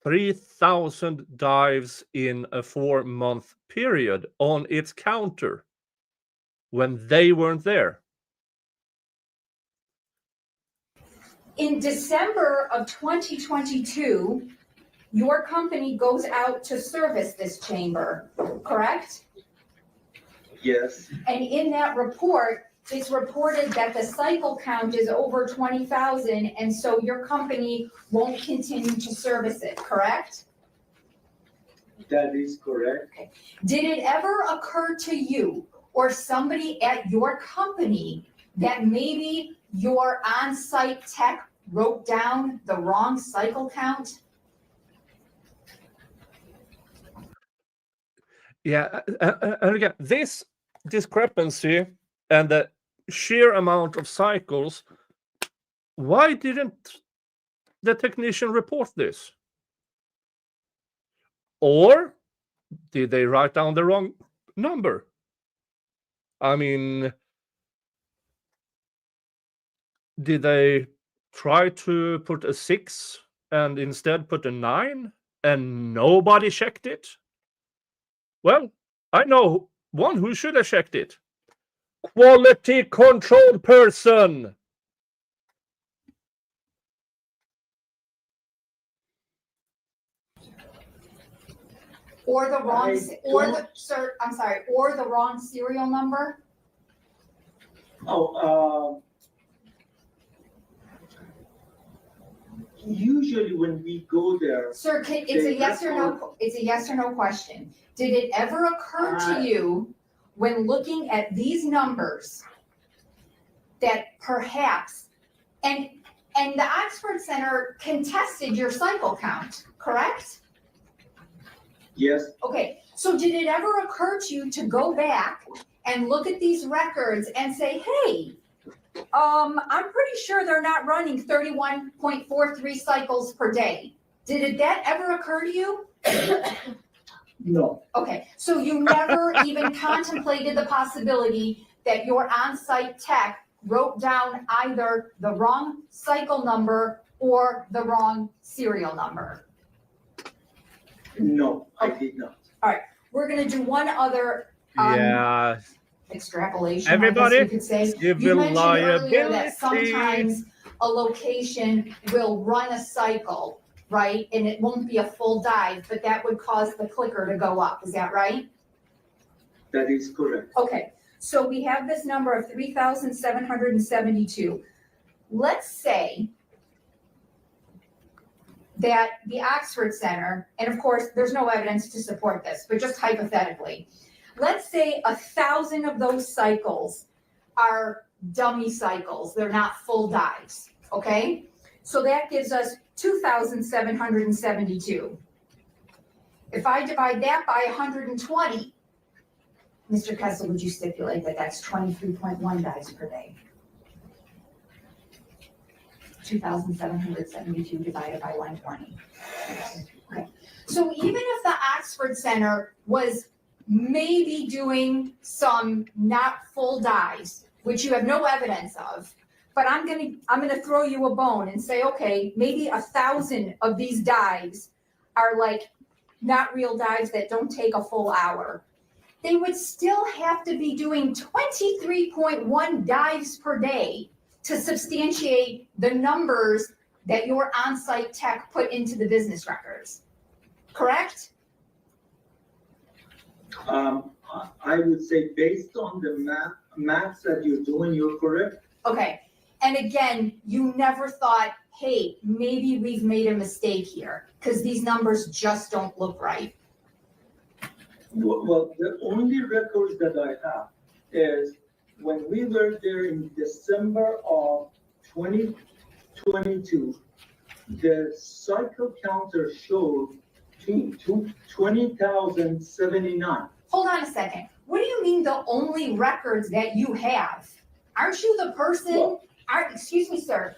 3,000 dives in a 4-month period on its counter when they weren't there? In December of 2022, your company goes out to service this chamber, correct? yes, And in that report, it's reported that the cycle count is over 20,000, and so your company won't continue to service it, correct? that is correct. Did it ever occur to you or somebody at your company that maybe your on-site tech wrote down the wrong cycle count? Yeah, and again, this discrepancy and the sheer amount of cycles, why didn't the technician report this? Or did they write down the wrong number? I mean, did they try to put a 6 and instead put a 9 and nobody checked it? Well, I know one who should have checked it. Quality control person. Or the wrong, I or the, don't- sir, I'm sorry, or the wrong serial number? Usually when we go there, Sir, it's a They yes or no, it's a yes or no question. Did it ever occur to you when looking at these numbers that perhaps, and the Oxford Center contested your cycle count, correct? yes, Okay, so did it ever occur to you to go back and look at these records and say, hey, I'm pretty sure they're not running 31.43 cycles per day. Did that ever occur to you? no, Okay, so you never even contemplated the possibility that your on-site tech wrote down either the wrong cycle number or the wrong serial number? no, I did not. We're gonna do one other Yeah, extrapolation, I guess everybody, you could say. You civil mentioned earlier that liability. sometimes a location will run a cycle, right? And it won't be a full dive, but that would cause the clicker to go up, is that right? That is correct. Okay, so we have this number of 3,772. Let's say that the Oxford Center, and of course, there's no evidence to support this, but just hypothetically, let's say 1,000 of those cycles are dummy cycles, they're not full dives, okay? So that gives us 2,772. If I divide that by 120, Mr. Kessel, would you stipulate that that's 23.1 dives per day? 2,772 divided by 120. Okay, so even if the Oxford Center was maybe doing some not full dives, which you have no evidence of, but I'm gonna throw you a bone and say, okay, maybe 1,000 of these dives are like not real dives that don't take a full hour. They would still have to be doing 23.1 dives per day to substantiate the numbers that your on-site tech put into the business records, correct? I would say based on the maths that you're doing, you're correct. Okay, and again, you never thought, hey, maybe we've made a mistake here, because these numbers just don't look right. Well, the only records that I have is when we were there in December of 2022, the cycle counter showed 20,079. Hold on a second. What do you mean the only records that you have? Aren't you the person, excuse me, sir,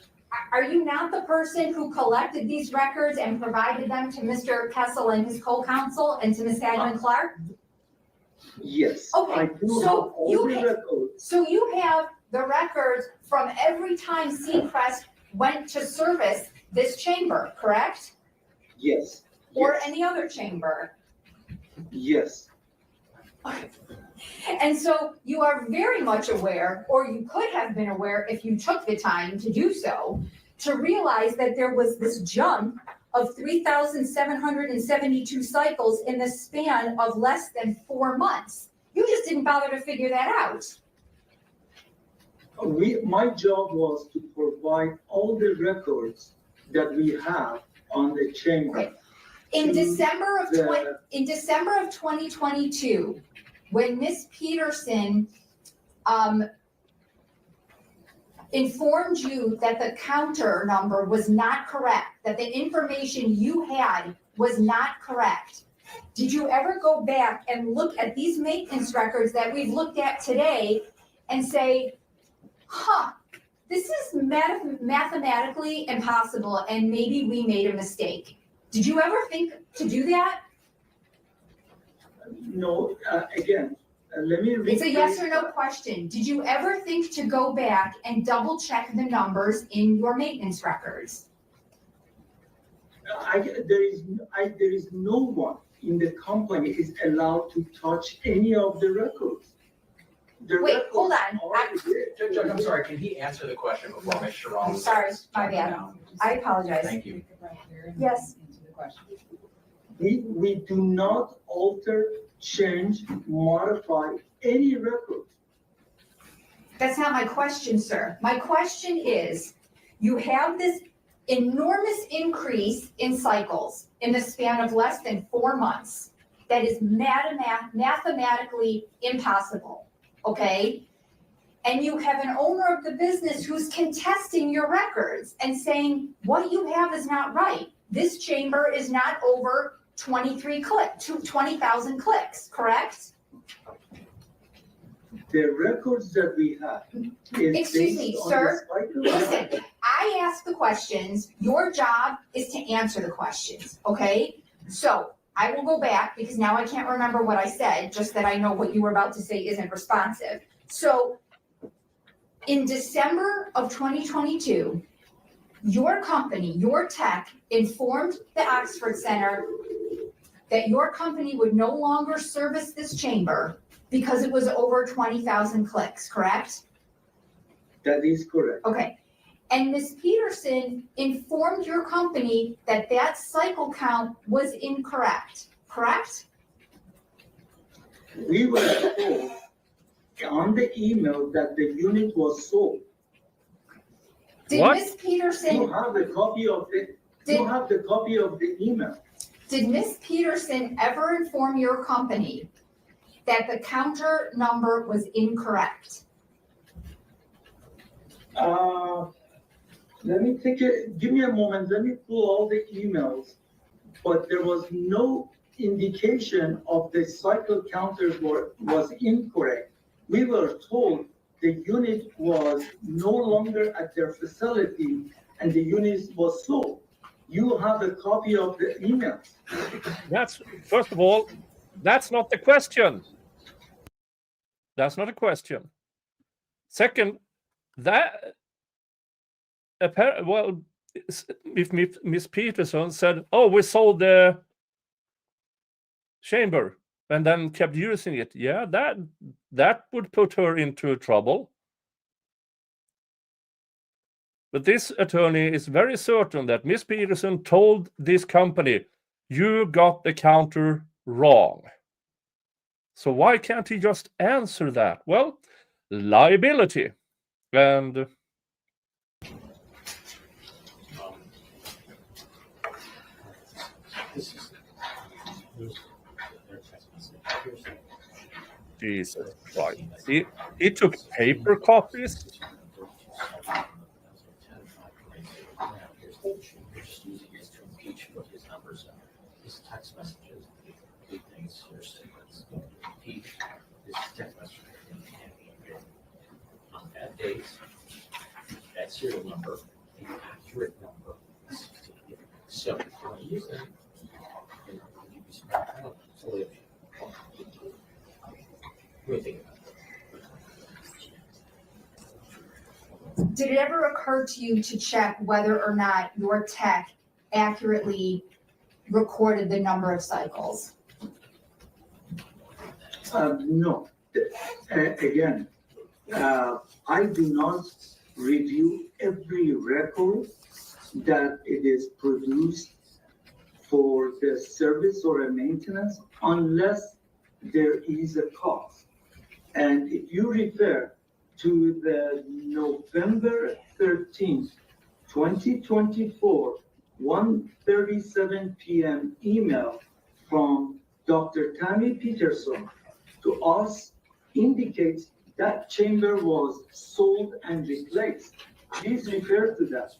are you not the person who collected these records and provided them to Mr. Kessel and his co-counsel and to Ms. Hadman Clark? Yes, Okay, I do so have all you the ha- records. So you have the records from every time Seacrest went to service this chamber, correct? Yes. Or yes, any other chamber? Yes. And so you are very much aware, or you could have been aware if you took the time to do so, to realize that there was this jump of 3,772 cycles in the span of less than 4 months. You just didn't bother to figure that out. My job was to provide all the records that we have on the chamber. Okay. In To December of the- 2022, when Ms. Peterson informed you that the counter number was not correct, that the information you had was not correct, did you ever go back and look at these maintenance records that we've looked at today and say, this is mathematically impossible and maybe we made a mistake? Did you ever think to do that? No, again, let me It's a yes or rephrase no that. question. Did you ever think to go back and double check the numbers in your maintenance records? There is no one in the company is allowed to touch any of the records. The Wait, records hold on. are there. Judge, I'm sorry, can he answer the question before Ms. Sharon? I'm sorry, my bad. I apologize. Thank you. Yes. Into the question. We do not alter, change, modify any record. That's not my question, sir. My question is, you have this enormous increase in cycles in the span of less than 4 months. That is mathematically impossible, okay? And you have an owner of the business who's contesting your records and saying, what you have is not right. This chamber is not over 20,000 clicks, correct? The records that we have is Excuse me, based on sir. the cycle. Listen, I ask the questions, your job is to answer the questions, okay? So I will go back because now I can't remember what I said, just that I know what you were about to say isn't responsive. So in December of 2022, your company, your tech, informed the Oxford Center that your company would no longer service this chamber because it was over 20,000 clicks, correct? That is correct. Okay. And Ms. Peterson informed your company that that cycle count was incorrect, correct? We were told on the email that the unit was sold. Did What? Ms. You Peterson, have the copy of the, you have the copy of the email. did Ms. Peterson ever inform your company that the counter number was incorrect? Let me give me a moment, let me pull all the emails. But there was no indication of the cycle counters was incorrect. We were told the unit was no longer at their facility and the unit was sold. You have a copy of the emails. That's, first of all, that's not the question. That's not a question. Second, that well, if Miss Peterson said, "Oh, we sold the chamber," and then kept using it, yeah, that would put her into trouble. But this attorney is very certain that Miss Peterson told this company, "You got the counter wrong." So why can't he just answer that? Well, liability. And Jesus Christ. He took paper copies. His text messages, big things, here's sequence. His text message on that date, that serial number, the accurate number. So if you want to use them, you can use them. Totally up to you. What do you think about that? Did it ever occur to you to check whether or not your tech accurately recorded the number of cycles? No. Again, I do not review every record that it is produced for the service or a maintenance unless there is a cost. And if you refer to the November 13th, 2024, 1:37 p.m. email from Dr. Tammy Peterson to us indicates that chamber was sold and replaced. Please refer to that.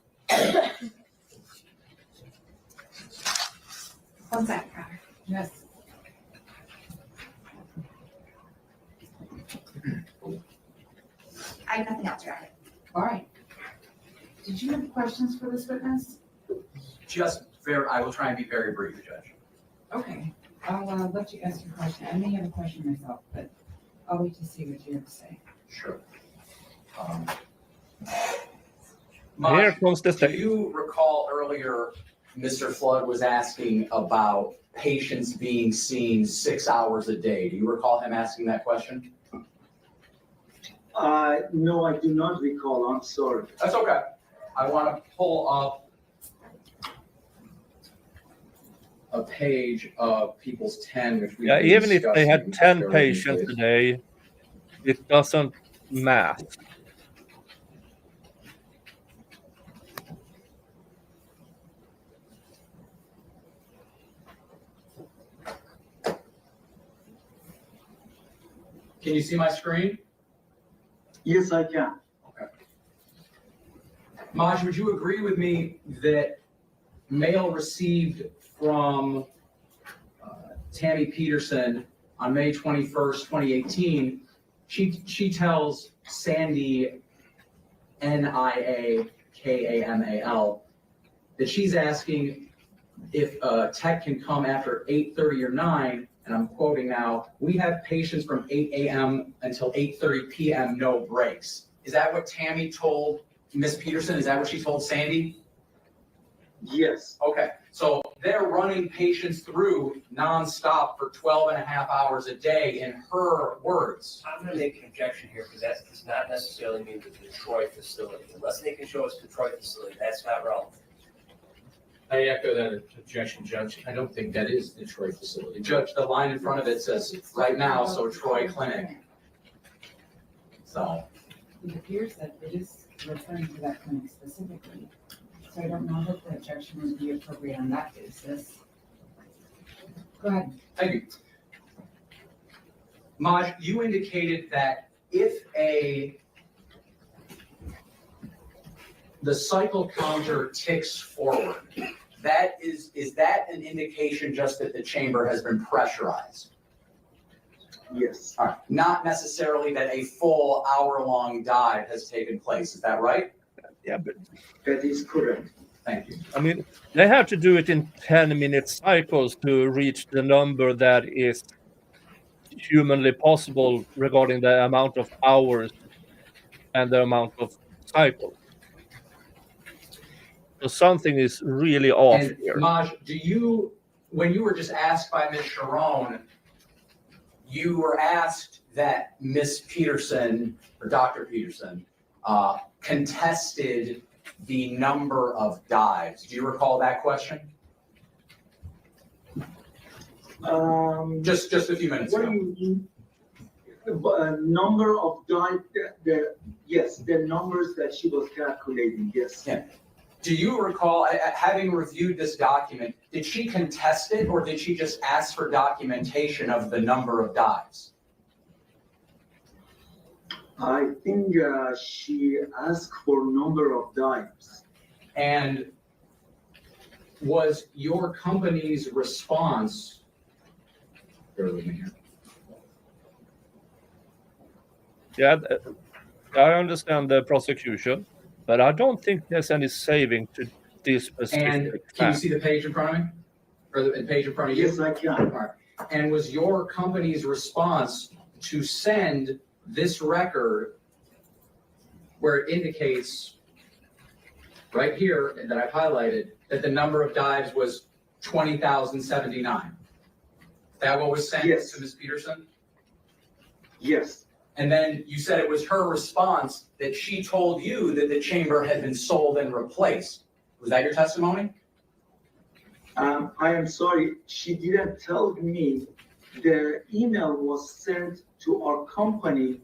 One second, Connor. Yes. I have nothing else, Your Honor. All right. Did you have questions for this witness? I will try and be very brief, Judge. Okay, I'll let you ask your question. I may have a question myself, but I'll wait to see what you have to say. Sure. Here Maj, comes the do state. you recall earlier Mr. Flood was asking about patients being seen 6 hours a day. Do you recall him asking that question? No, I do not recall. I'm sorry. That's okay. I want to pull up a page of People's 10, which we Yeah, even if they had 10 patients a day, it doesn't math. Can you see my screen? Yes, I can. Maj, would you agree with me that mail received from Tammy Peterson on May 21st, 2018, she tells Sandy, NIAKAMAL, that she's asking if tech can come after 8:30 or 9, and I'm quoting now, we have patients from 8 a.m. until 8:30 p.m., no breaks. Is that what Tammy told Miss Peterson? Is that what she told Sandy? Yes. Okay, so they're running patients through nonstop for 12 and a half hours a day in her words. I'm gonna make an objection here, because that does not necessarily mean the Detroit facility. Unless they can show us Detroit facility, that's not relevant. I echo that objection, Judge. I don't think that is the Troy facility. Judge, the line in front of it says right now, so Troy Clinic. So, It appears that it is referring to that clinic specifically. So I don't know that the objection would be appropriate on that basis. Go ahead. thank you. Maj, you indicated that if the cycle counter ticks forward, is that an indication just that the chamber has been pressurized? Yes. All right, not necessarily that a full hour-long dive has taken place, is that right? Yeah, but That is correct. Thank you. I mean, they have to do it in 10-minute cycles to reach the number that is humanly possible regarding the amount of hours and the amount of cycles. So something is really off And here. Maj, when you were just asked by Ms. Sharon, you were asked that Ms. Peterson, or Dr. Peterson, contested the number of dives. Do you recall that question? Just a few minutes What do ago. you mean? Number of dive, yes, the numbers that she was calculating, yes. Yeah. Do you recall, having reviewed this document, did she contest it, or did she just ask for documentation of the number of dives? I think she asked for number of dives. And was your company's response, bear with me here. Yeah, I understand the prosecution, but I don't think there's any saving to this And specific can you fact. see the page in front of me? Or the page in front of you? Yes, I can. All right. And was your company's response to send this record where it indicates right here that I've highlighted that the number of dives was 20,079? Is that what was sent Yes. to Ms. Peterson? Yes. And then you said it was her response that she told you that the chamber had been sold and replaced. Was that your testimony? I am sorry, she didn't tell me. The email was sent to our company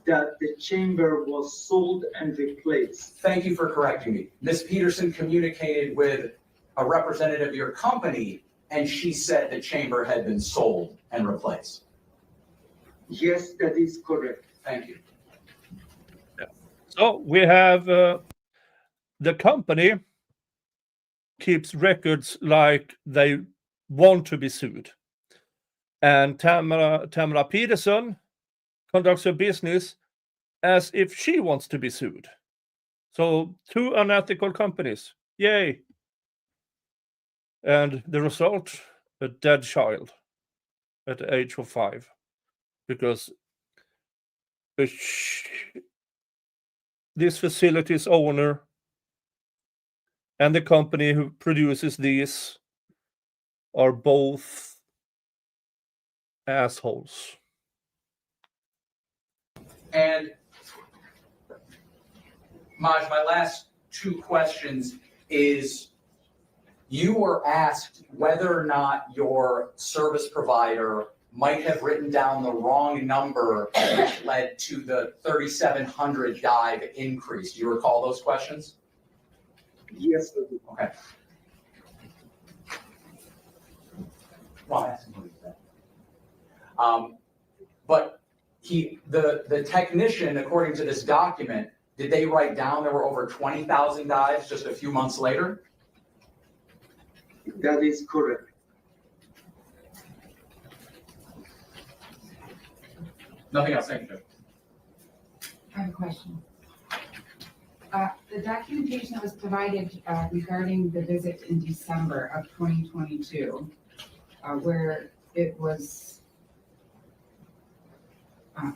that the chamber was sold and replaced. Thank you for correcting me. Ms. Peterson communicated with a representative of your company, and she said the chamber had been sold and replaced. Yes, that is correct. Thank you. So we have the company keeps records like they want to be sued. And Tamara Peterson conducts her business as if she wants to be sued. So 2 unethical companies. Yay. And the result, a dead child at the age of 5. Because this facility's owner and the company who produces these are both assholes. And Maj, my last two questions is, you were asked whether or not your service provider might have written down the wrong number which led to the 3,700 dive increase. Do you recall those questions? Yes, I do. Okay. Well, I asked him what he said. But the technician, according to this document, did they write down there were over 20,000 dives just a few months later? That is correct. Nothing else, thank you, Judge. I have a question. The documentation that was provided regarding the visit in December of 2022, where it was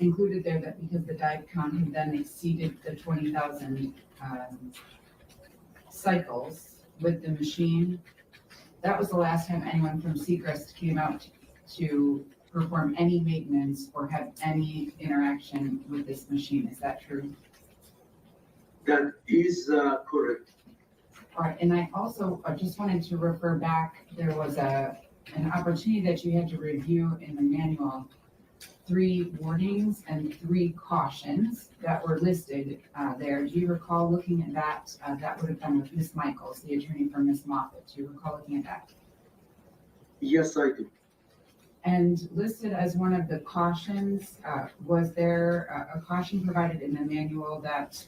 included there that because the dive count had then exceeded the 20,000 cycles with the machine, that was the last time anyone from Seacrest came out to perform any maintenance or have any interaction with this machine. Is that true? That is correct. All right, and I also just wanted to refer back, there was an opportunity that you had to review in the manual, 3 warnings and 3 cautions that were listed there. Do you recall looking at that? That would have been with Ms. Michaels, the attorney for Ms. Moffett. Do you recall looking at that? Yes, I do. And listed as one of the cautions, was there a caution provided in the manual that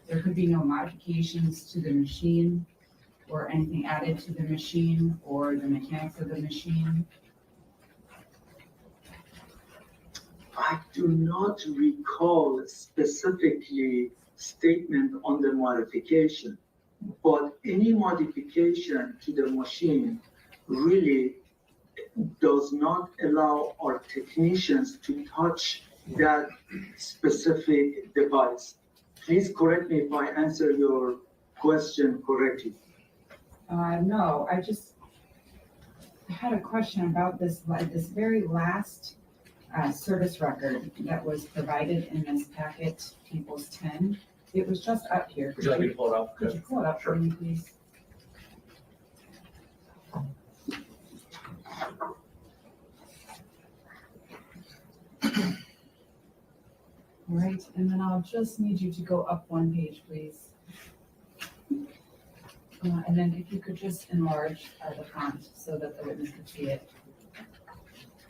there could be no modifications to the machine or anything added to the machine or the mechanics of the machine? I do not recall specifically statement on the modification, but any modification to the machine really does not allow our technicians to touch that specific device. Please correct me if I answer your question correctly. No, I just had a question about this very last service record that was provided in this packet, People's 10. It was just up here. Would you like me to pull it up? Could you pull it up for me, please? All right, and then I'll just need you to go up 1 page, please. And then if you could just enlarge the font so that the witness could see it.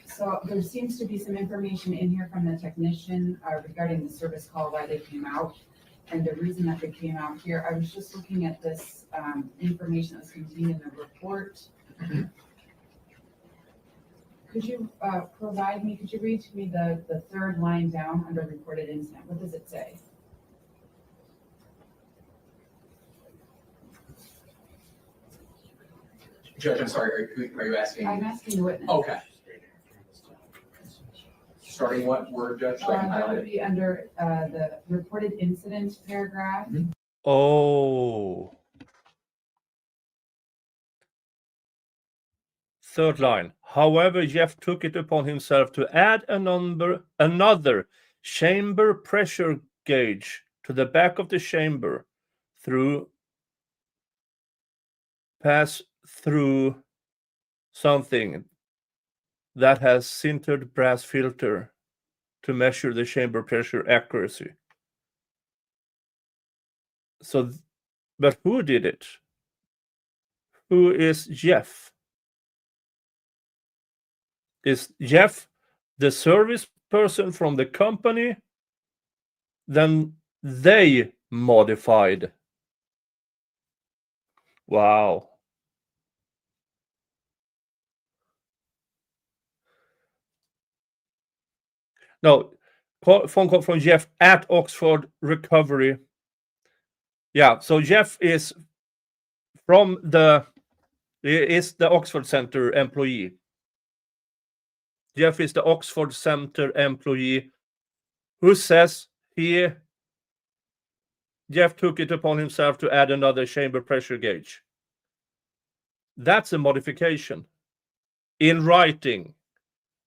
So there seems to be some information in here from the technician regarding the service call, why they came out. And the reason that they came out here, I was just looking at this information that's contained in the report. Could you could you read to me the 3rd line down under reported incident? What does it say? Judge, I'm sorry, are you asking? I'm asking the witness. Okay. Starting what word, Judge? So I can That highlight would it. be under the reported incident paragraph. Oh. 3rd line. However, Jeff took it upon himself to add another chamber pressure gauge to the back of the chamber pass through something that has sintered brass filter to measure the chamber pressure accuracy. So, but who did it? Who is Jeff? Is Jeff the service person from the company? Then they modified. Wow. No, phone call from Jeff at Oxford Recovery. Yeah, so Jeff is the Oxford Center employee. Jeff is the Oxford Center employee who says he Jeff took it upon himself to add another chamber pressure gauge. That's a modification in writing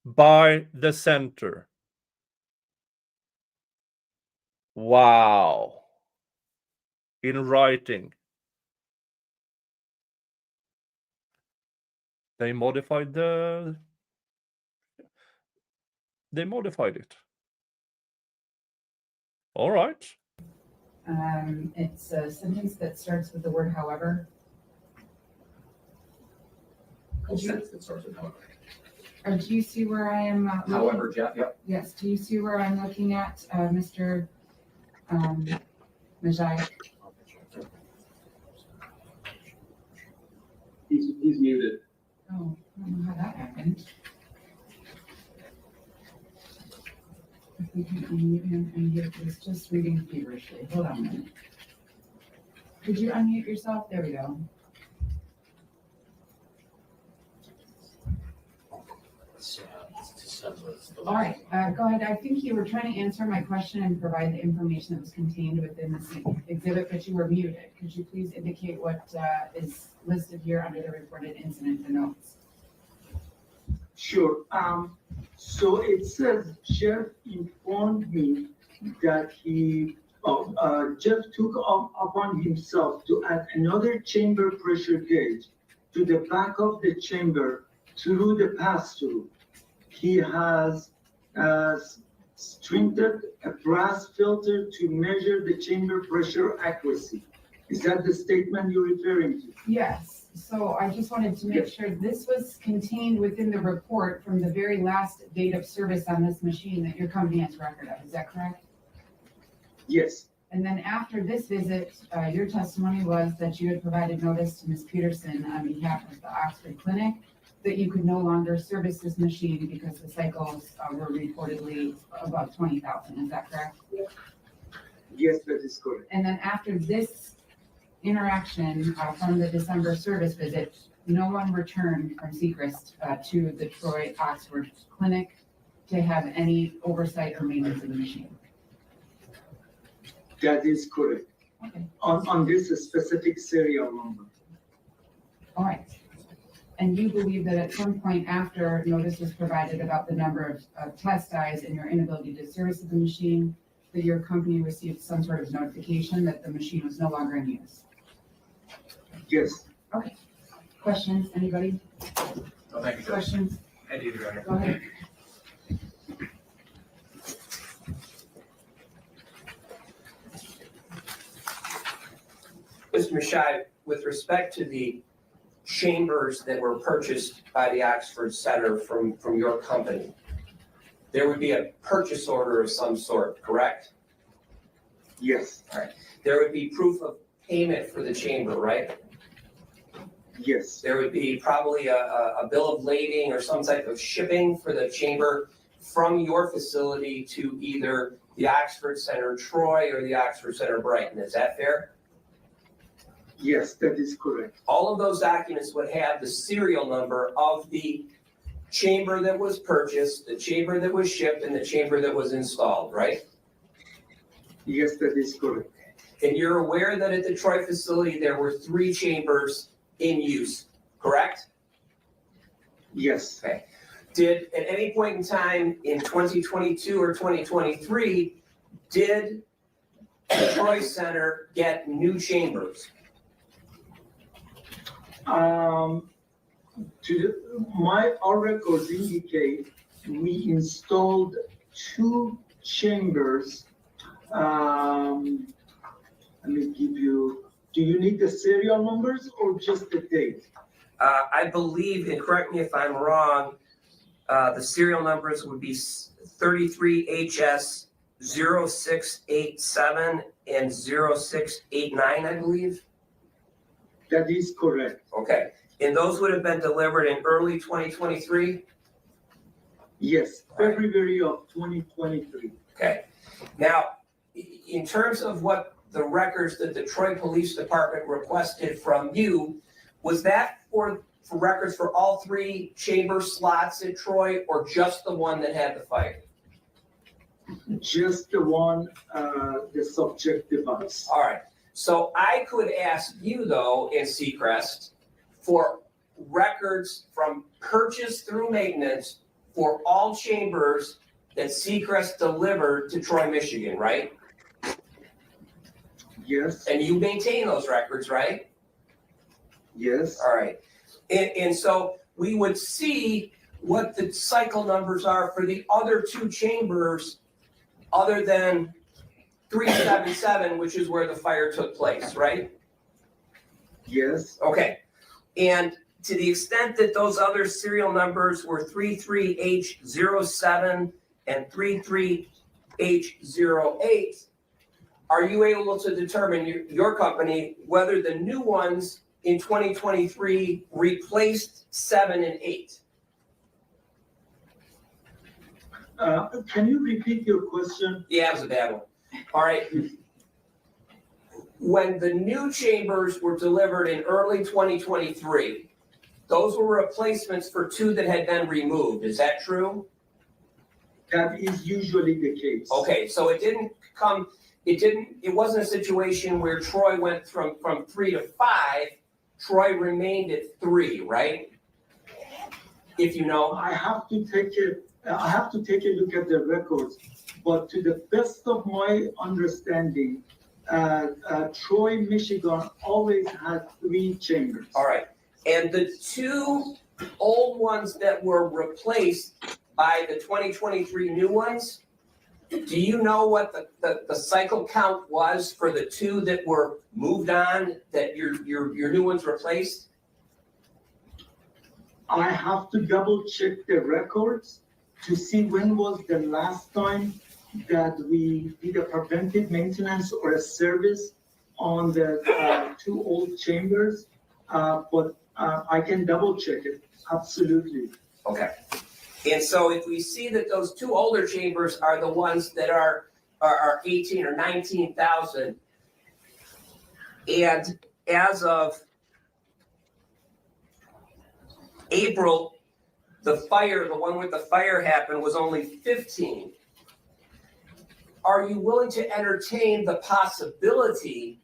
by the center. Wow. In writing. They modified it. All right. It's a sentence that starts with the word however. Whole sentence that starts with however. Or do you see where I am? Looking? However, Jeff, yep. Yes, do you see where I'm looking at, Mr. Majai? He's muted. Oh, I don't know how that happened. If we can unmute him, and he was just reading feverishly. Hold on a minute. Could you unmute yourself? There we go. All right, go ahead. I think you were trying to answer my question and provide the information that was contained within this exhibit, but you were muted. Could you please indicate what is listed here under the reported incident, the notes? Sure. So it says Jeff informed me that Jeff took upon himself to add another chamber pressure gauge to the back of the chamber through the pass-through. He has strengthened a brass filter to measure the chamber pressure accuracy. Is that the statement you're referring to? Yes, so I just wanted to make sure this was contained within the report from the very last date of service on this machine that your company has record of, is that correct? Yes. And then after this visit, your testimony was that you had provided notice to Ms. Peterson on behalf of the Oxford Clinic that you could no longer service this machine because the cycles were reportedly above 20,000, is that correct? Yes, that is correct. And then after this interaction from the December service visit, no one returned from Seacrest to the Troy Oxford Clinic to have any oversight or maintenance of the machine. That is correct. Okay, On this specific serial number. all right. And you believe that at some point after notice was provided about the number of test dies and your inability to service the machine, that your company received some sort of notification that the machine was no longer in use? Yes. Okay. Questions, anybody? No, thank you, Jeff. Questions? I do, Your Honor. Go ahead. Mr. Mashai, with respect to the chambers that were purchased by the Oxford Center from your company, there would be a purchase order of some sort, correct? Yes. There would be proof of payment for the chamber, right? Yes. There would be probably a bill of lading or some type of shipping for the chamber from your facility to either the Oxford Center Troy or the Oxford Center Brighton. Is that fair? Yes, that is correct. All of those documents would have the serial number of the chamber that was purchased, the chamber that was shipped, and the chamber that was installed, right? Yes, that is correct. And you're aware that at the Troy facility, there were 3 chambers in use, correct? Yes. Okay. Did, at any point in time in 2022 or 2023, did the Troy Center get new chambers? Our records indicate we installed 2 chambers. Let me give you, do you need the serial numbers or just the date? I believe, and correct me if I'm wrong, the serial numbers would be 33HS 0687 and 0689, I believe. That is correct. Okay, and those would have been delivered in early 2023? Yes, February of 2023. Okay, now, in terms of what the records that the Troy Police Department requested from you, was that for records for all 3 chamber slots at Troy or just the one that had the fire? Just the one, the subject device. All right, so I could ask you though in Seacrest for records from purchase through maintenance for all chambers that Seacrest delivered to Troy, Michigan, right? Yes, And you maintain those records, right? yes, All right, and so we would see what the cycle numbers are for the other two chambers other than 377, which is where the fire took place, right? yes, Okay, and to the extent that those other serial numbers were 33H07 and 33H08, are you able to determine your company whether the new ones in 2023 replaced 7 and 8? can you repeat your question? Yeah, it was a bad one. All right. When the new chambers were delivered in early 2023, those were replacements for 2 that had been removed. Is that true? That is usually the case. Okay, so it wasn't a situation where Troy went from 3 to 5. Troy remained at 3, right? If you know. I have to take a look at the records, but to the best of my understanding, Troy, Michigan always had 3 chambers. All right, and the 2 old ones that were replaced by the 2023 new ones, do you know what the cycle count was for the 2 that were moved on that your new ones replaced? I have to double check the records to see when was the last time that we did a preventive maintenance or a service on the 2 old chambers. But I can double check it, absolutely. Okay. And so if we see that those 2 older chambers are the ones that are 18 or 19,000, and as of April, the one with the fire happened was only 15. Are you willing to entertain the possibility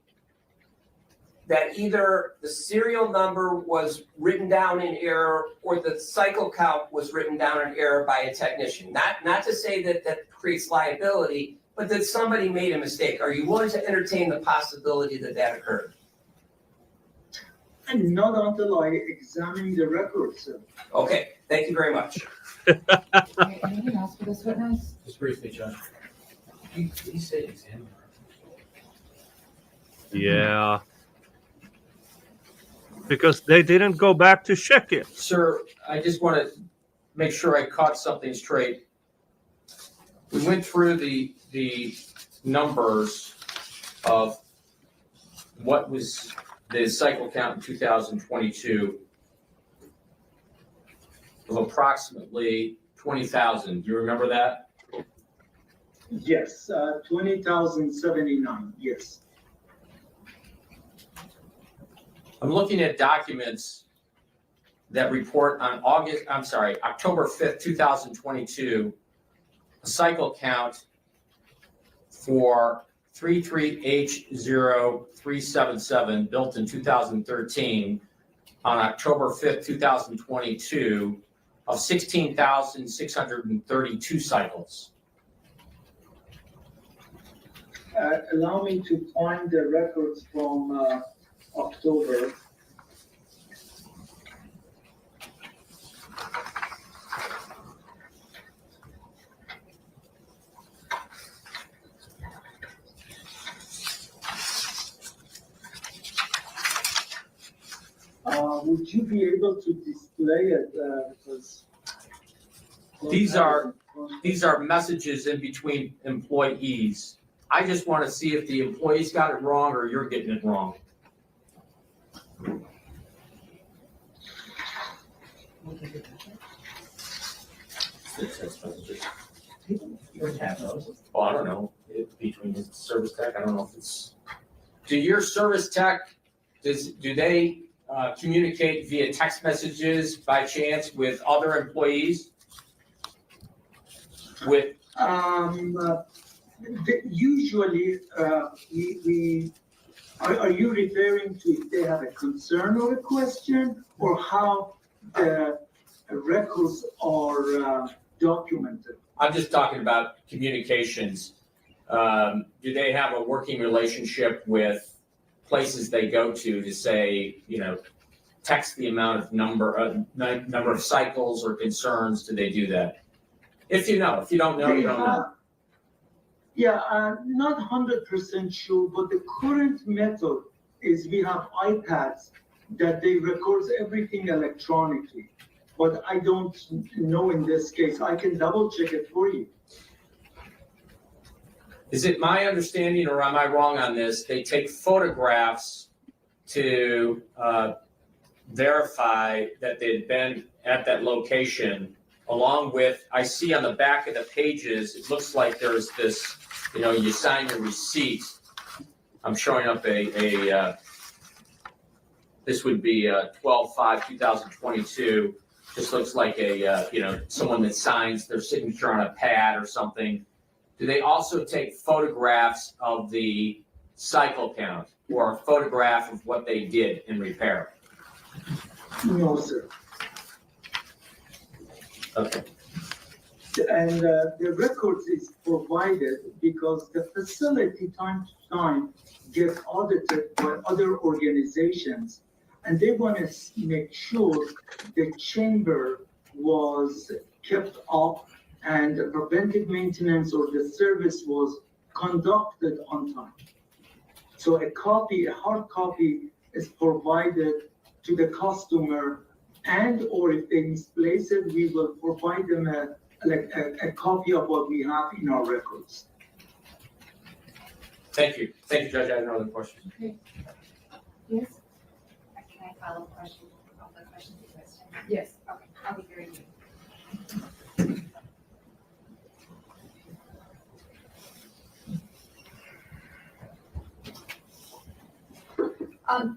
that either the serial number was written down in error or the cycle count was written down in error by a technician? Not to say that creates liability, but that somebody made a mistake. Are you willing to entertain the possibility that occurred? And not until I examine the records. Okay, thank you very much. Okay, anything else for this witness? Just briefly, Judge. You said examiner. Yeah. Because they didn't go back to check it. Sir, I just want to make sure I caught something straight. We went through the numbers of what was the cycle count in 2022 of approximately 20,000. Do you remember that? Yes, 20,079, yes. I'm looking at documents that report on October 5th, 2022, a cycle count for 33H0377 built in 2013 on October 5th, 2022 of 16,632 cycles. Allow me to find the records from October. Would you be able to display it? Because These are messages in between employees. I just want to see if the employees got it wrong or you're getting it wrong. Oh, I don't know. Between the service tech, I don't know if it's. Do your service tech, do they communicate via text messages by chance with other employees? With Usually, are you referring to if they have a concern or a question, or how the records are documented? I'm just talking about communications. Do they have a working relationship with places they go to say, text the amount of number of cycles or concerns? Do they do that? If you know, if you don't know, you don't know. Yeah, not 100% sure, but the current method is we have iPads that they record everything electronically. But I don't know in this case. I can double check it for you. Is it my understanding, or am I wrong on this? They take photographs to verify that they'd been at that location, along with, I see on the back of the pages, it looks like there's this, you sign your receipt. I'm showing up this would be 12/5/2022. This looks like someone that signs their signature on a pad or something. Do they also take photographs of the cycle count or a photograph of what they did in repair? No, sir. Okay. And the records is provided because the facility time to time gets audited by other organizations, and they want to make sure the chamber was kept up and the preventive maintenance or the service was conducted on time. So a hard copy is provided to the customer, and or if they misplace it, we will provide them a copy of what we have in our records. Thank you. Thank you, Judge. I have no other questions. Yes? Can I follow up question, all the questions you guys had? Yes. Okay, I'll be very brief.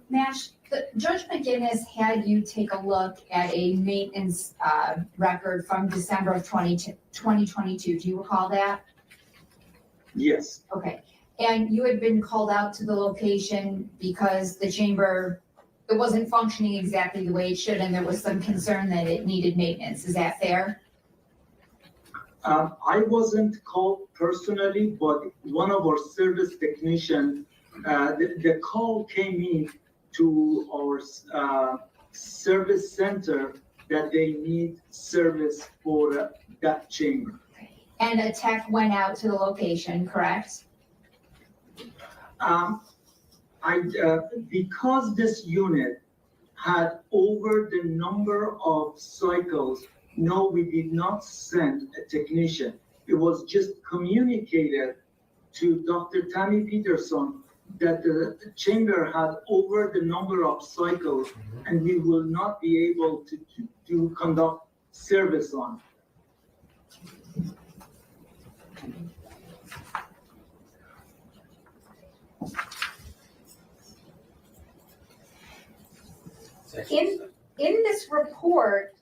Nash, Judge McGinnis had you take a look at a maintenance record from December of 2022. Do you recall that? Yes. Okay. And you had been called out to the location because the chamber, it wasn't functioning exactly the way it should, and there was some concern that it needed maintenance. Is that fair? I wasn't called personally, but one of our service technicians, the call came in to our service center that they need service for that chamber. And a tech went out to the location, correct? Because this unit had over the number of cycles, no, we did not send a technician. It was just communicated to Dr. Tammy Peterson that the chamber had over the number of cycles and we will not be able to conduct service on. In this report,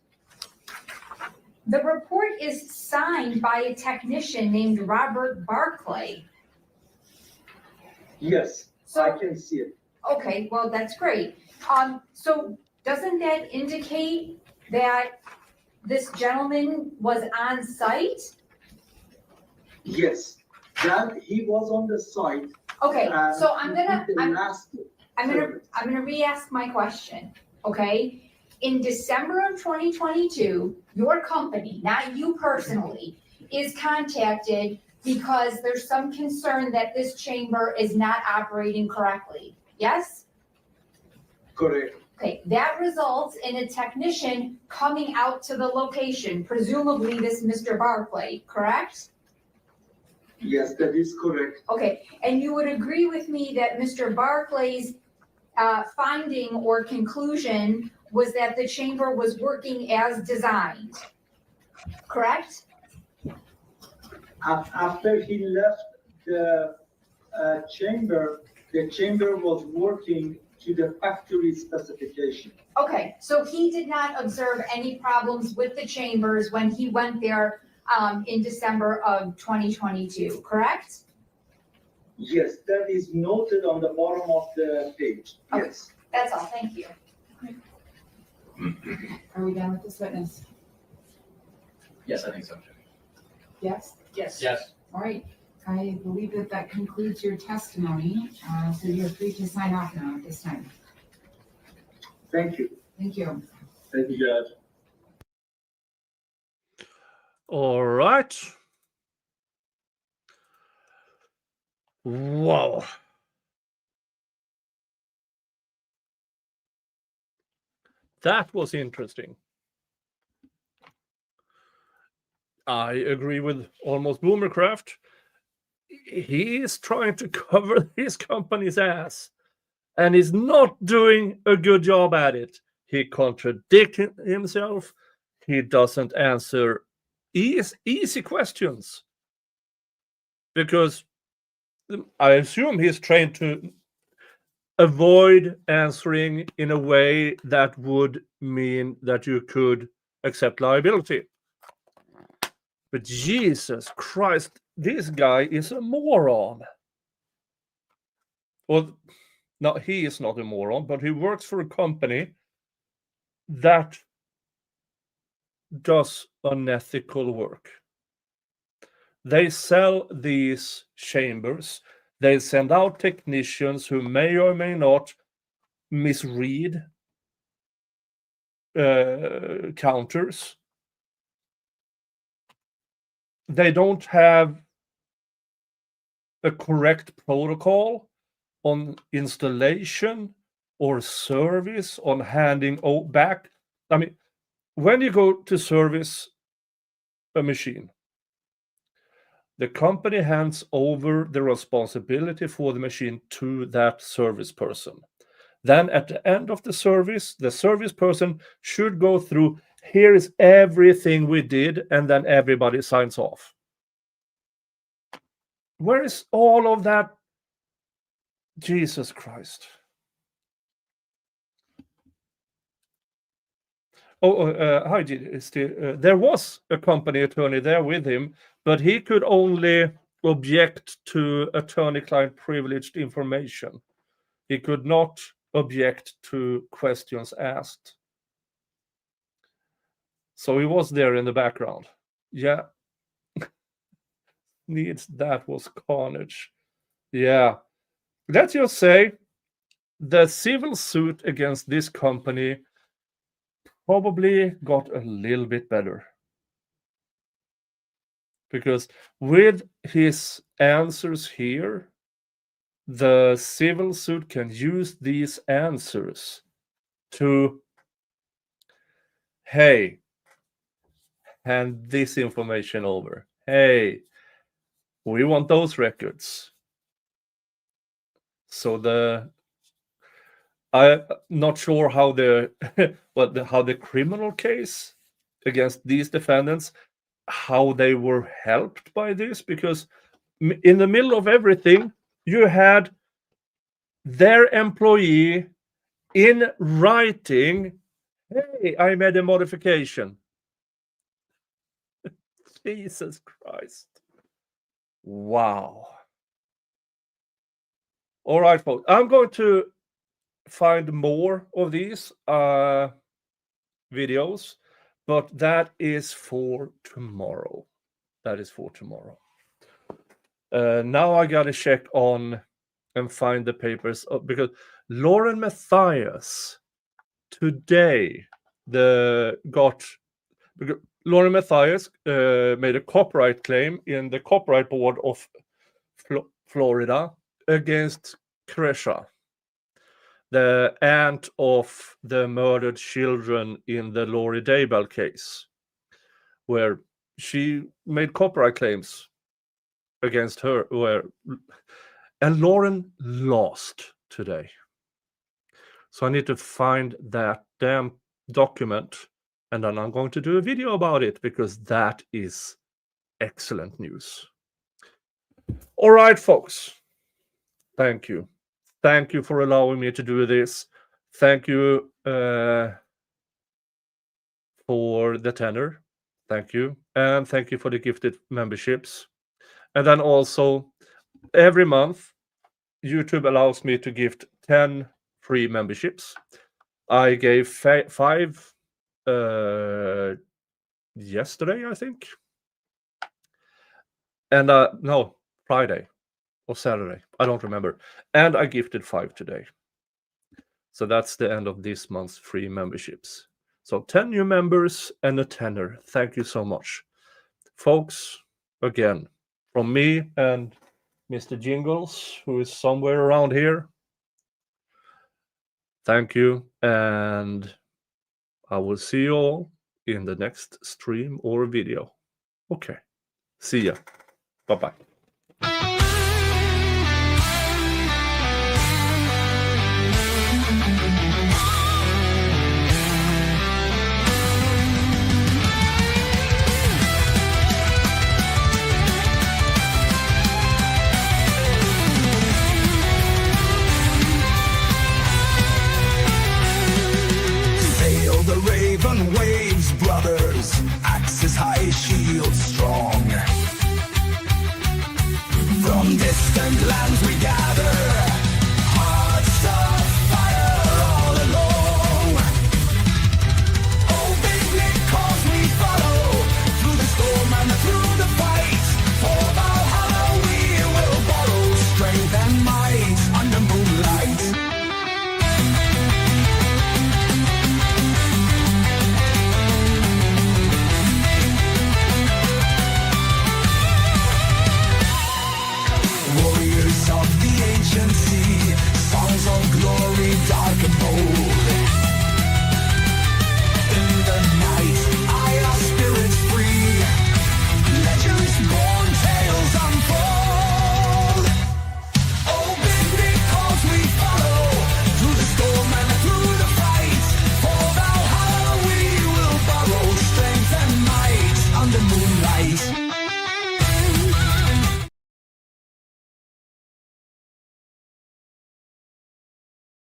the report is signed by a technician named Robert Barclay. Yes, So, I can see it. okay, well, that's great. So doesn't that indicate that this gentleman was on site? Yes, that he was on the site. Okay, so I'm gonna re-ask my question, okay? In December of 2022, your company, not you personally, is contacted because there's some concern that this chamber is not operating correctly, yes? Correct. Okay, that results in a technician coming out to the location, presumably this Mr. Barclay, correct? Yes, that is correct. Okay, and you would agree with me that Mr. Barclay's finding or conclusion was that the chamber was working as designed, correct? After he left the chamber was working to the factory specification. Okay, so he did not observe any problems with the chambers when he went there in December of 2022, correct? Yes, that is noted on the bottom of the page. Okay. Yes. That's all, thank you. Are we done with this witness? Yes, I think so. Yes? Yes. Yes. All right. I believe that that concludes your testimony. So you're free to sign off now at this time. Thank you. Thank you. Thank you, Judge. All right. Wow. That was interesting. I agree with almost Boomercraft. He is trying to cover his company's ass, and he's not doing a good job at it. He contradicts himself. He doesn't answer easy questions because I assume he's trained to avoid answering in a way that would mean that you could accept liability. But Jesus Christ, this guy is a moron. Well, no, he is not a moron, but he works for a company that does unethical work. They sell these chambers. They send out technicians who may or may not misread counters. They don't have a correct protocol on installation or service, on handing back. I mean, when you go to service a machine, the company hands over the responsibility for the machine to that service person. Then at the end of the service person should go through, here is everything we did, and then everybody signs off. Where is all of that? Jesus Christ. Hi, there was a company attorney there with him, but he could only object to attorney-client privileged information. He could not object to questions asked. So he was there in the background. Yeah. That was carnage. Yeah. Let's just say the civil suit against this company probably got a little bit better. Because with his answers here, the civil suit can use these answers to, hey, hand this information over. Hey, we want those records. So I'm not sure how the criminal case against these defendants, how they were helped by this, because in the middle of everything, you had their employee in writing, hey, I made a modification. Jesus Christ. Wow. All right, folks. I'm going to find more of these videos, but that is for tomorrow. That is for tomorrow. Now I got to check on and find the papers because Lauren Mathias today Lauren Mathias made a copyright claim in the Copyright Board of Florida against Kresha, the aunt of the murdered children in the Lori Daybell case, where she made copyright claims against her, and Lauren lost today. So I need to find that damn document, and then I'm going to do a video about it because that is excellent news. All right, folks. Thank you. Thank you for allowing me to do this. Thank you for the tenor. Thank you. And thank you for the gifted memberships. And then also, every month, YouTube allows me to gift 10 free memberships. I gave 5 yesterday, I think. And no, Friday or Saturday. I don't remember. And I gifted 5 today. So that's the end of this month's free memberships. So 10 new members and a tenner. Thank you so much. Folks, again, from me and Mr. Jingles, who is somewhere around here, thank you. And I will see you all in the next stream or video. Okay. See ya. Bye-bye. Sail the raven waves, brothers.